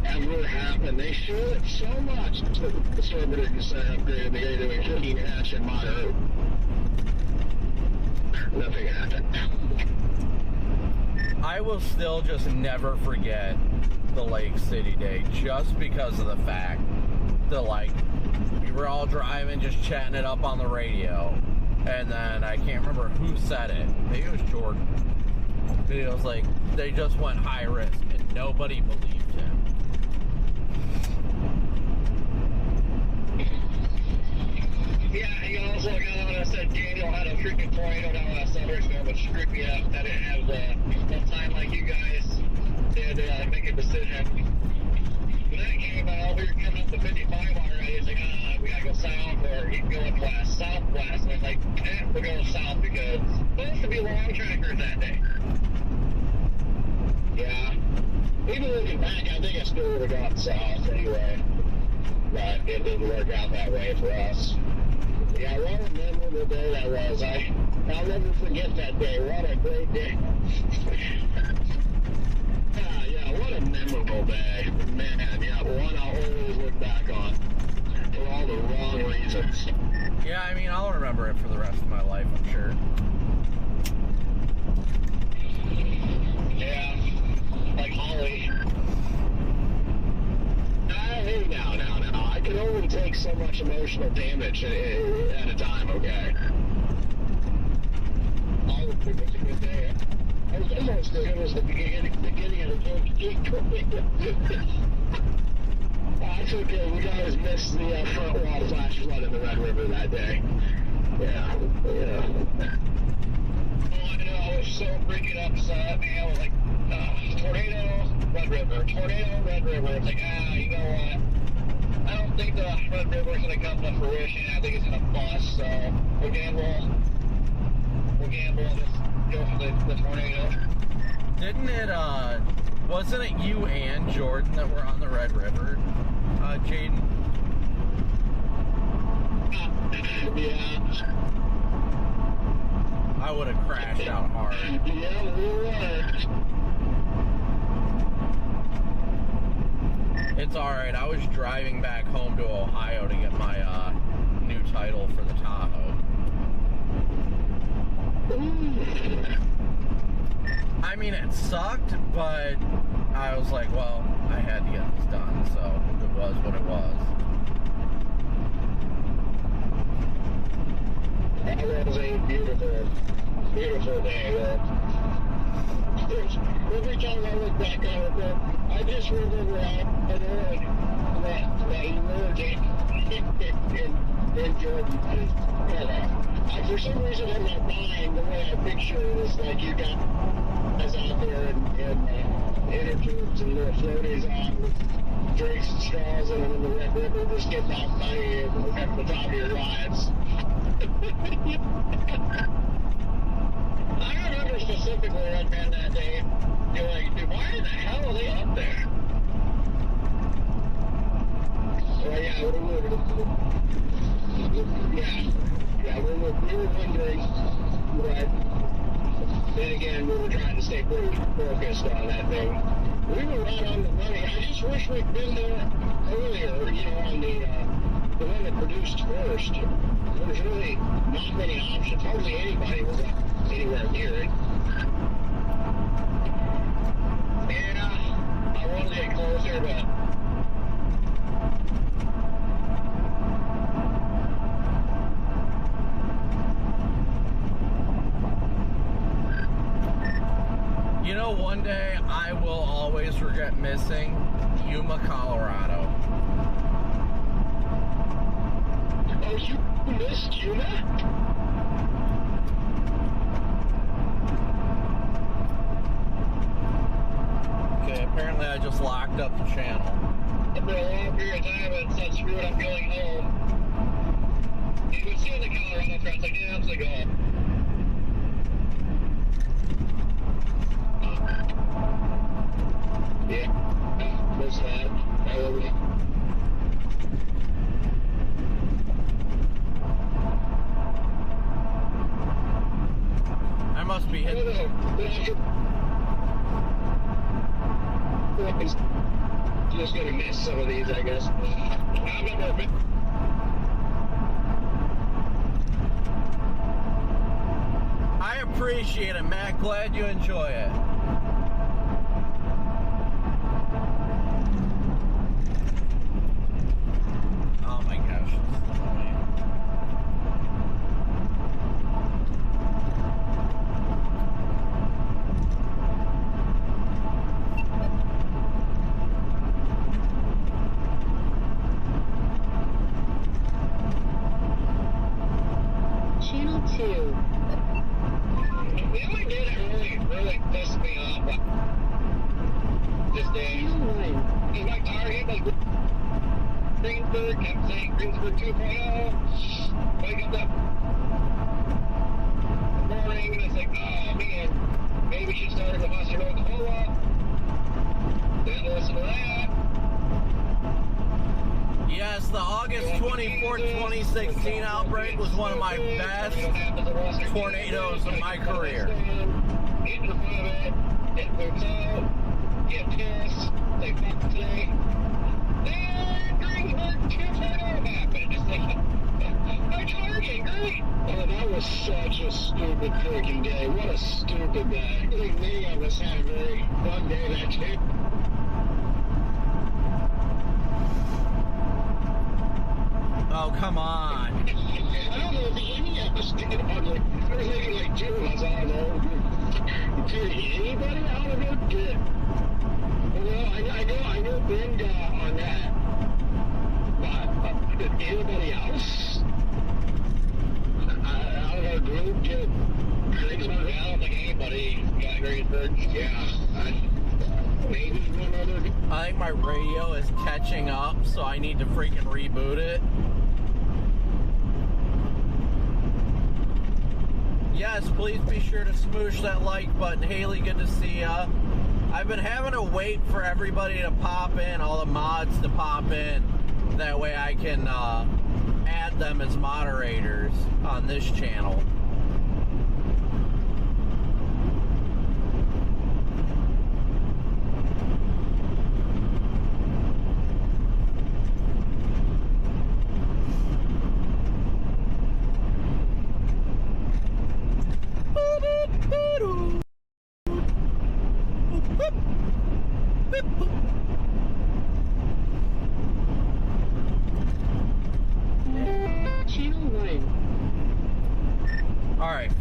ever happened. They showed it so much that the Stormbreaker just upgraded the day to a 15 hatch in moderate. Nothing happened. I will still just never forget the Lake City day just because of the fact that, like, we were all driving, just chatting it up on the radio, and then I can't remember who said it. Maybe it was Jordan. It was like, they just went high risk, and nobody believed him. Yeah, he also got on and said Daniel had a freaking tornado down on Summersville, which screwed me up. I didn't have the time like you guys did to make a decision. When that came out, we were coming up to 55 already. It's like, we gotta go south, or you can go west, southwest. And I was like, we're going south because it's supposed to be long trackers that day. Yeah. Even looking back, I think I still would have gone south anyway. But it didn't work out that way for us. Yeah, what a memorable day that was. I'll never forget that day. What a great day. Yeah, what a memorable day. Man, yeah, one I'll always look back on for all the wrong reasons. Yeah, I mean, I'll remember it for the rest of my life, I'm sure. Yeah, like Holly. Hey, now. I can only take so much emotional damage at a time, okay? I would think it's a good day. I was almost as good as the beginning of the That's okay, we guys missed the front wall flash flood in the Red River that day. Yeah. Oh, I know, I was so freaking upset, man. I was like, tornado, Red River, tornado, Red River. It's like, you know what? I don't think the Red River is going to come to fruition. I think it's going to bust, so we'll gamble and just go for the tornado. Didn't it, wasn't it you and Jordan that were on the Red River, Jaden? Yeah. I would have crashed out hard. Yeah, we were. It's alright. I was driving back home to Ohio to get my new title for the Tahoe. I mean, it sucked, but I was like, well, I had to get this done, so it was what it was. That was a beautiful, beautiful day. Every time I look back on it, I just remember how annoyed that emerging in Jordan. For some reason in my mind, the way I picture it is like you got guys out there in inner tubes and little floaties on with drinks and straws and in the Red River just getting out money at the top of your lives. I remember specifically right man that day, you're like, dude, why the hell are they up there? Well, yeah, we were wondering, but then again, we were trying to stay pretty focused on that thing. We were right on the money. I just wish we'd been there earlier, on the one that produced first. There's really not many options. Hardly anybody was up anywhere near it. And I wanted to get closer, but you know, one day I will always regret missing Yuma, Colorado. oh, you missed Yuma? Okay, apparently I just locked up the channel. For a long period of time, and said, screw it, I'm going home. You would see in the Colorado tracks, like, yeah, I'm going to go home. Yeah, most of that. I must be hitting. Just gonna miss some of these, I guess. I appreciate it, Matt. Glad you enjoy it. Oh my gosh, this is annoying. Channel 2. The only day that really pissed me off this day Channel 1. is my target, like Greensburg, kept saying Greensburg 2.0. Wake up that morning and it's like, oh man, maybe we should start at the Buster Oklahoma. Didn't listen to that. Yes, the August 24th, 2016 outbreak was one of my best tornadoes of my career. Get in front of it, it moves out, get pissed, they fuck today. Then Greensburg 2.0 happened. It's like, my target, great. Oh, that was such a stupid freaking day. What a stupid day. I think many of us had a very fun day that day. Oh, come on. I don't know if any of us did. There was maybe like two of us. I don't know. Did anybody out of it? Did? Well, I know Ben got on that. But did anybody else? Out of our group did Greensburg? I don't think anybody got Greensburg. Yeah. Maybe one other. I think my radio is catching up, so I need to freaking reboot it. Yes, please be sure to smoosh that like button. Haley, good to see ya. I've been having to wait for everybody to pop in, all the mods to pop in. That way I can add them as moderators on this channel.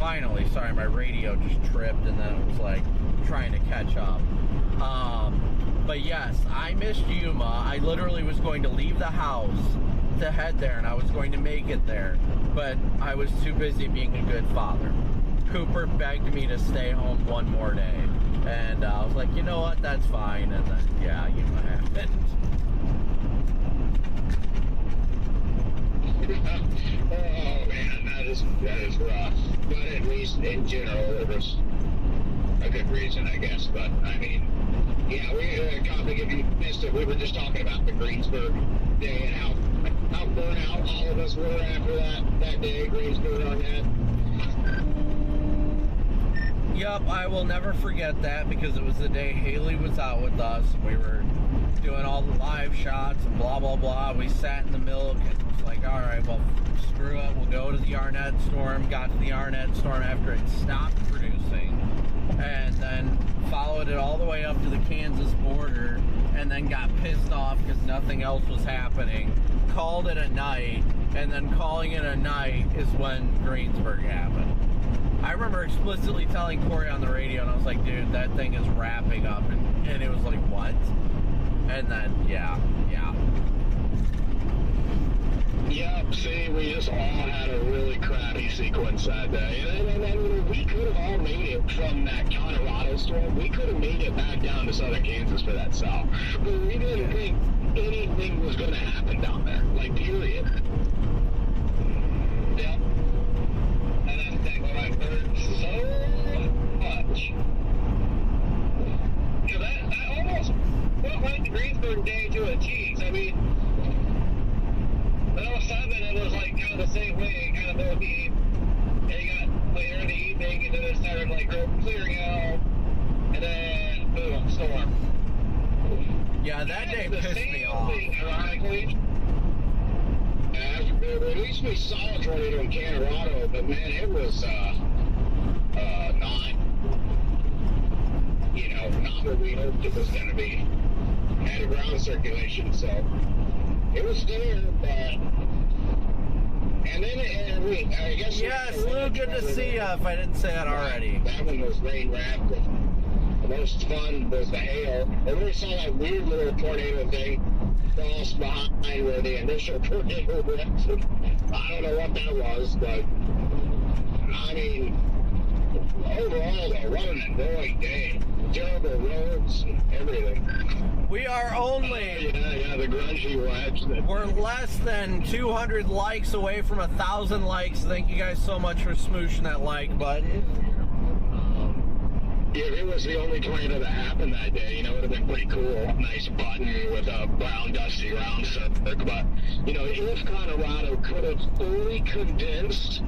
finally. Sorry, my radio just tripped, and then it was like trying to catch up. But yes, I missed Yuma. I literally was going to leave the house to head there, and I was going to make it there, but I was too busy being a good father. Cooper begged me to stay home one more day, and I was like, you know what, that's fine. And then, yeah, Yuma happened. Oh man, that is rough. But at least in general, it was a good reason, I guess. But I mean, yeah, we Comic, if you missed it, we were just talking about the Greensburg day and how burnt out all of us were after that day, Greensburg on that. Yep, I will never forget that, because it was the day Haley was out with us. We were doing all the live shots and blah, blah, blah. We sat in the milk and was like, all right, well, screw it. We'll go to the Arnett Storm. Got to the Arnett Storm after it stopped producing, and then followed it all the way up to the Kansas border, and then got pissed off because nothing else was happening. Called it a night, and then calling it a night is when Greensburg happened. I remember explicitly telling Corey on the radio, and I was like, dude, that thing is wrapping up. And it was like, what? And then, yeah. Yep, see, we just all had a really crappy sequence that day. And we could have all made it from that Colorado storm. We could have made it back down to southern Kansas for that cell. But we didn't think anything was going to happen down there. Like, period. Yep. And I think what I've heard so much. You know, that almost put like the Greensburg day to a tease. I mean, all of a sudden it was like kind of the same way, kind of milky. And you got later in the evening, and then it started like clearing out, and then boom, storm. Yeah, that day pissed me off. Ironically. At least we saw a tornado in Colorado, but man, it was not what we hoped it was going to be. Had a ground circulation, so it was there, but. And then I guess. Yes, Lou, good to see you. If I didn't say that already. That one was rain wrapped. The most fun was the hail. And we saw that weird little tornado thing cross behind where the initial tornado went. I don't know what that was, but I mean, overall, though, what an annoying day. Terrible roads and everything. We are only... Yeah, the grungy wedge. We're less than 200 likes away from 1,000 likes. Thank you guys so much for smooshing that like button. If it was the only tornado that happened that day, it would have been pretty cool. Nice button with a brown, dusty round circle. But, if Colorado could have fully condensed,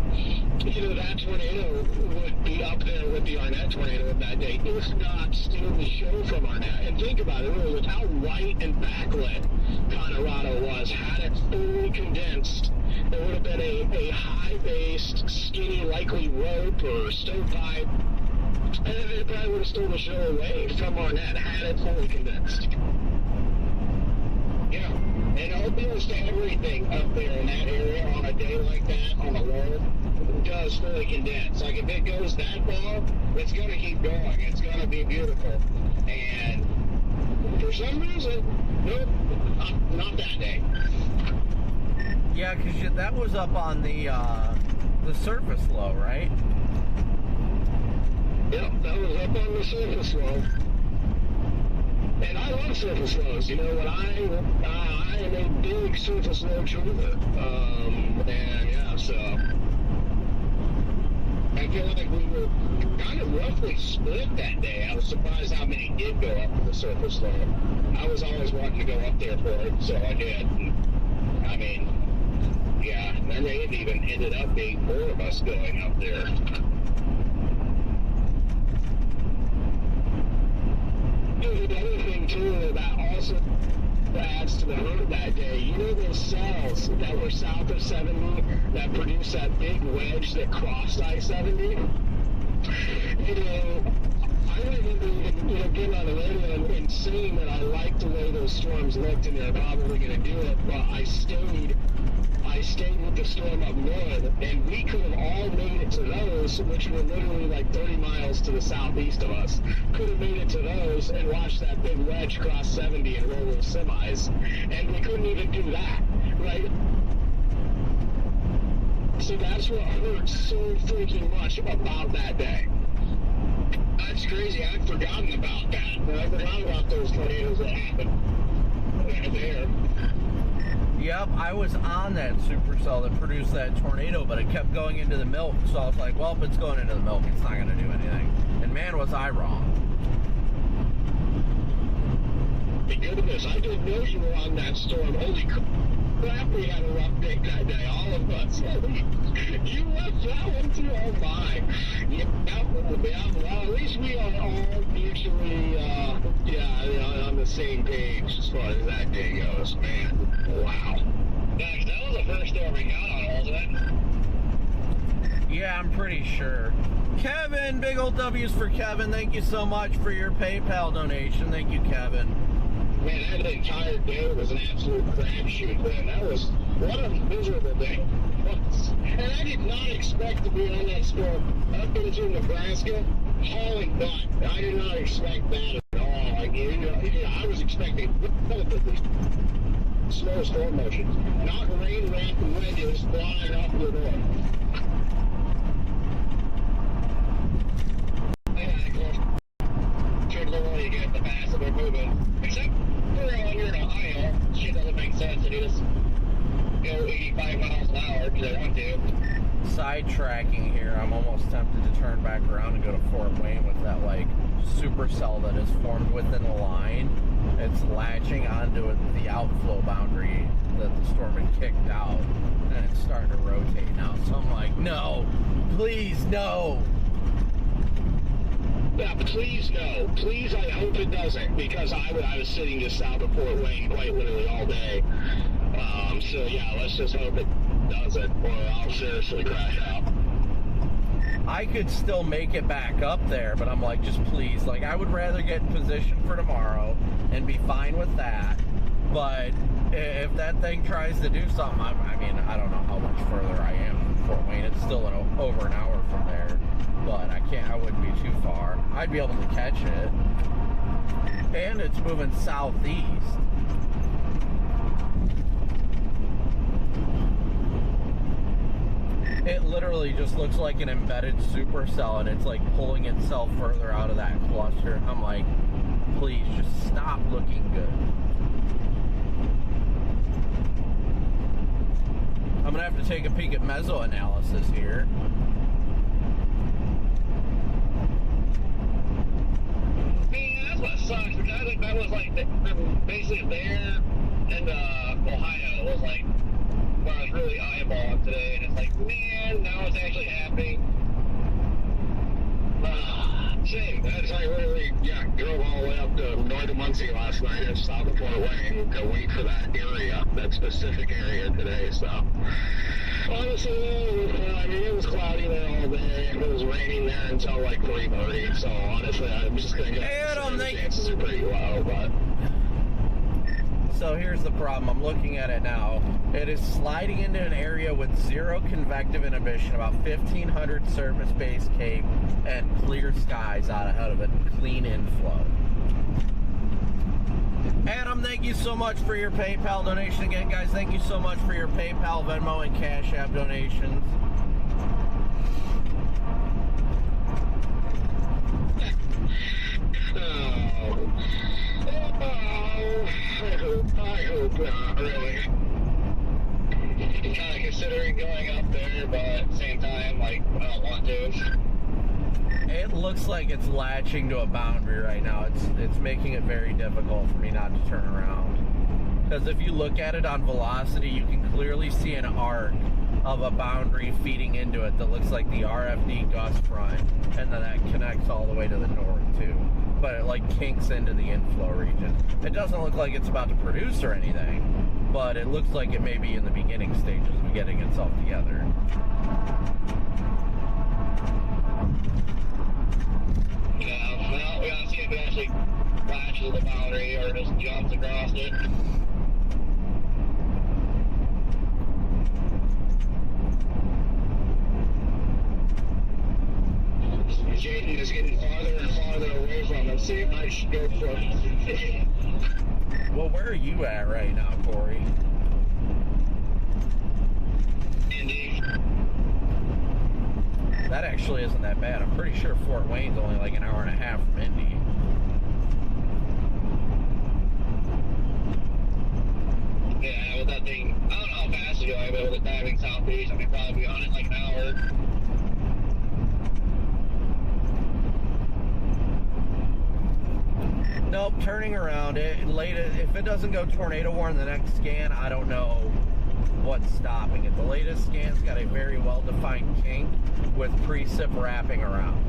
that tornado would be up there with the Arnett tornado of that day, if not steal the show from Arnett. And think about it, really, with how white and backlit Colorado was, had it fully condensed, there would have been a high-based, skinny, likely rope or stovepipe. And it probably would have stolen the show away from Arnett had it fully condensed. Yeah, and almost everything up there in that area on a day like that, on a low, does fully condense. Like, if it goes that far, it's going to keep going. It's going to be beautiful. And for some reason, nope, not that day. Yeah, because that was up on the surface low, right? Yep, that was up on the surface low. And I love surface lows. When I am a big surface low truther. And yeah, so I feel like we were kind of roughly split that day. I was surprised how many did go up to the surface low. I was always wanting to go up there for it, so I did. And, I mean, yeah, there may have even ended up being more of us going up there. The other thing, too, that also adds to the hurt that day, those cells that were south of 70 that produced that big wedge that crossed I-70? I remember even, getting on the radio and saying that I liked the way those storms looked and they're probably going to do it, but I stayed with the storm up north, and we could have all made it to those, which were literally like 30 miles to the southeast of us. Could have made it to those and watched that big wedge cross 70 and roll those semis, and we couldn't even do that, right? So that's what hurt so freaking much about that day. That's crazy. I'd forgotten about that. I forgot about those tornadoes that happened there. Yep, I was on that supercell that produced that tornado, but it kept going into the milk, so I was like, well, if it's going into the milk, it's not going to do anything. And man, was I wrong. Thank goodness, I didn't know you were on that storm. Holy crap, we had a rough day that day, all of us. You left that one too, oh my. Yeah, well, at least we are all mutually, on the same page as far as that day goes, man. Wow. Gosh, that was the first storm we got on, wasn't it? Yeah, I'm pretty sure. Kevin, big old W's for Kevin. Thank you so much for your PayPal donation. Thank you, Kevin. Man, that entire day was an absolute crapshoot, man. That was, what a miserable day. And I did not expect to be on that storm up into Nebraska hauling butt. I did not expect that at all. Like, I was expecting relatively slow storm motion, not rain, ramp, and wedges flying off the north. Yeah, of course, should only get the passive or moving, except for when you're in Ohio, shit doesn't make sense to just go 85 miles an hour because they want to. Sidetracking here, I'm almost tempted to turn back around and go to Fort Wayne with that, like, supercell that is formed within the line. It's latching onto the outflow boundary that the storm had kicked out, and it's starting to rotate now. So I'm like, no, please, no. Yeah, please no. Please, I hope it doesn't, because I was sitting just south of Fort Wayne quite literally all day. So yeah, let's just hope it doesn't, or I'll seriously crash out. I could still make it back up there, but I'm like, just please. Like, I would rather get in position for tomorrow and be fine with that. But if that thing tries to do something, I mean, I don't know how much further I am from Fort Wayne. It's still over an hour from there, but I wouldn't be too far. I'd be able to catch it. And it's moving southeast. It literally just looks like an embedded supercell, and it's like pulling itself further out of that cluster. I'm like, please just stop looking good. I'm gonna have to take a peek at meso-analysis here. Man, that's what sucks, because I think that was like, basically there in Ohio was like, where I was really eyeballing today, and it's like, man, now it's actually happening. Shame. That's I literally, drove all the way up to north of Muncie last night and south of Fort Wayne to wait for that area, that specific area today, so. Honestly, I mean, it was cloudy there all day, and it was raining there until like 3:30, so honestly, I'm just gonna go. Adam, the chances are pretty low, but. So here's the problem. I'm looking at it now. It is sliding into an area with zero convective inhibition, about 1,500 surface-based cape, and clear skies out ahead of it, clean inflow. Adam, thank you so much for your PayPal donation. Again, guys, thank you so much for your PayPal, Venmo, and Cash App donations. I hope not, really. Kind of considering going up there, but at the same time, like, I don't want to. It looks like it's latching to a boundary right now. It's making it very difficult for me not to turn around. Because if you look at it on velocity, you can clearly see an arc of a boundary feeding into it that looks like the RFD gust front, and then that connects all the way to the north too. But it like kinks into the inflow region. It doesn't look like it's about to produce or anything, but it looks like it may be in the beginning stages of getting itself together. Yeah. Well, we gotta see if it actually flashes the boundary or just jumps across it. Jaden is getting farther and farther away from us, so you might go for it. Well, where are you at right now, Corey? Indy. That actually isn't that bad. I'm pretty sure Fort Wayne's only like an hour and a half from Indy. Yeah, with that thing, I don't know how fast it's going, but with it diving southeast, I mean, probably be on it in like an hour. Nope, turning around it. If it doesn't go tornado warn the next scan, I don't know what's stopping it. The latest scan's got a very well-defined kink with precip wrapping around.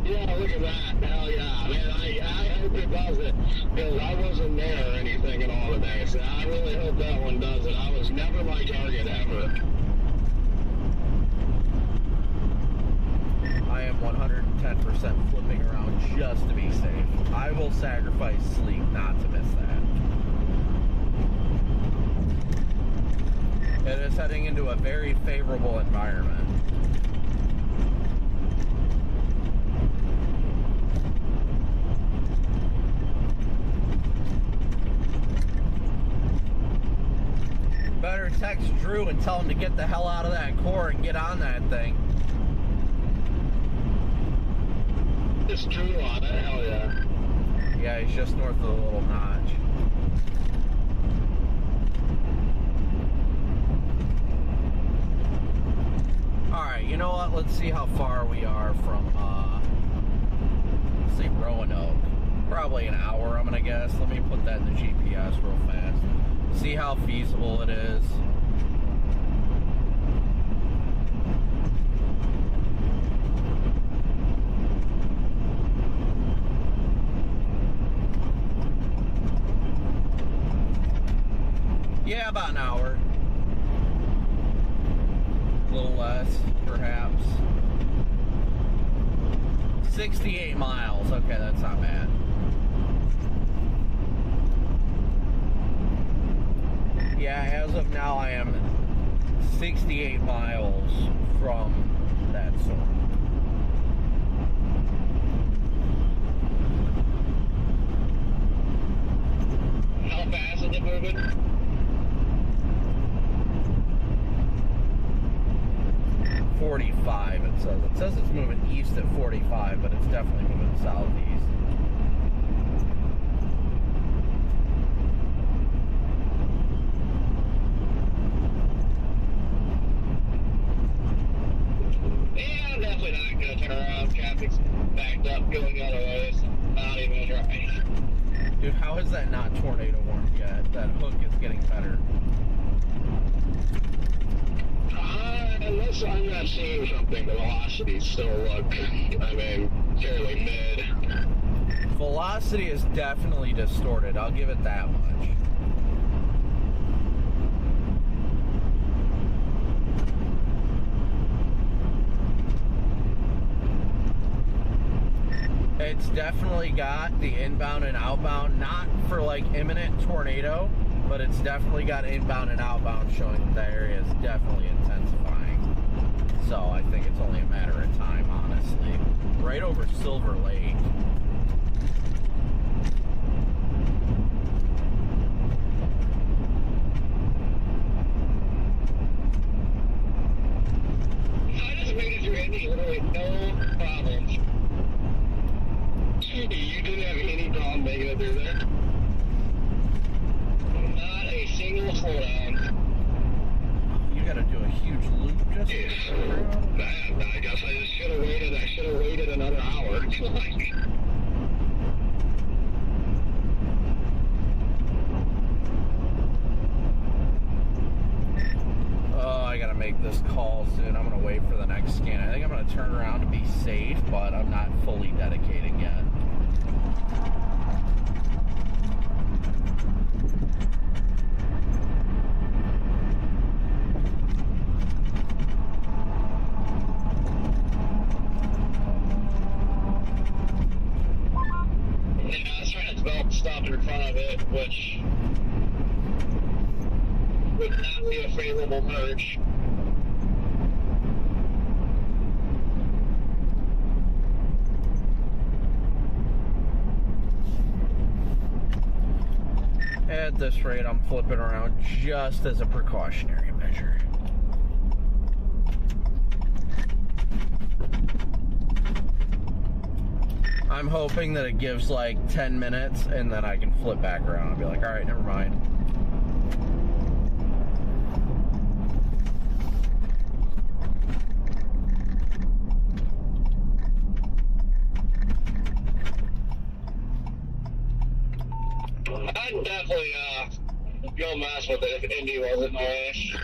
Yeah, look at that. Hell yeah. Man, I hope it does it. Because I wasn't there or anything at all today. So I really hope that one does it. I was never my target ever. I am 110% flipping around just to be safe. I will sacrifice sleep not to miss that. It is heading into a very favorable environment. Better text Drew and tell him to get the hell out of that core and get on that thing. It's Drew on it. Hell yeah. Yeah, he's just north of the little notch. Alright, you know what? Let's see how far we are from, let's see, Roanoke. Probably an hour, I'm gonna guess. Let me put that in the GPS real fast. See how feasible it is. Yeah, about an hour. A little less, perhaps. 68 miles. Okay, that's not bad. Yeah, as of now, I am 68 miles from that storm. How fast is it moving? 45, it says. It says it's moving east at 45, but it's definitely moving southeast. Yeah, I'm definitely not going to turn around. Traffic's backed up going the other way, so I'm not even going to try. Dude, how is that not tornado warned yet? That hook is getting better. Unless I'm not seeing something, the velocity still look, I mean, fairly mid. Velocity is definitely distorted. I'll give it that much. It's definitely got the inbound and outbound, not for like imminent tornado, but it's definitely got inbound and outbound showing that the area is definitely intensifying. So I think it's only a matter of time, honestly. Right over Silver Lake. I just made it through Indy literally no problems. You didn't have any problem making it through there? Not a single slowdown. You gotta do a huge loop just to get around. I guess I just should have waited. I should have waited another hour. Oh, I gotta make this call soon. I'm gonna wait for the next scan. I think I'm gonna turn around to be safe, but I'm not fully dedicating yet. in front of it, which would not be a favorable merge. At this rate, I'm flipping around just as a precautionary measure. I'm hoping that it gives like 10 minutes and then I can flip back around and be like, all right, never mind. I'd definitely go mess with it if Indy wasn't my race.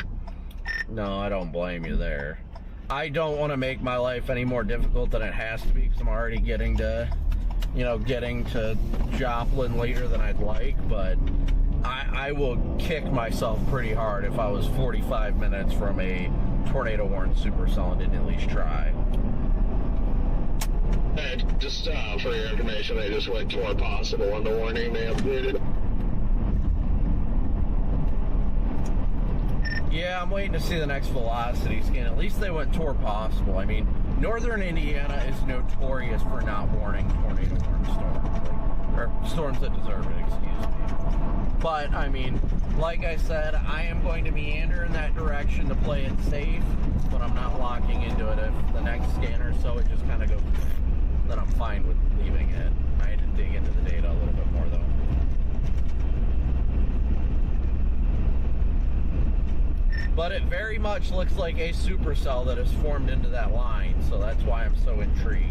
No, I don't blame you there. I don't want to make my life any more difficult than it has to be because I'm already getting to Joplin later than I'd like, but I will kick myself pretty hard if I was 45 minutes from a tornado warned supercell and didn't at least try. And just for your information, they just went tour possible on the warning they updated. Yeah, I'm waiting to see the next velocity scan. At least they went tour possible. I mean, northern Indiana is notorious for not warning tornado warned storms, or storms that deserve it, excuse me. But, I mean, like I said, I am going to meander in that direction to play it safe, but I'm not locking into it. If the next scan or so, it just kind of goes, then I'm fine with leaving it. I had to dig into the data a little bit more, though. But it very much looks like a supercell that has formed into that line, so that's why I'm so intrigued.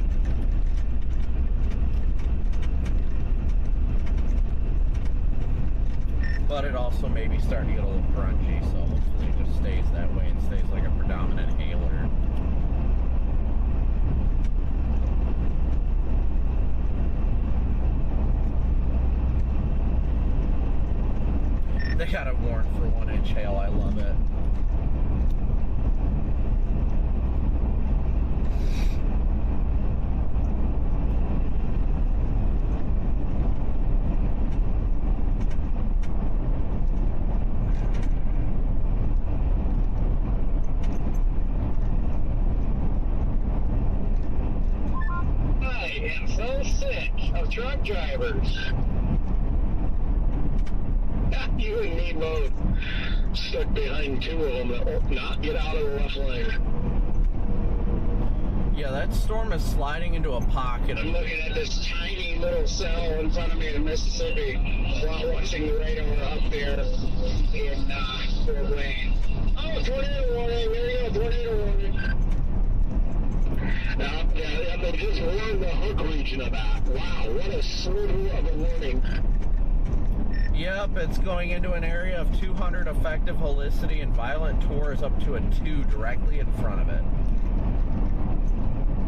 But it also may be starting to get a little grungy, so hopefully it just stays that way and stays like a predominant hailer. They got it warned for 1-inch hail, I love it. I am so sick of truck drivers. You and me both stuck behind two of them that will not get out of the left lane. Yeah, that storm is sliding into a pocket. I'm looking at this tiny little cell in front of me in Mississippi while watching the radar up there in Fort Wayne. Oh, tornado warning, there you go, tornado warning. Now, yeah, they just warned the Hook region of that. Wow, what a slew of a warning. Yep, it's going into an area of 200 effective helicity and violent tours up to a 2 directly in front of it.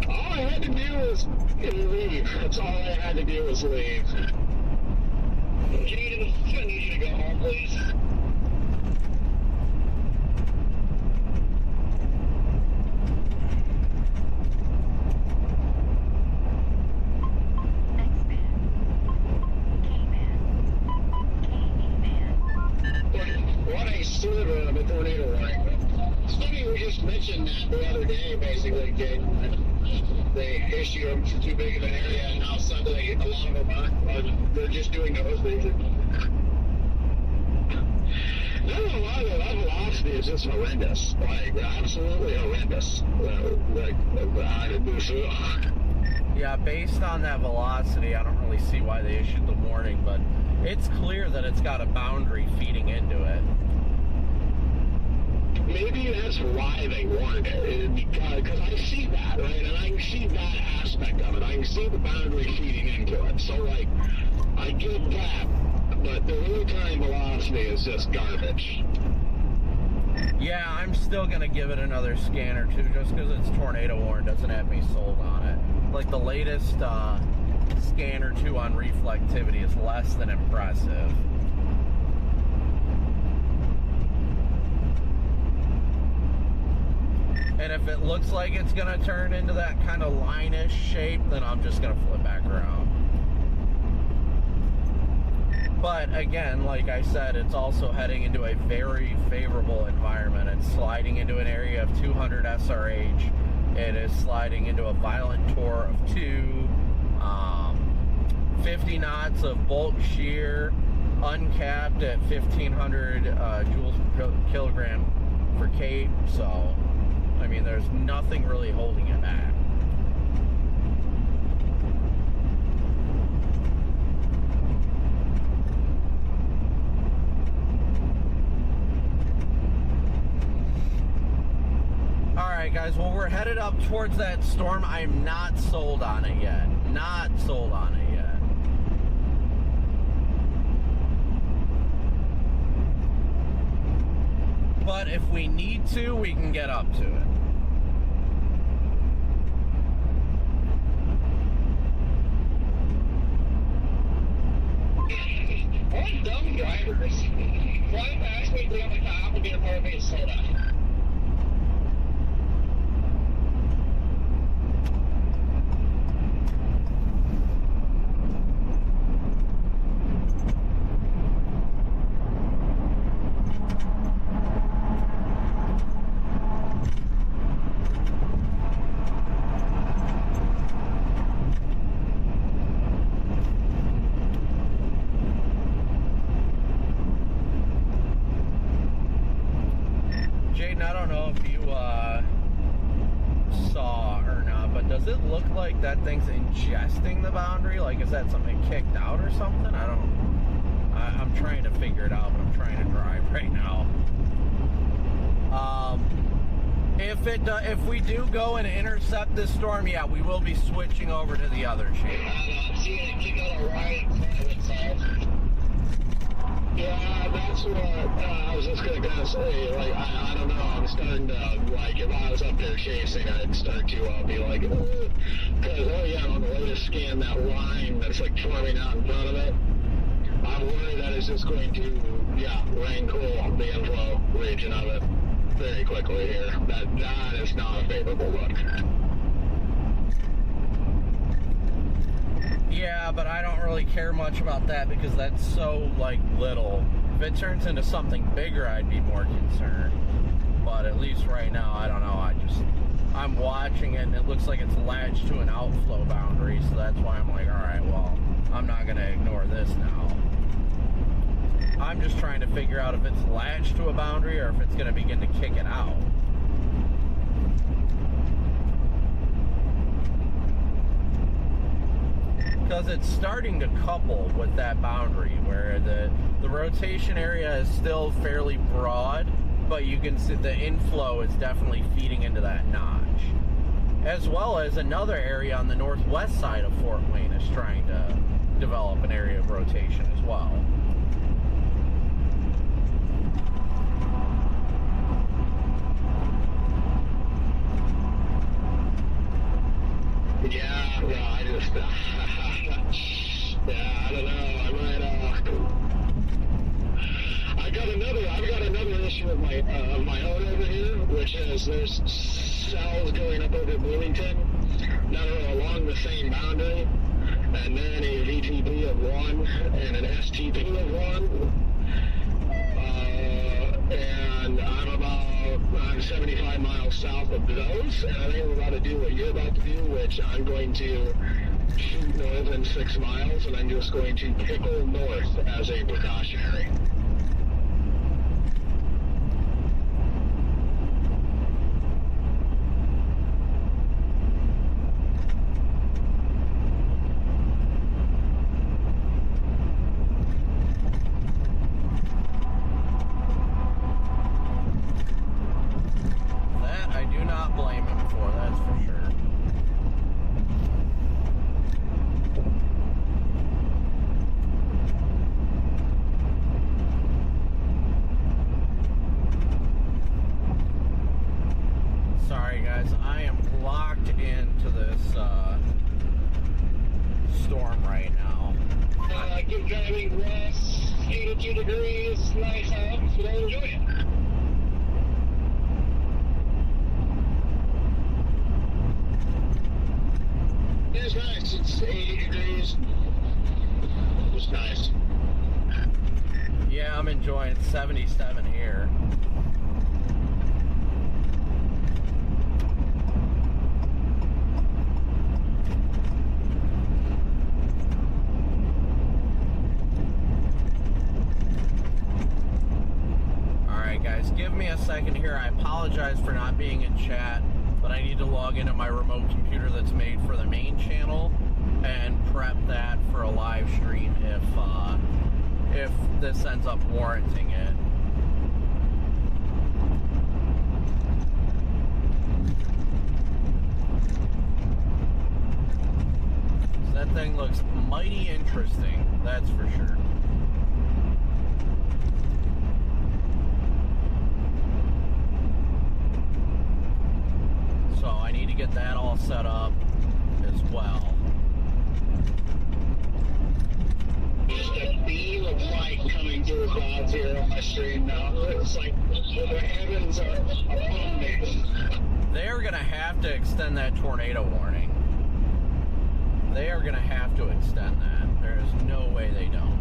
All I had to do was leave. That's all I had to do was leave. Jaden, I need you to go home, please. What a sliver of a tornado warning. Stevie, we just mentioned that the other day, basically, they issue them for too big of an area, and now suddenly a lot of them they're just doing the Hook region. No, a lot of that velocity is just horrendous. Like, absolutely horrendous. Yeah, based on that velocity, I don't really see why they issued the warning, but it's clear that it's got a boundary feeding into it. Maybe that's why they warned it, because I see that, right? And I can see that aspect of it. I can see the boundary feeding into it. So, like, I get that, but the real-time velocity is just garbage. Yeah, I'm still going to give it another scan or two just because it's tornado warned doesn't have me sold on it. Like, the latest scan or two on reflectivity is less than impressive. And if it looks like it's going to turn into that kind of line-ish shape, then I'm just going to flip back around. But again, like I said, it's also heading into a very favorable environment. It's sliding into an area of 200 SRH. It is sliding into a violent torr of 2, 50 knots of bulk shear, uncapped at 1,500 joules per kilogram for Cape. So, I mean, there's nothing really holding it back. Alright guys, well, we're headed up towards that storm. I'm not sold on it yet. Not sold on it yet. But if we need to, we can get up to it. What dumb drivers? Fly past me, be on the top, and get a part of me and slow down. I don't know if you saw or not, but does it look like that thing's ingesting the boundary? Like, is that something kicked out or something? I'm trying to figure it out, but I'm trying to drive right now. If we do go and intercept this storm, yeah, we will be switching over to the other channel. I'm seeing it kick out a right in front of itself. Yeah, that's what I was just going to kind of say. Like, I don't know. I'm starting to, like, if I was up there chasing, I'd start to be like, because, oh, yeah, on the latest scan, that line that's, like, forming out in front of it, I'm worried that it's just going to, yeah, rain cool the inflow region of it very quickly here. That is not a favorable look. Yeah, but I don't really care much about that because that's so, like, little. If it turns into something bigger, I'd be more concerned. But at least right now, I don't know. I'm watching it, and it looks like it's latched to an outflow boundary, so that's why I'm like, alright, well, I'm not going to ignore this now. I'm just trying to figure out if it's latched to a boundary or if it's going to begin to kick it out. Because it's starting to couple with that boundary where the rotation area is still fairly broad, but you can see the inflow is definitely feeding into that notch. As well as another area on the northwest side of Fort Wayne is trying to develop an area of rotation as well. Yeah, no, I just, yeah, I don't know. I've got another issue with my own over here, which is there's cells going up over Bloomington that are along the same boundary, and then a VTP of 1 and an STP of 1. And I'm 75 miles south of those, and I think we're about to do what you're about to do, which I'm going to shoot north in 6 miles, and I'm just going to pickle north as a precautionary. storm right now. Keep driving west, 82 degrees, nice out, so enjoy it. It's nice, it's 80 degrees. It was nice. I'm enjoying 77 here. Alright guys, give me a second here. I apologize for not being in chat, but I need to log into my remote computer that's made for the main channel and prep that for a live stream if this ends up warranting it. So that thing looks mighty interesting, that's for sure. So I need to get that all set up as well. Just a beam of light coming through the clouds here on my stream now. It's like the heavens are upon me. They're going to have to extend that tornado warning. They are going to have to extend that. There's no way they don't.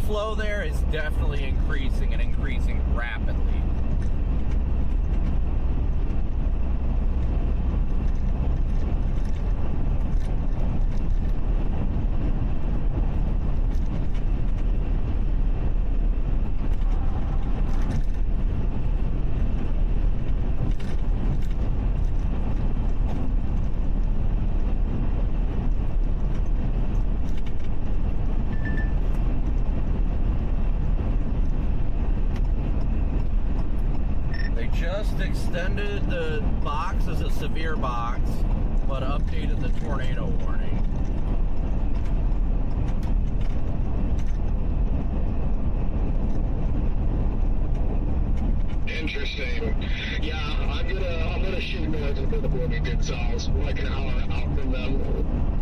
Flow there is definitely increasing and increasing rapidly. Extended the box as a severe box, but updated the tornado warning. Interesting. Yeah, I'm gonna shoot north and put the boarding themselves like an hour out from them.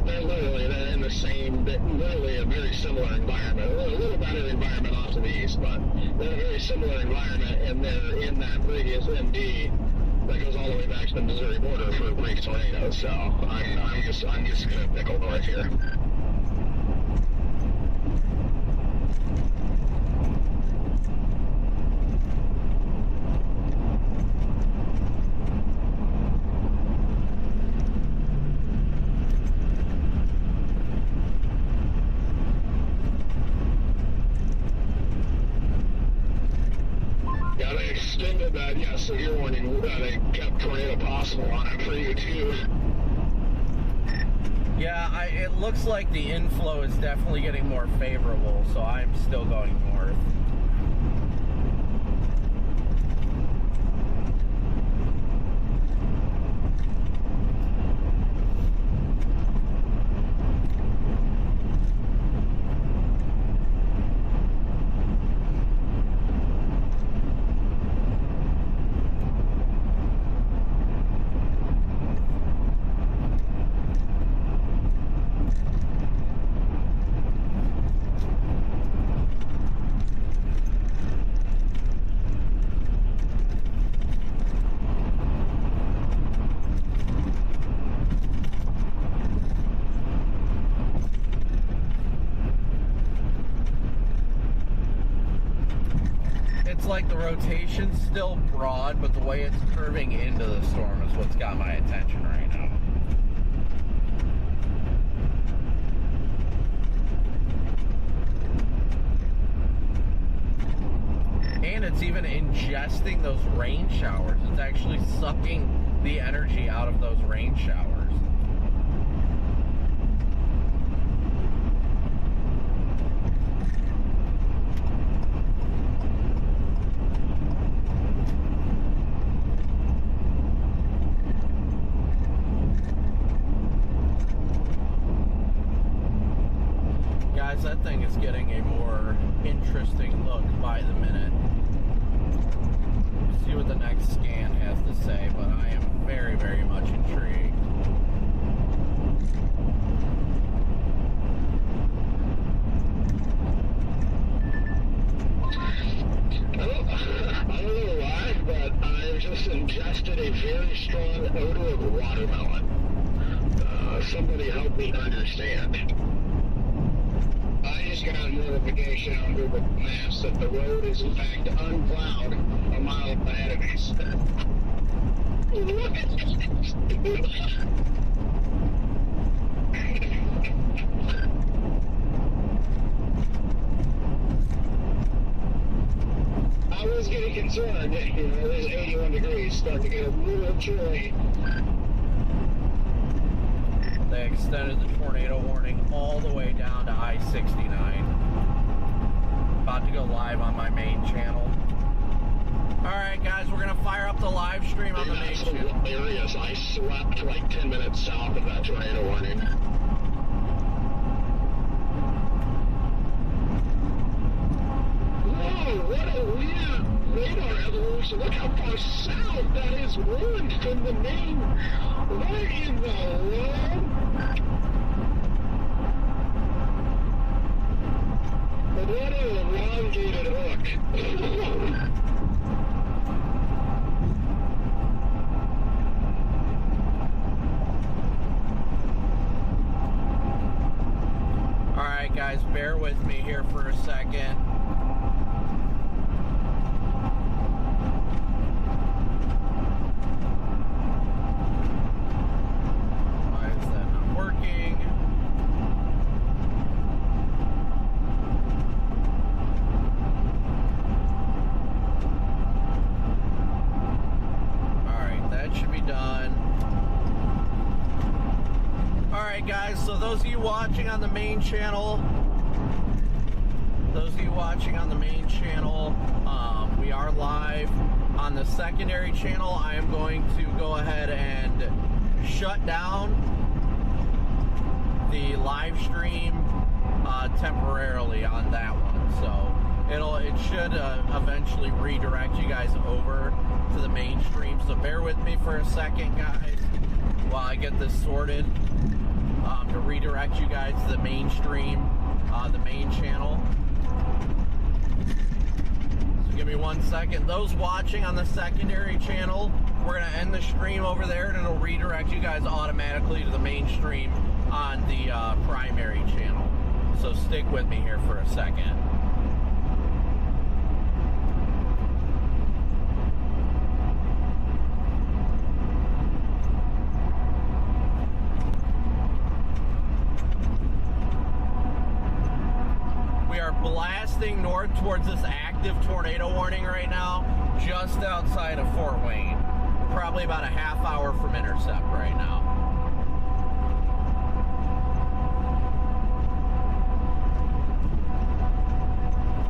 They're in the same, literally a very similar environment. A little better environment off to the east, but they're a very similar environment, and they're in that previous MD that goes all the way back to the Missouri border for a brief tornado. So I'm just gonna pickle north here. Severe warning, they kept tornado possible on it for you too. Yeah, it looks like the inflow is definitely getting more favorable, so I'm still going north. Like the rotation's still broad, but the way it's curving into the storm is what's got my attention right now. And it's even ingesting those rain showers. It's actually sucking the energy out of those rain showers. Guys, that thing is getting a more interesting look by the minute. See what the next scan has to say, but I am very, very much intrigued. I don't know why, but I've just ingested a very strong odor of watermelon. Somebody help me understand. I just got a notification on Google Maps that the road is in fact unplowed a mile ahead of me. I was getting concerned, it was 81 degrees, starting to get a little chilly. They extended the tornado warning all the way down to I-69. About to go live on my main channel. Alright guys, we're going to fire up the live stream on the main channel. Areas I slept like 10 minutes south of that tornado warning. Whoa, what a weird radar evolution. Look how far south that is ruined from the main. What in the world? What an elongated hook. Alright guys, bear with me here for a second. Why is that not working? Alright, that should be done. Alright guys, so those of you watching on the main channel, we are live. On the secondary channel, I am going to go ahead and shut down the live stream temporarily on that one. So it should eventually redirect you guys over to the main stream. So bear with me for a second, guys, while I get this sorted. To redirect you guys to the main stream, the main channel. So give me 1 second. Those watching on the secondary channel, we're going to end the stream over there and it'll redirect you guys automatically to the main stream on the primary channel. So stick with me here for a second. Blasting north towards this active tornado warning right now, just outside of Fort Wayne. Probably about a half hour from Intercept right now.